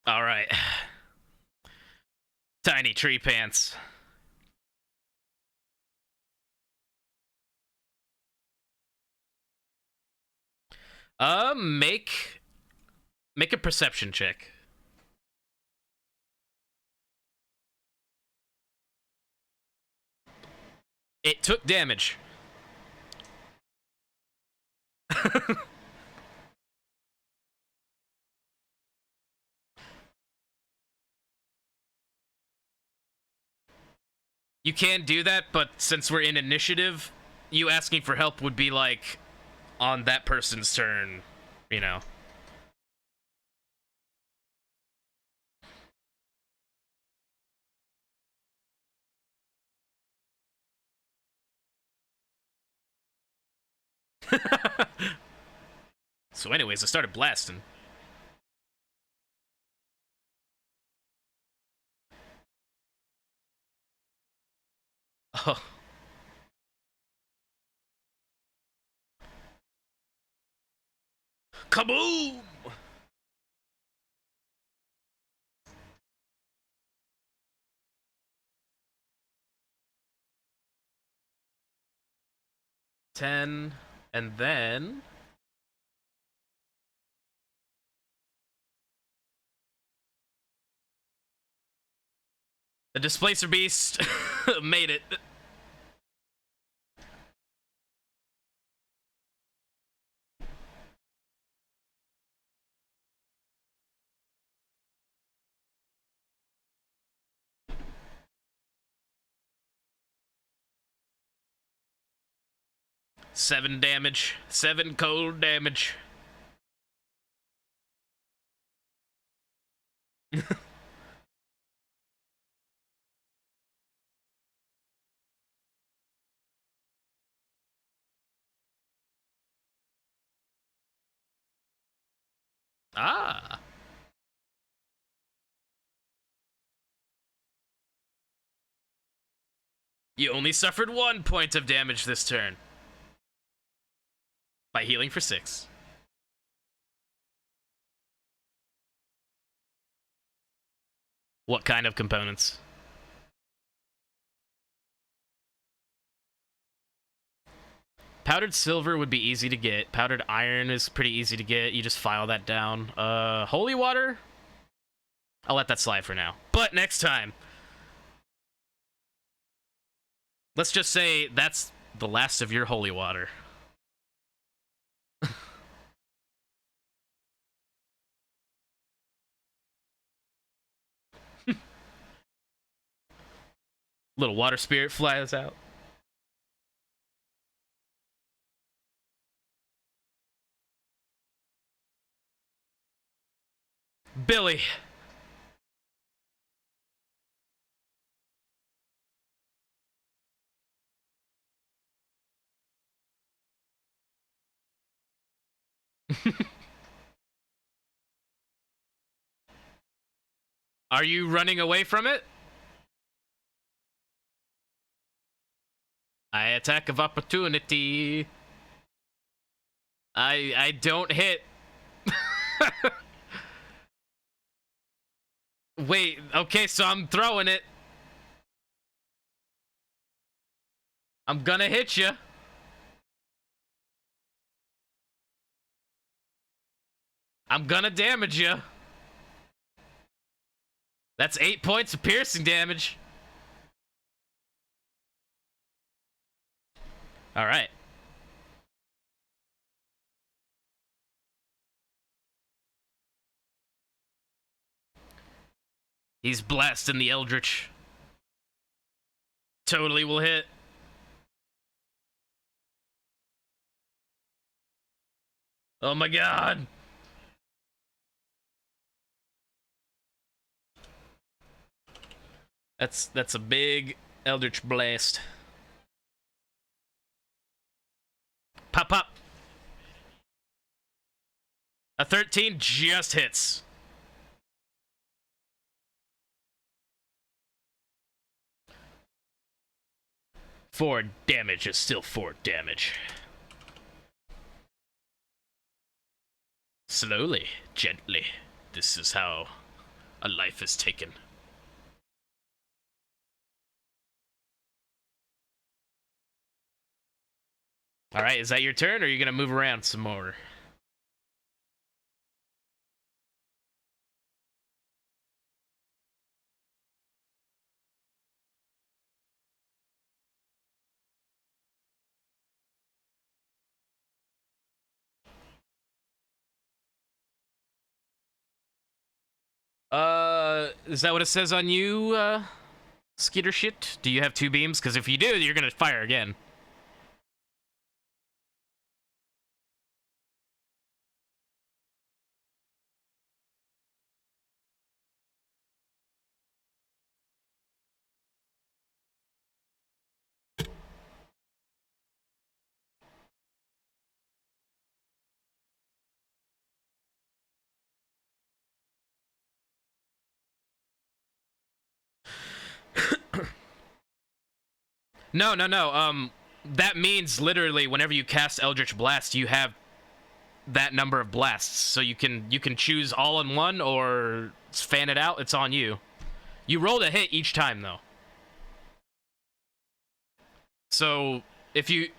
All right. Tiny tree pants. Make a perception check. It took damage. You can do that, but since we're in initiative, you asking for help would be like on that person's turn, you know. So anyways, I started blasting. Oh. Kaboom! Ten, and then the displacer beast made it. Seven damage. 7 cold damage. Ah. You only suffered 1 point of damage this turn. By healing for 6. What kind of components? Powdered silver would be easy to get. Powdered iron is pretty easy to get. You just file that down. Holy water? I'll let that slide for now. But next time. Let's just say that's the last of your holy water. Little water spirit flies out. Billy. Are you running away from it? I attack of opportunity. I don't hit. Wait, okay, so I'm throwing it. I'm gonna hit you. I'm gonna damage you. That's 8 points of piercing damage. All right. He's blasting the Eldritch. Totally will hit. Oh my god. That's a big Eldritch blast. Pop, pop. A 13 just hits. Four damage is still 4 damage. Slowly, gently. This is how a life is taken. Alright, is that your turn, or are you gonna move around some more? Is that what it says on you, Skeeter shit? Do you have 2 beams? Because if you do, you're gonna fire again. No. That means literally whenever you cast Eldritch Blast, you have that number of blasts. So you can choose all in one or fan it out. It's on you. You roll a hit each time though. So if you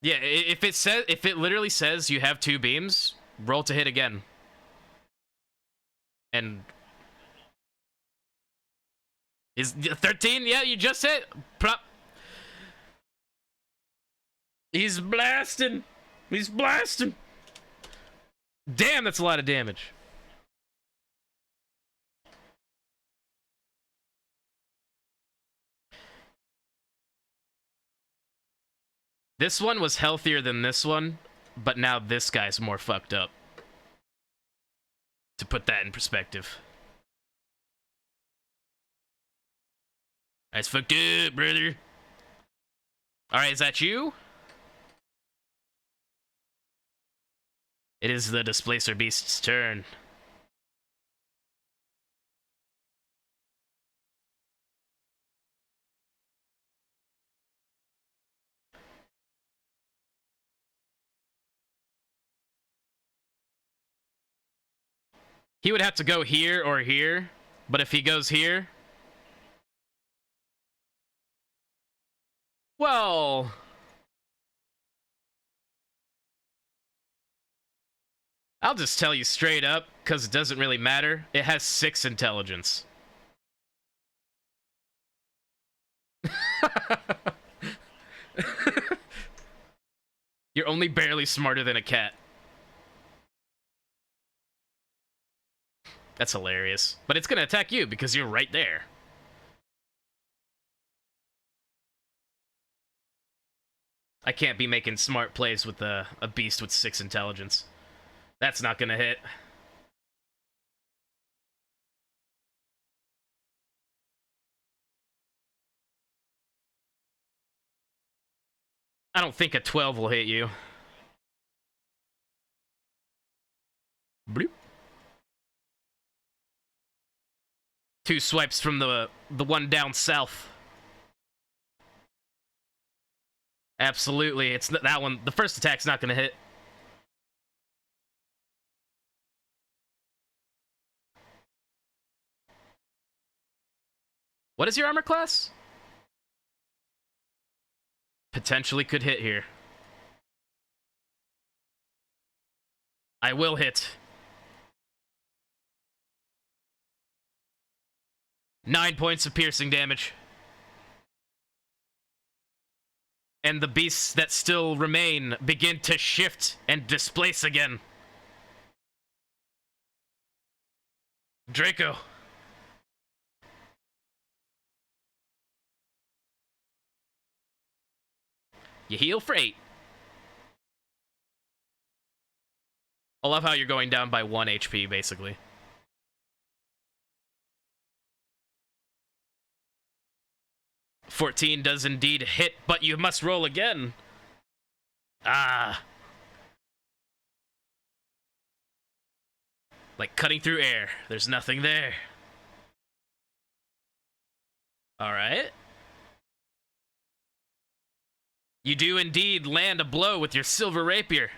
if it literally says you have 2 beams, roll to hit again. And is 13? Yeah, you just hit. Prop. He's blasting. He's blasting. Damn, that's a lot of damage. This one was healthier than this one, but now this guy's more fucked up. To put that in perspective. That's fucked up, brother. Alright, is that you? It is the Displacer Beast's turn. He would have to go here or here, but if he goes here... Well... I'll just tell you straight up, because it doesn't really matter. It has 6 intelligence. You're only barely smarter than a cat. That's hilarious. But it's gonna attack you because you're right there. I can't be making smart plays with a beast with 6 intelligence. That's not gonna hit. I don't think a 12 will hit you. Bloop. 2 swipes from the one down south. Absolutely, it's that one. The first attack's not gonna hit. What is your armor class? Potentially could hit here. I will hit. 9 points of piercing damage. And the beasts that still remain begin to shift and displace again. Draco. You heal for 8. I love how you're going down by 1 HP, basically. "14 does indeed hit, but you must roll again." Ah. Like cutting through air. There's nothing there. Alright. You do indeed land a blow with your silver rapier.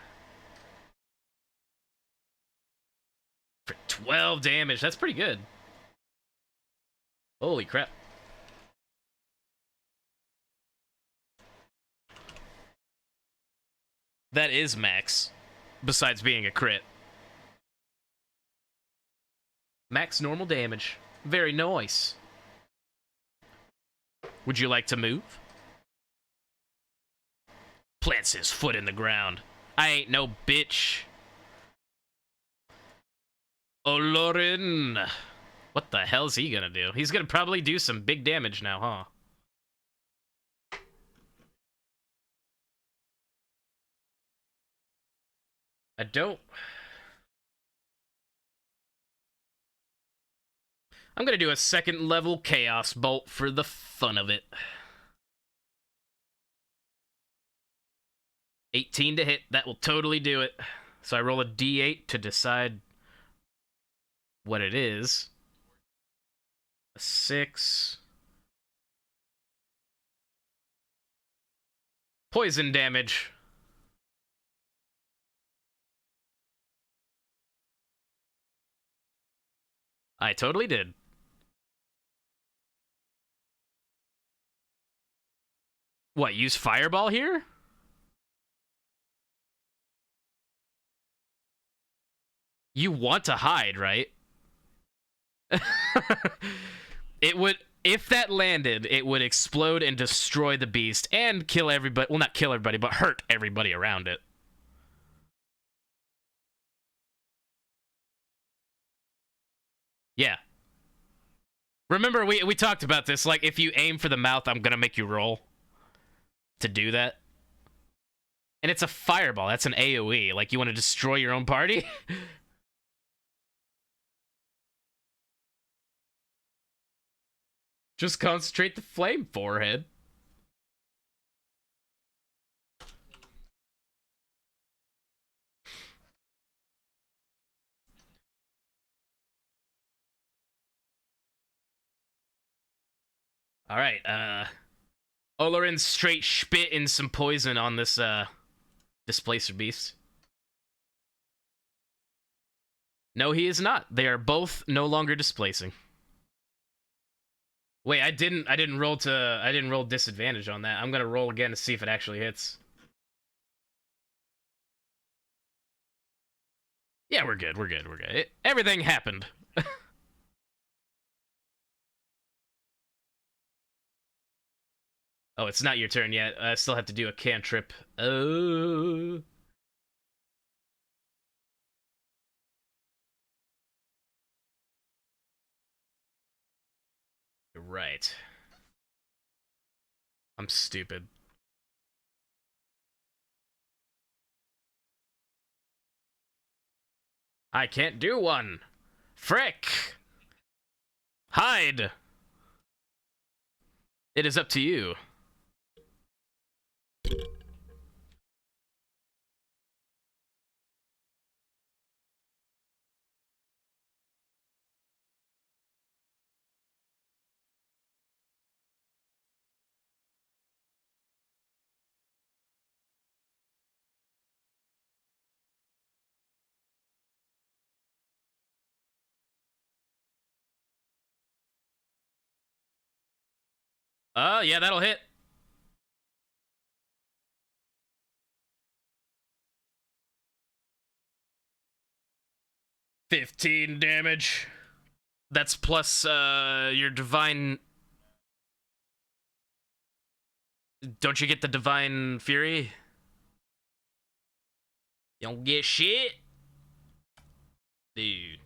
For 12 damage. That's pretty good. Holy crap. That is max, besides being a crit. Max normal damage. Very nice. Would you like to move? Plants his foot in the ground. I ain't no bitch. Olorin. What the hell's he gonna do? He's gonna probably do some big damage now, huh? I don't... I'm gonna do a 2nd level Chaos Bolt for the fun of it. 18 to hit. That will totally do it. So I roll a d8 to decide what it is. A 6. Poison damage. I totally did. What, use Fireball here? You want to hide, right? It would... If that landed, it would explode and destroy the beast and kill everybody. Well, not kill everybody, but hurt everybody around it. Yeah. Remember, we talked about this. Like, if you aim for the mouth, I'm gonna make you roll to do that. And it's a fireball. That's an AoE. Like, you want to destroy your own party? Just concentrate the flame, forehead. Alright, Olorin straight spit in some poison on this, displacer beast. No, he is not. They are both no longer displacing. Wait, I didn't roll disadvantage on that. I'm gonna roll again to see if it actually hits. Yeah, we're good. Everything happened. Oh, it's not your turn yet. I still have to do a cantrip. Oh. You're right. I'm stupid. I can't do one. Frick! Hide! It is up to you. Yeah, that'll hit. 15 damage. That's plus your divine. Don't you get the divine fury? You don't get shit, dude.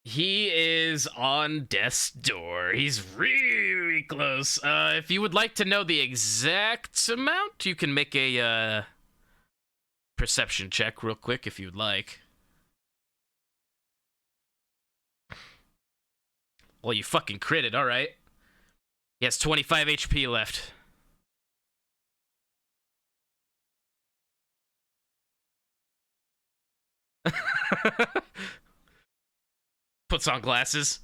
He is on death's door. He's really close. If you would like to know the exact amount, you can make a perception check real quick if you'd like. Well, you fucking critted, alright. He has 25 HP left. Puts on glasses.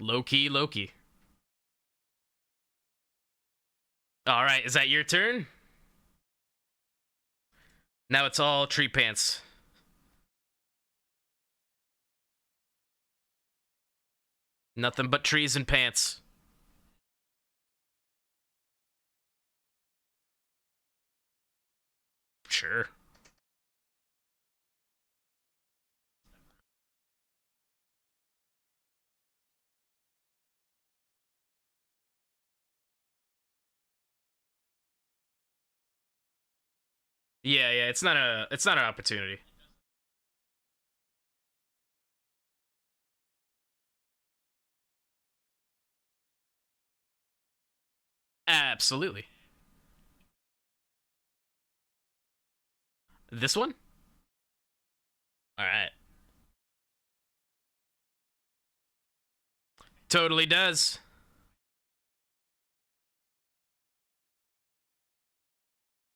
Low-key, Loki. Alright, is that your turn? Now it's all tree pants. Nothing but trees and pants. Sure. Yeah, it's not an opportunity. Absolutely. This one? Alright. Totally does.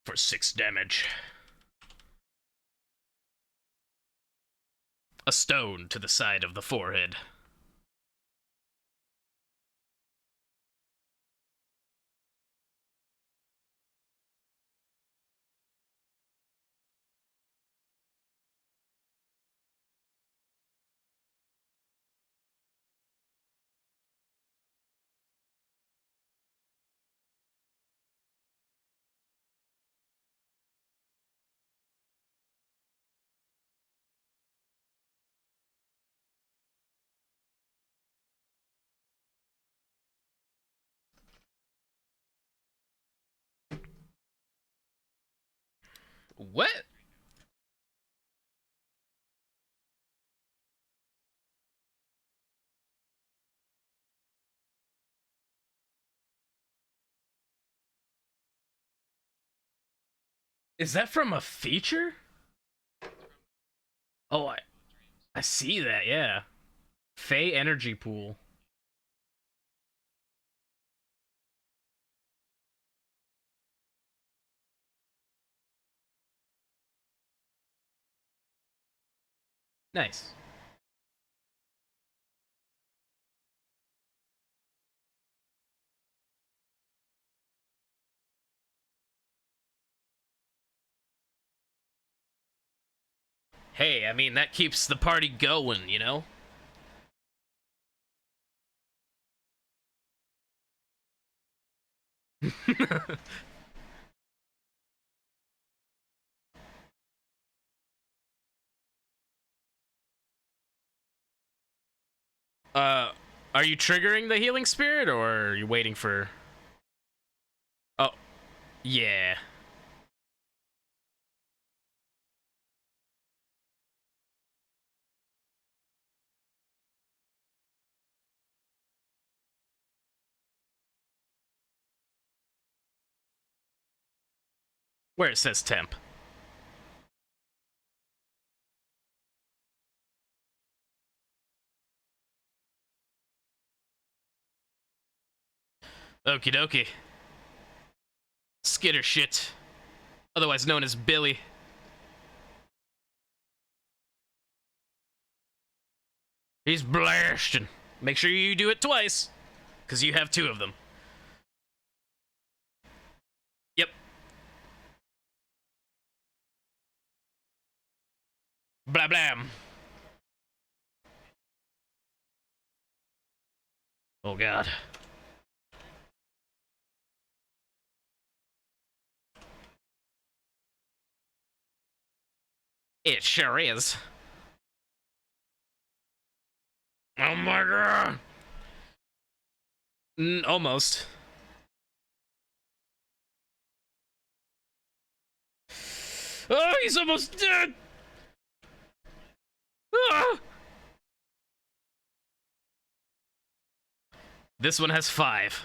For 6 damage. A stone to the side of the forehead. What? Is that from a feature? Oh, I see that, yeah. Fey energy pool. Nice. Hey, I mean, that keeps the party going, you know? Are you triggering the healing spirit, or are you waiting for... Oh, yeah. Where it says temp. Okie dokie. Skitter shit. Otherwise known as Billy. He's blasting. Make sure you do it twice, because you have 2 of them. Yep. Blah blam. Oh god. It sure is. Oh my god. Almost. Oh, he's almost dead. Ah! This one has 5.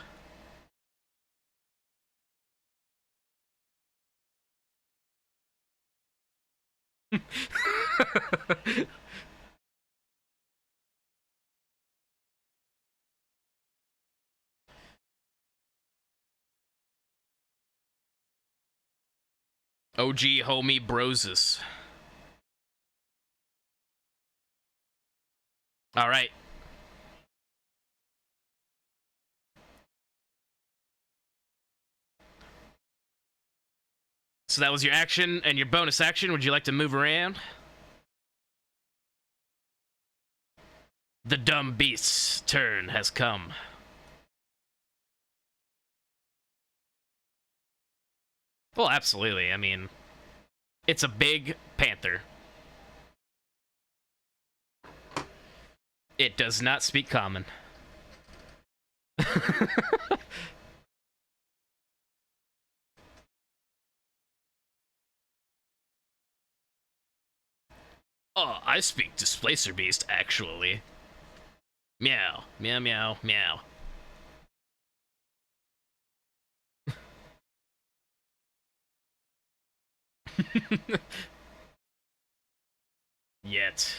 OG homie brosis. All right. So that was your action and your bonus action. Would you like to move around? The dumb beast's turn has come. Well, absolutely. I mean, it's a big panther. It does not speak common. Oh, I speak displacer beast, actually. Meow, meow, meow, meow. Yet.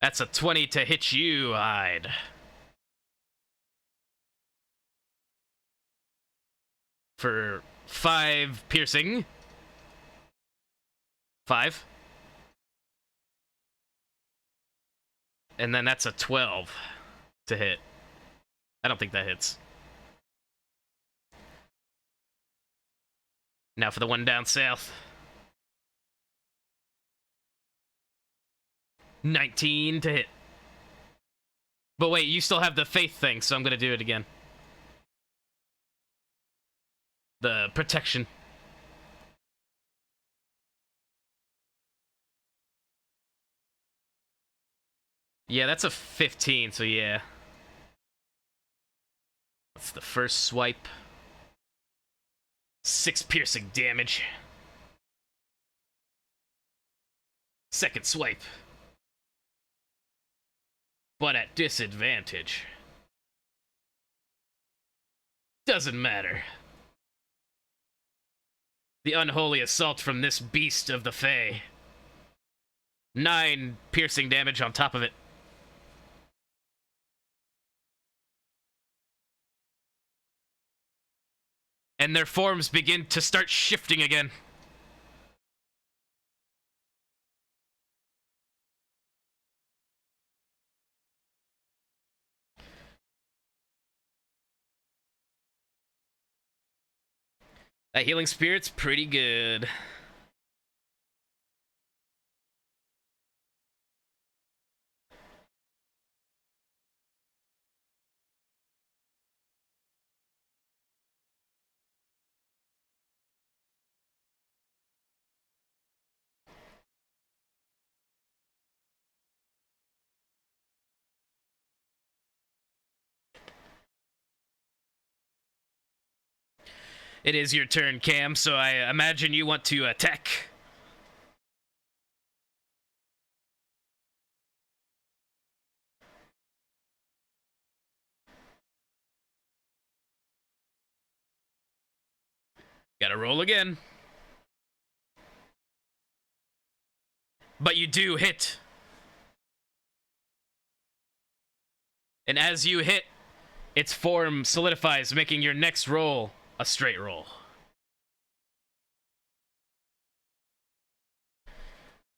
That's a 20 to hit you, Hyde. For 5 piercing. 5. And then that's a 12 to hit. I don't think that hits. Now for the one down south. 19 to hit. But wait, you still have the faith thing, so I'm gonna do it again. The protection. Yeah, that's a 15, so yeah. That's the first swipe. 6 piercing damage. Second swipe. But at disadvantage. Doesn't matter. The unholy assault from this beast of the Fae. 9 piercing damage on top of it. And their forms begin to start shifting again. That healing spirit's pretty good. It is your turn, Cam, so I imagine you want to attack. Gotta roll again. But you do hit. And as you hit, its form solidifies, making your next roll a straight roll.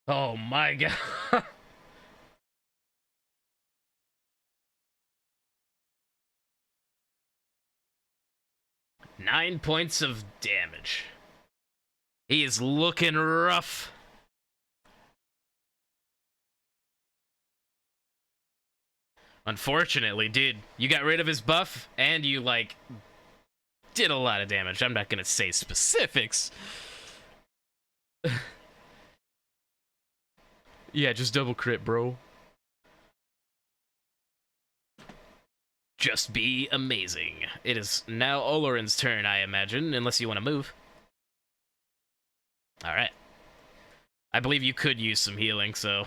Oh my god. 9 points of damage. He is looking rough. Unfortunately, dude, you got rid of his buff, and you, like, did a lot of damage. I'm not gonna say specifics. Yeah, just double crit, bro. Just be amazing. It is now Olorin's turn, I imagine, unless you want to move. Alright. I believe you could use some healing, so...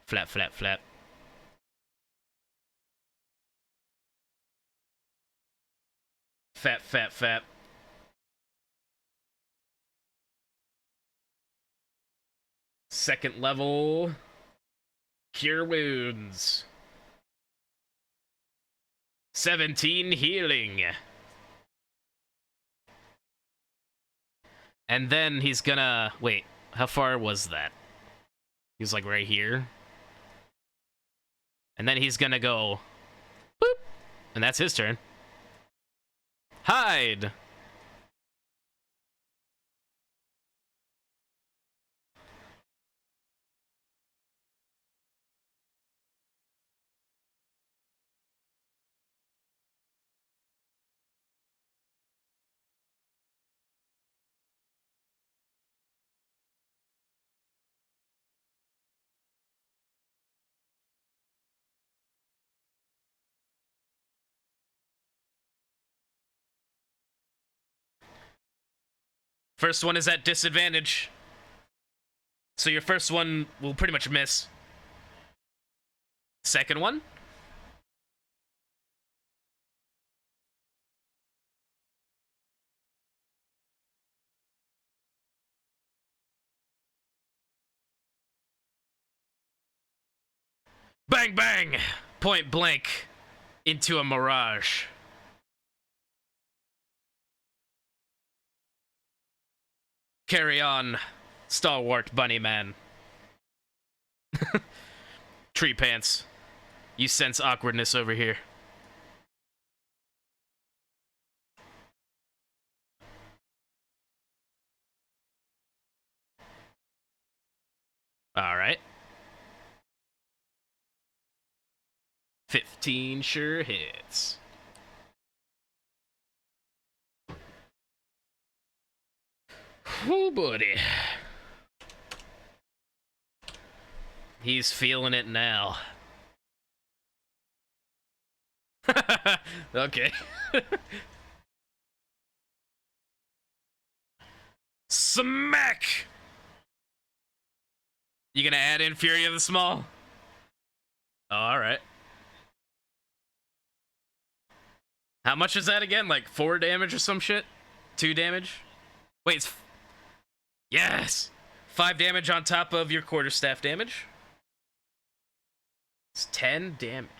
Flap, flap, flap. Fap, fap, fap. Second level. Cure wounds. 17 healing. And then he's gonna... Wait, how far was that? He was like right here. And then he's gonna go... Boop! And that's his turn. Hide! First one is at disadvantage. So your first one will pretty much miss. Second one? Bang, bang! Point blank into a mirage. Carry on, stalwart bunny man. Tree pants. You sense awkwardness over here. Alright. 15 sure hits. Oh, buddy. He's feeling it now. Okay. Smack! You gonna add in Fury of the Small? Alright. How much is that again? Like 4 damage or some shit? 2 damage? Wait, it's... Yes! 5 damage on top of your quarterstaff damage. It's 10 damage.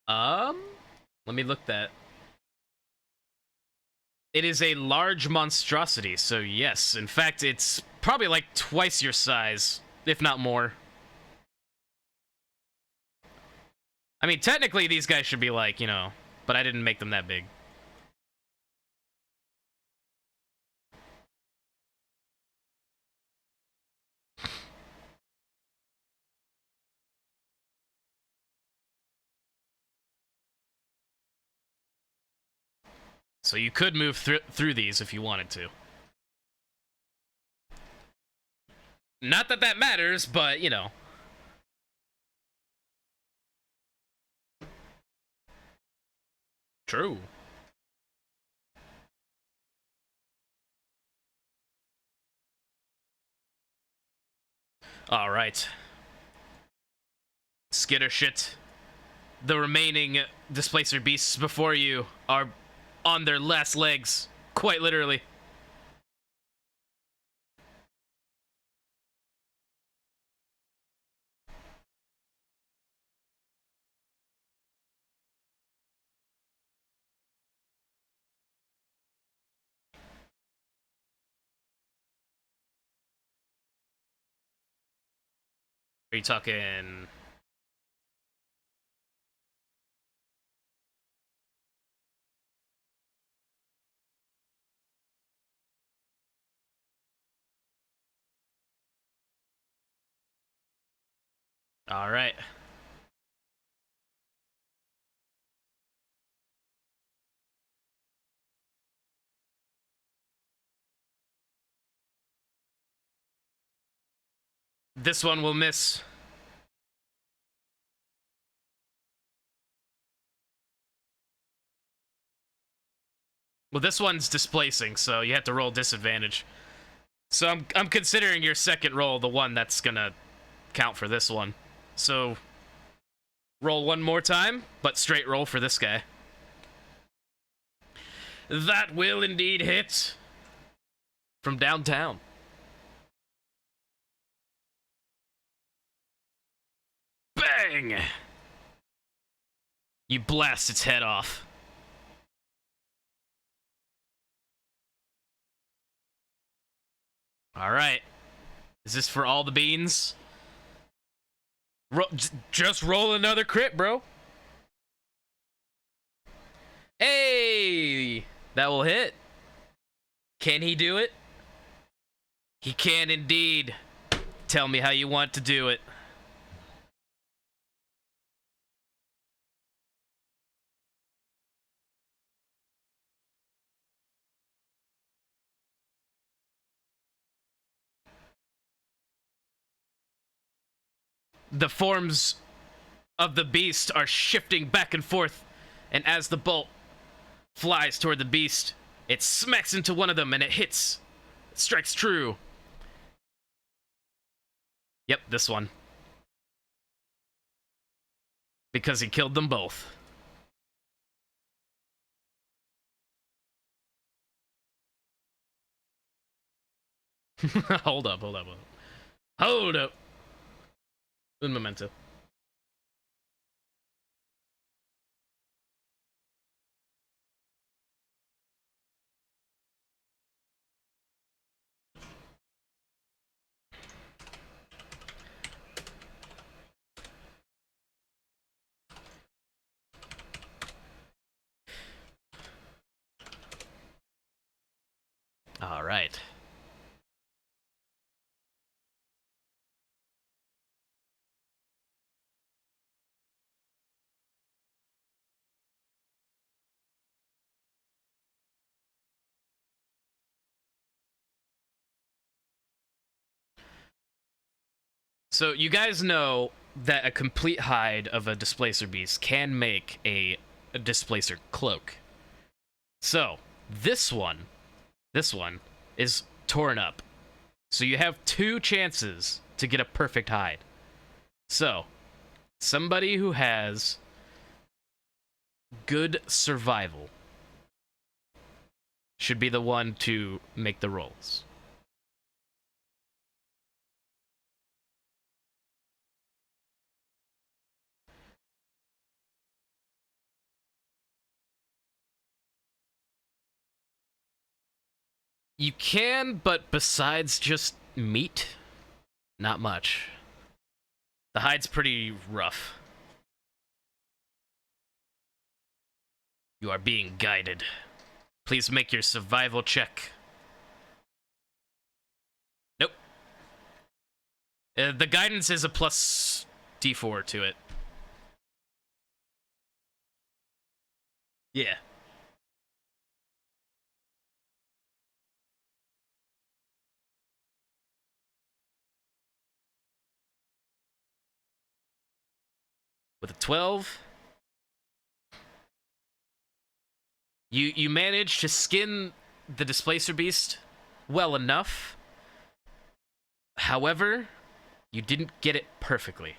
Let me look that. It is a large monstrosity, so yes. In fact, it's probably like twice your size, if not more. I mean, technically, these guys should be like, you know, but I didn't make them that big. So you could move through these if you wanted to. Not that that matters, but, you know. True. All right. Skitter shit. The remaining displacer beasts before you are on their last legs, quite literally. Are you talking? All right. This one will miss. Well, this one's displacing, so you have to roll disadvantage. So I'm considering your second roll the one that's gonna count for this one. So roll one more time, but straight roll for this guy. That will indeed hit from downtown. Bang! You blast its head off. All right. Is this for all the beans? Just roll another crit, bro. Hey! That will hit. Can he do it? He can indeed. Tell me how you want to do it. The forms of the beast are shifting back and forth, and as the bolt flies toward the beast, it smacks into one of them and it hits. It strikes true. Yep, this one. Because he killed them both. Hold up. Hold up. Un momento. All right. So you guys know that a complete hide of a displacer beast can make a displacer cloak. So this one is torn up. So you have two chances to get a perfect hide. So somebody who has good survival should be the one to make the rolls. You can, but besides just meat, not much. The hide's pretty rough. You are being guided. Please make your survival check. Nope. The guidance is a plus D4 to it. Yeah. With a 12, you manage to skin the displacer beast well enough. However, you didn't get it perfectly.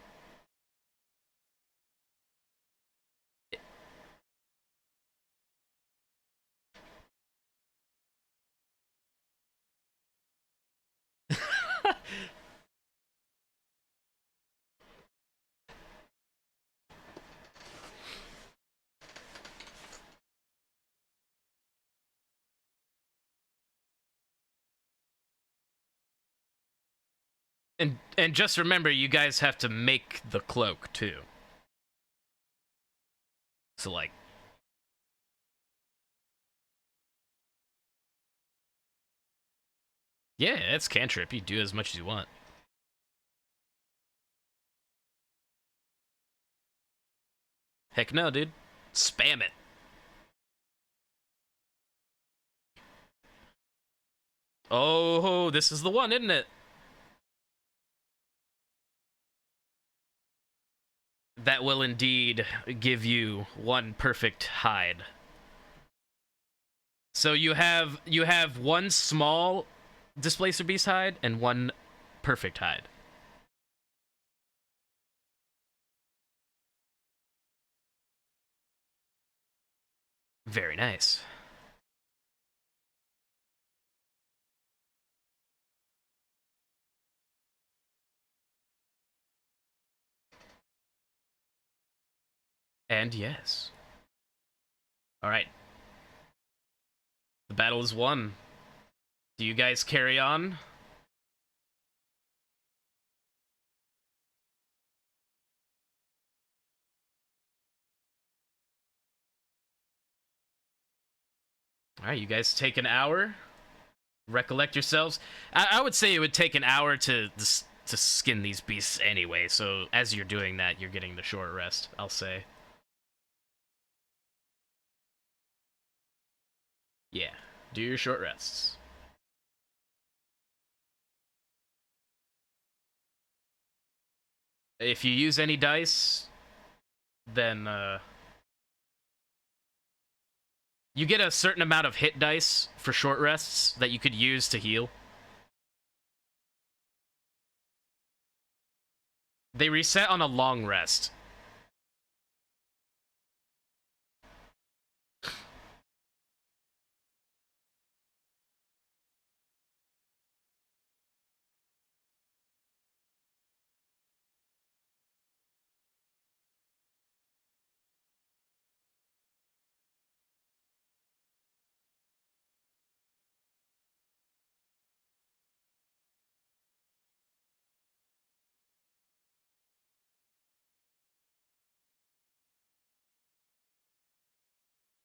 And just remember, you guys have to make the cloak too. So like, yeah, it's cantrip. You do as much as you want. Heck no, dude. Spam it. Oh, this is the one, isn't it? That will indeed give you one perfect hide. So you have one small displacer beast hide and one perfect hide. Very nice. And yes. All right. The battle is won. Do you guys carry on? All right, you guys take an hour. Recollect yourselves. I would say it would take an hour to skin these beasts anyway. So as you're doing that, you're getting the short rest, I'll say. Yeah, do your short rests. If you use any dice, then you get a certain amount of hit dice for short rests that you could use to heal. They reset on a long rest.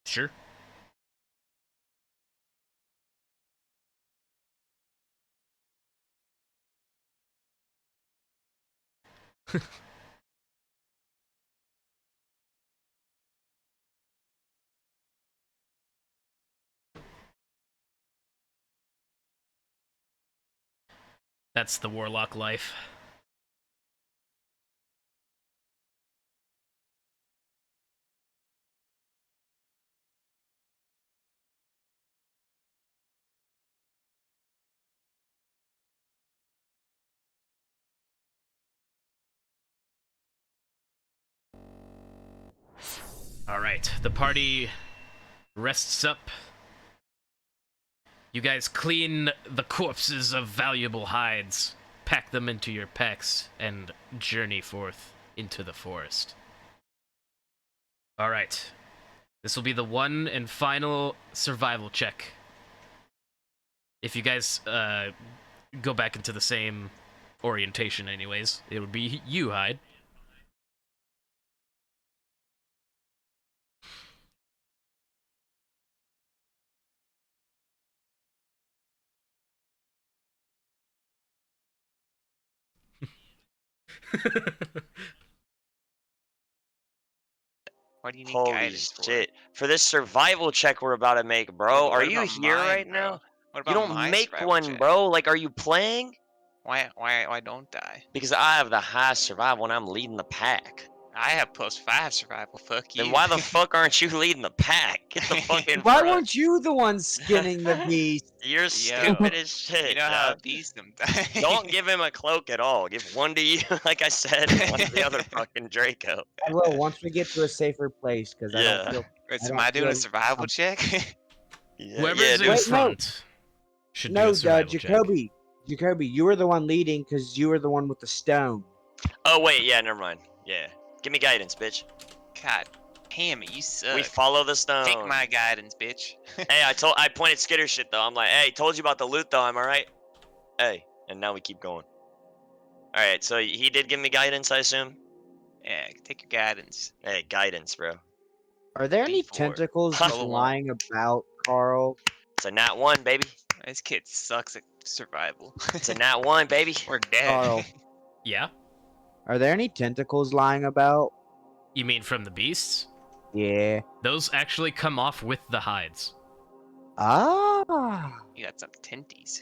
Sure. That's the warlock life. All right, the party rests up. You guys clean the corpses of valuable hides, pack them into your packs, and journey forth into the forest. All right, this will be the one and final survival check. if you guys go back into the same orientation, anyways, it would be you, Hyde. Why do you need Holy guidance for? shit! For this survival check we're about to make, bro. Yeah, Are what you about here mine, right bro? now? What You about don't my make survival one, check? bro. Like, are you playing? Why don't I? Because I have the highest survival and I'm leading the pack. I have +5 survival. Fuck you. Then why the fuck aren't you leading the pack? Get the fuck in Why front. weren't you the one skinning the beast? You're Yo, stupid as shit. You know how yo. it be sometimes. Don't give him a cloak at all. Give one to you, like I said, and one to the other fucking Draco. I will once we get to a safer place because I don't Yeah. feel. Wait, so I am don't I doing a feel- survival check? Yeah, Whoever's in dude. Wait, no. front should do No, a survival check. Jacoby, you were the one leading because you were the one with the stone. Oh wait, yeah, never mind. Yeah. Give me guidance, bitch. God damn it, you suck. We follow the stone. Take my guidance, bitch. Hey, I pointed skitter shit though. I'm like, hey, told you about the loot though, am I right? Hey, and now we keep going. Alright, so he did give me guidance, I assume? Yeah, take your guidance. Hey, guidance, bro. Are there any D4. tentacles just Roll a one. lying about, Carl? It's a nat 1, baby. This kid sucks at survival. It's a nat 1, baby. We're dead. Carl, Yeah? are there any tentacles lying about? You mean from the beasts? Yeah. Those actually come off with the hides. Ah. You got some tenties.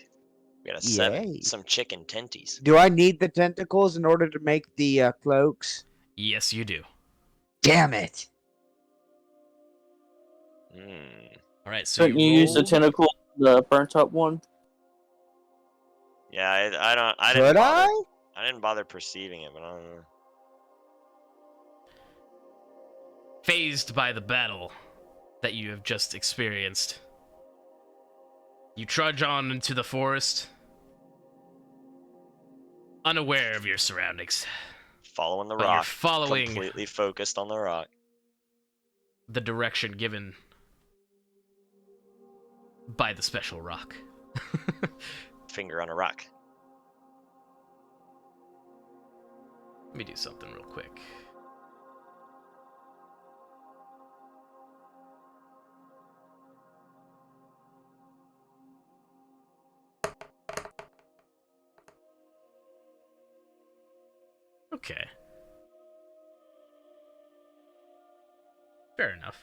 We got a 7. Yay. Some chicken tenties. Do I need the tentacles in order to make the cloaks? Yes, you do. Damn it! Hmm. Alright, so Couldn't you use the roll- tentacle, the burnt up one? Yeah, I didn't Could bother. I? I didn't bother perceiving it, but I don't know. Phased by the battle that you have just experienced, you trudge on into the forest, unaware of your surroundings. Following the But you're rock. following Completely focused on the rock. the direction given by the special rock. Finger on a rock. Let me do something real quick. Okay. Fair enough.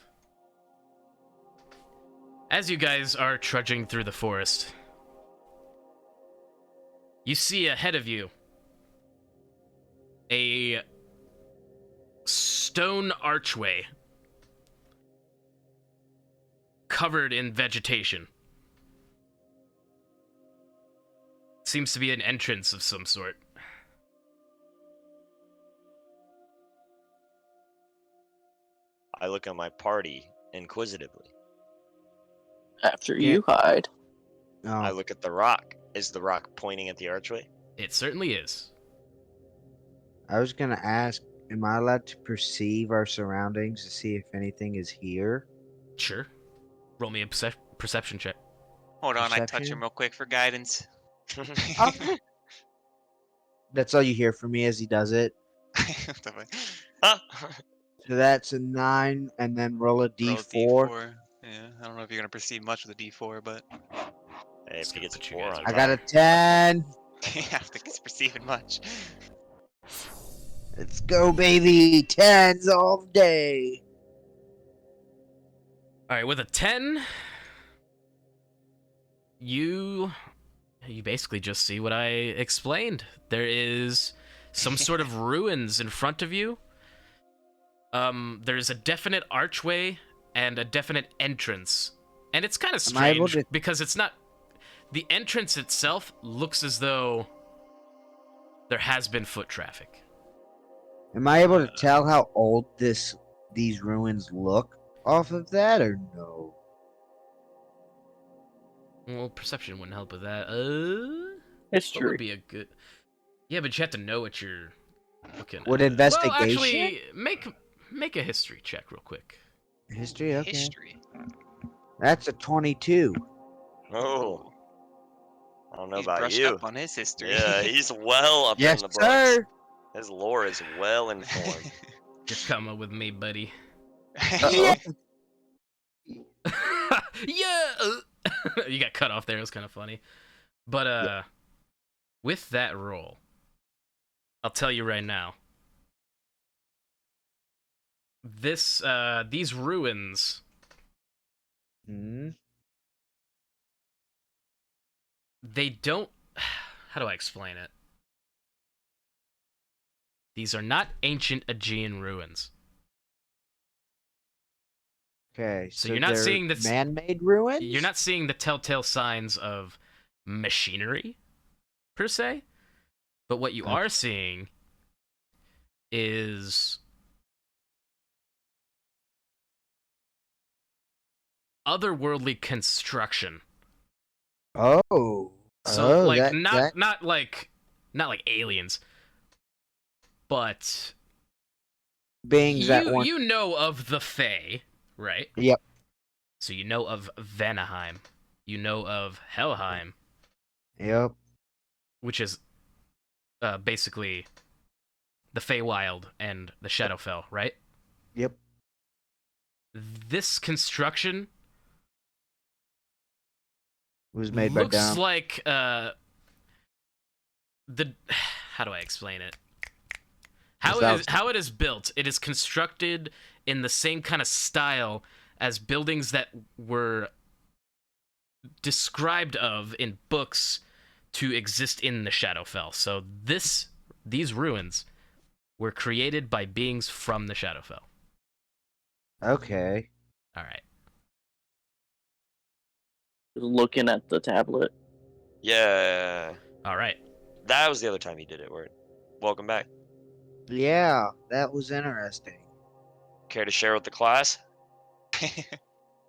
As you guys are trudging through the forest, you see ahead of you a stone archway covered in vegetation. Seems to be an entrance of some sort. I look at my party inquisitively. After Yeah. you hide. I Oh, look at the rock. Is the rock pointing at the archway? It certainly is. I was gonna ask, am I allowed to perceive our surroundings to see if anything is here? Sure. Roll me a perception check. Hold on, I touch Perception? him real quick for guidance. That's all you hear from me as he does it. What the fuck? Huh? So that's a 9, and then roll a Roll d4. D4. Yeah, I don't know if you're gonna perceive much with a D4, but Hey, if Just he gonna gets a put you 4 guys on on I got a top. 10. I don't think it's perceiving much. Let's go, baby. 10s all day. Alright, with a 10, you basically just see what I explained. There is some sort of ruins in front of you. There's a definite archway and a definite entrance. And it's kind of Am I able strange to- because it's not... The entrance itself looks as though there has been foot traffic. Am I able to tell how old these ruins look off of that, or no? Well, perception wouldn't help with that. What History. would be a good... Yeah, but you have to know what you're looking Would at. investigation? Well, actually, make a history check real quick. History, okay. History. That's a 22. Oh. I don't know He's about brushed you. up on his history. Yeah, he's well up Yes, in the books. sir. His lore is well informed. You're coming with me, buddy. Yeah. Yeah. You got cut off there. It was kind of funny. But with that roll, I'll tell you right now. These ruins, Hmm. they don't. How do I explain it? These are not ancient Aegean ruins. Okay, So so you're not they're seeing this- man-made ruins. You're not seeing the telltale signs of machinery, per se. But what you are seeing is otherworldly construction. Oh. So oh, like that, that, not like aliens, but beings that weren't. you know of the Fae, right? Yep. So you know of Vanaheim, you know of Helheim, Yep. which is basically the Feywild and the Shadowfell, right? Yep. This construction Was made by looks Dom. like the how do I explain it? How it is built. It is constructed in the same kind of style as buildings that were described of in books to exist in the Shadowfell. So these ruins were created by beings from the Shadowfell. Okay. All right. Looking at the tablet. Yeah, All right. that was the other time he did it. Word. Welcome back. Yeah, that was interesting. Care to share with the class?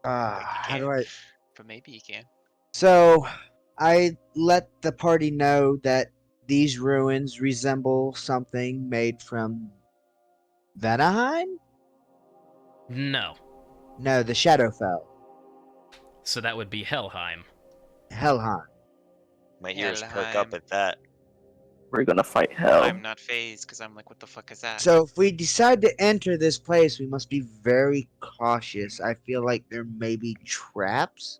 How do I? But maybe he can. So, I let the party know that these ruins resemble something made from Vanaheim? No. No, the Shadowfell. So that would be Helheim. Helheim. My ears perk Helheim. up at that. We're gonna fight hell. I'm not phased because I'm like, what the fuck is that? So, if we decide to enter this place, we must be very cautious. I feel like there may be traps.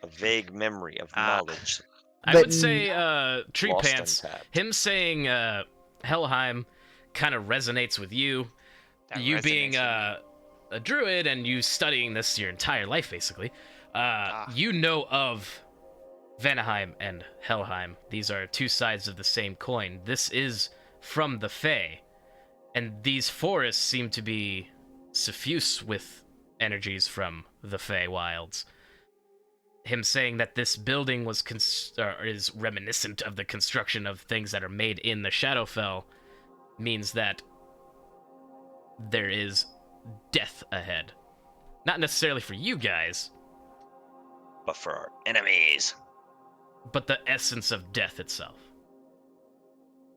A vague memory of Ah. knowledge. I But would say Tree Lost Pants. untapped. Him saying Helheim kind of resonates with you. That You resonates being with me. a druid and you studying this your entire life, basically. Ah. You know of Vanaheim and Helheim. These are two sides of the same coin. This is from the Fae, and these forests seem to be suffuse with energies from the Fae wilds. Him saying that this building was is reminiscent of the construction of things that are made in the Shadowfell means that there is death ahead. Not necessarily for you guys, But for our enemies. but the essence of death itself.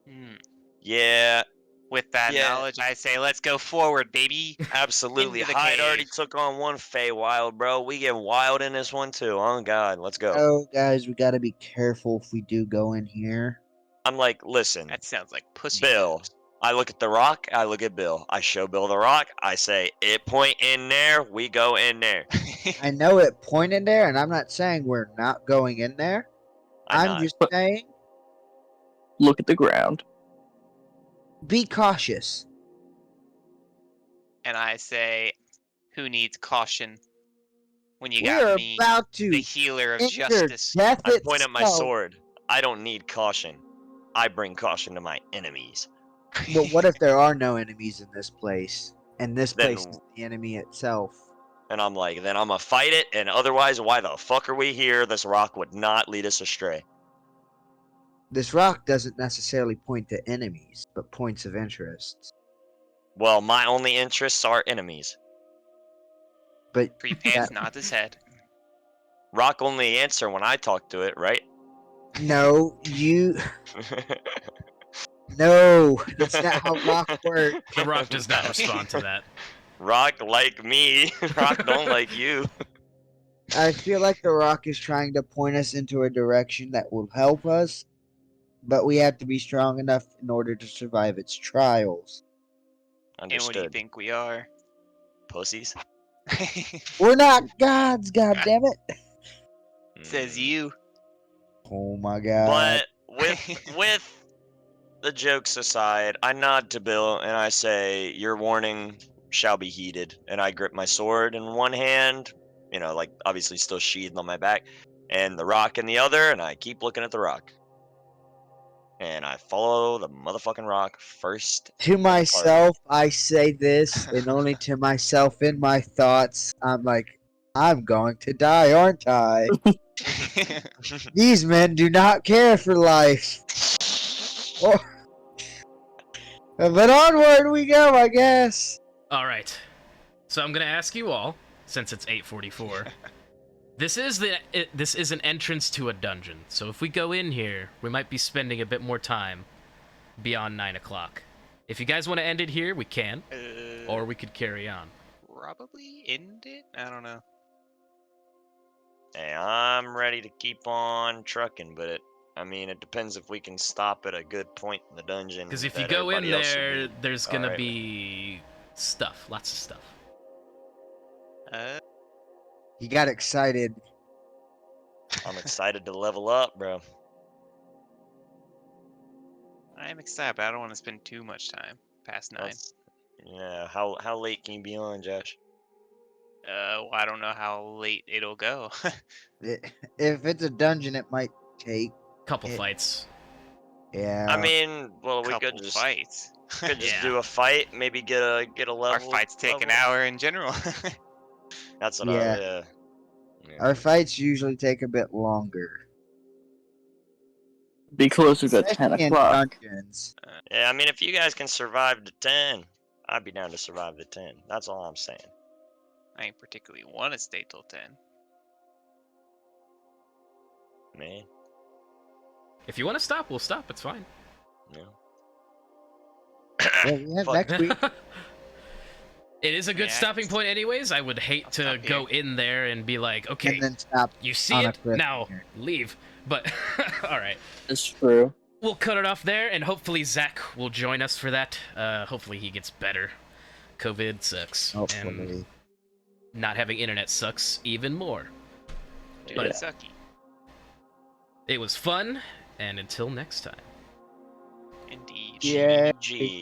Hmm. Yeah, With that Yeah. knowledge, I say, let's go forward, baby. absolutely. Into the Hyde already cave. took on one Feywild, bro. We get wild in this one too. Oh god, let's go. Oh, guys, we gotta be careful if we do go in here. I'm like, listen, That sounds like pussy. Bill. moves. I look at the rock, I look at Bill. I show Bill the rock, I say, it point in there, we go in there. I know it pointed there, and I'm not saying we're not going in there. I'm not. just saying, Look at the ground. be cautious. And I say, who needs caution when you We're got me, about the to healer of enter justice? death I point at my itself. sword. I don't need caution. I bring caution to my enemies. But what if there are no enemies in this place, and this Then- place is the enemy itself? And I'm like, then I'm gonna fight it, and otherwise, why the fuck are we here? This rock would not lead us astray. This rock doesn't necessarily point to enemies, but points of interest. Well, my only interests are enemies. But Free Pants nods his head. Rock only answer when I talk to it, right? no, no, that's not how rock works. The Rock does not respond to that. Rock like me. Rock don't like you. I feel like the rock is trying to point us into a direction that will help us, but we have to be strong enough in order to survive its trials. And what do you Understood. think we are? Pussies. We're not gods, god damn it! Says Mm. you. Oh my god. But with the jokes aside, I nod to Bill and I say, "Your warning shall be heeded." And I grip my sword in one hand, like obviously still sheathed on my back, and the rock in the other, and I keep looking at the rock. And I follow the motherfucking rock first. To in the party. myself, I say this, and only to myself in my thoughts, I'm like, I'm going to die, aren't I? These men do not care for life. Oh. But onward we go, I guess. All right. So I'm gonna ask you all, since it's 8:44. This is an entrance to a dungeon. So if we go in here, we might be spending a bit more time beyond 9 o'clock. If you guys want to end it here, we can, or we could carry on. Probably end it? I don't know. Hey, I'm ready to keep on trucking, but it depends if we can stop at a good point in the dungeon. Because if you that go in everybody else will there, be there's gonna alright with. be stuff, lots of stuff. He got excited. I'm excited to level up, bro. I'm excited, but I don't want to spend too much time past 9. Yeah, how late can you be on, Josh? Well, I don't know how late it'll go. If it's a dungeon, it might take. Couple It- fights. Yeah. I mean, well, we Couple could just fights. Yeah. do a fight, maybe get a level. Our fights take an level. hour in general. That's what Yeah. yeah. Our fights usually take a bit longer. Be closer to 10 Especially in o'clock. dungeons. Yeah, I mean, if you guys can survive to 10, I'd be down to survive to 10. That's all I'm saying. I ain't particularly want to stay till 10. Man, If you want to stop, we'll stop. It's fine. no. Well, we have Fuck. next week. It is a good Yeah, stopping point anyways. I would hate I'll to stop go in there and be like, okay, And then stop. you see on a it? cliffhanger. Now leave. But, alright. It's true. We'll cut it off there, and hopefully Zach will join us for that. Hopefully he gets better. COVID sucks. And Hopefully. not having internet sucks even more. Dude, But- it's sucky. It was fun, and until next time. Indeed. Yeah. GG.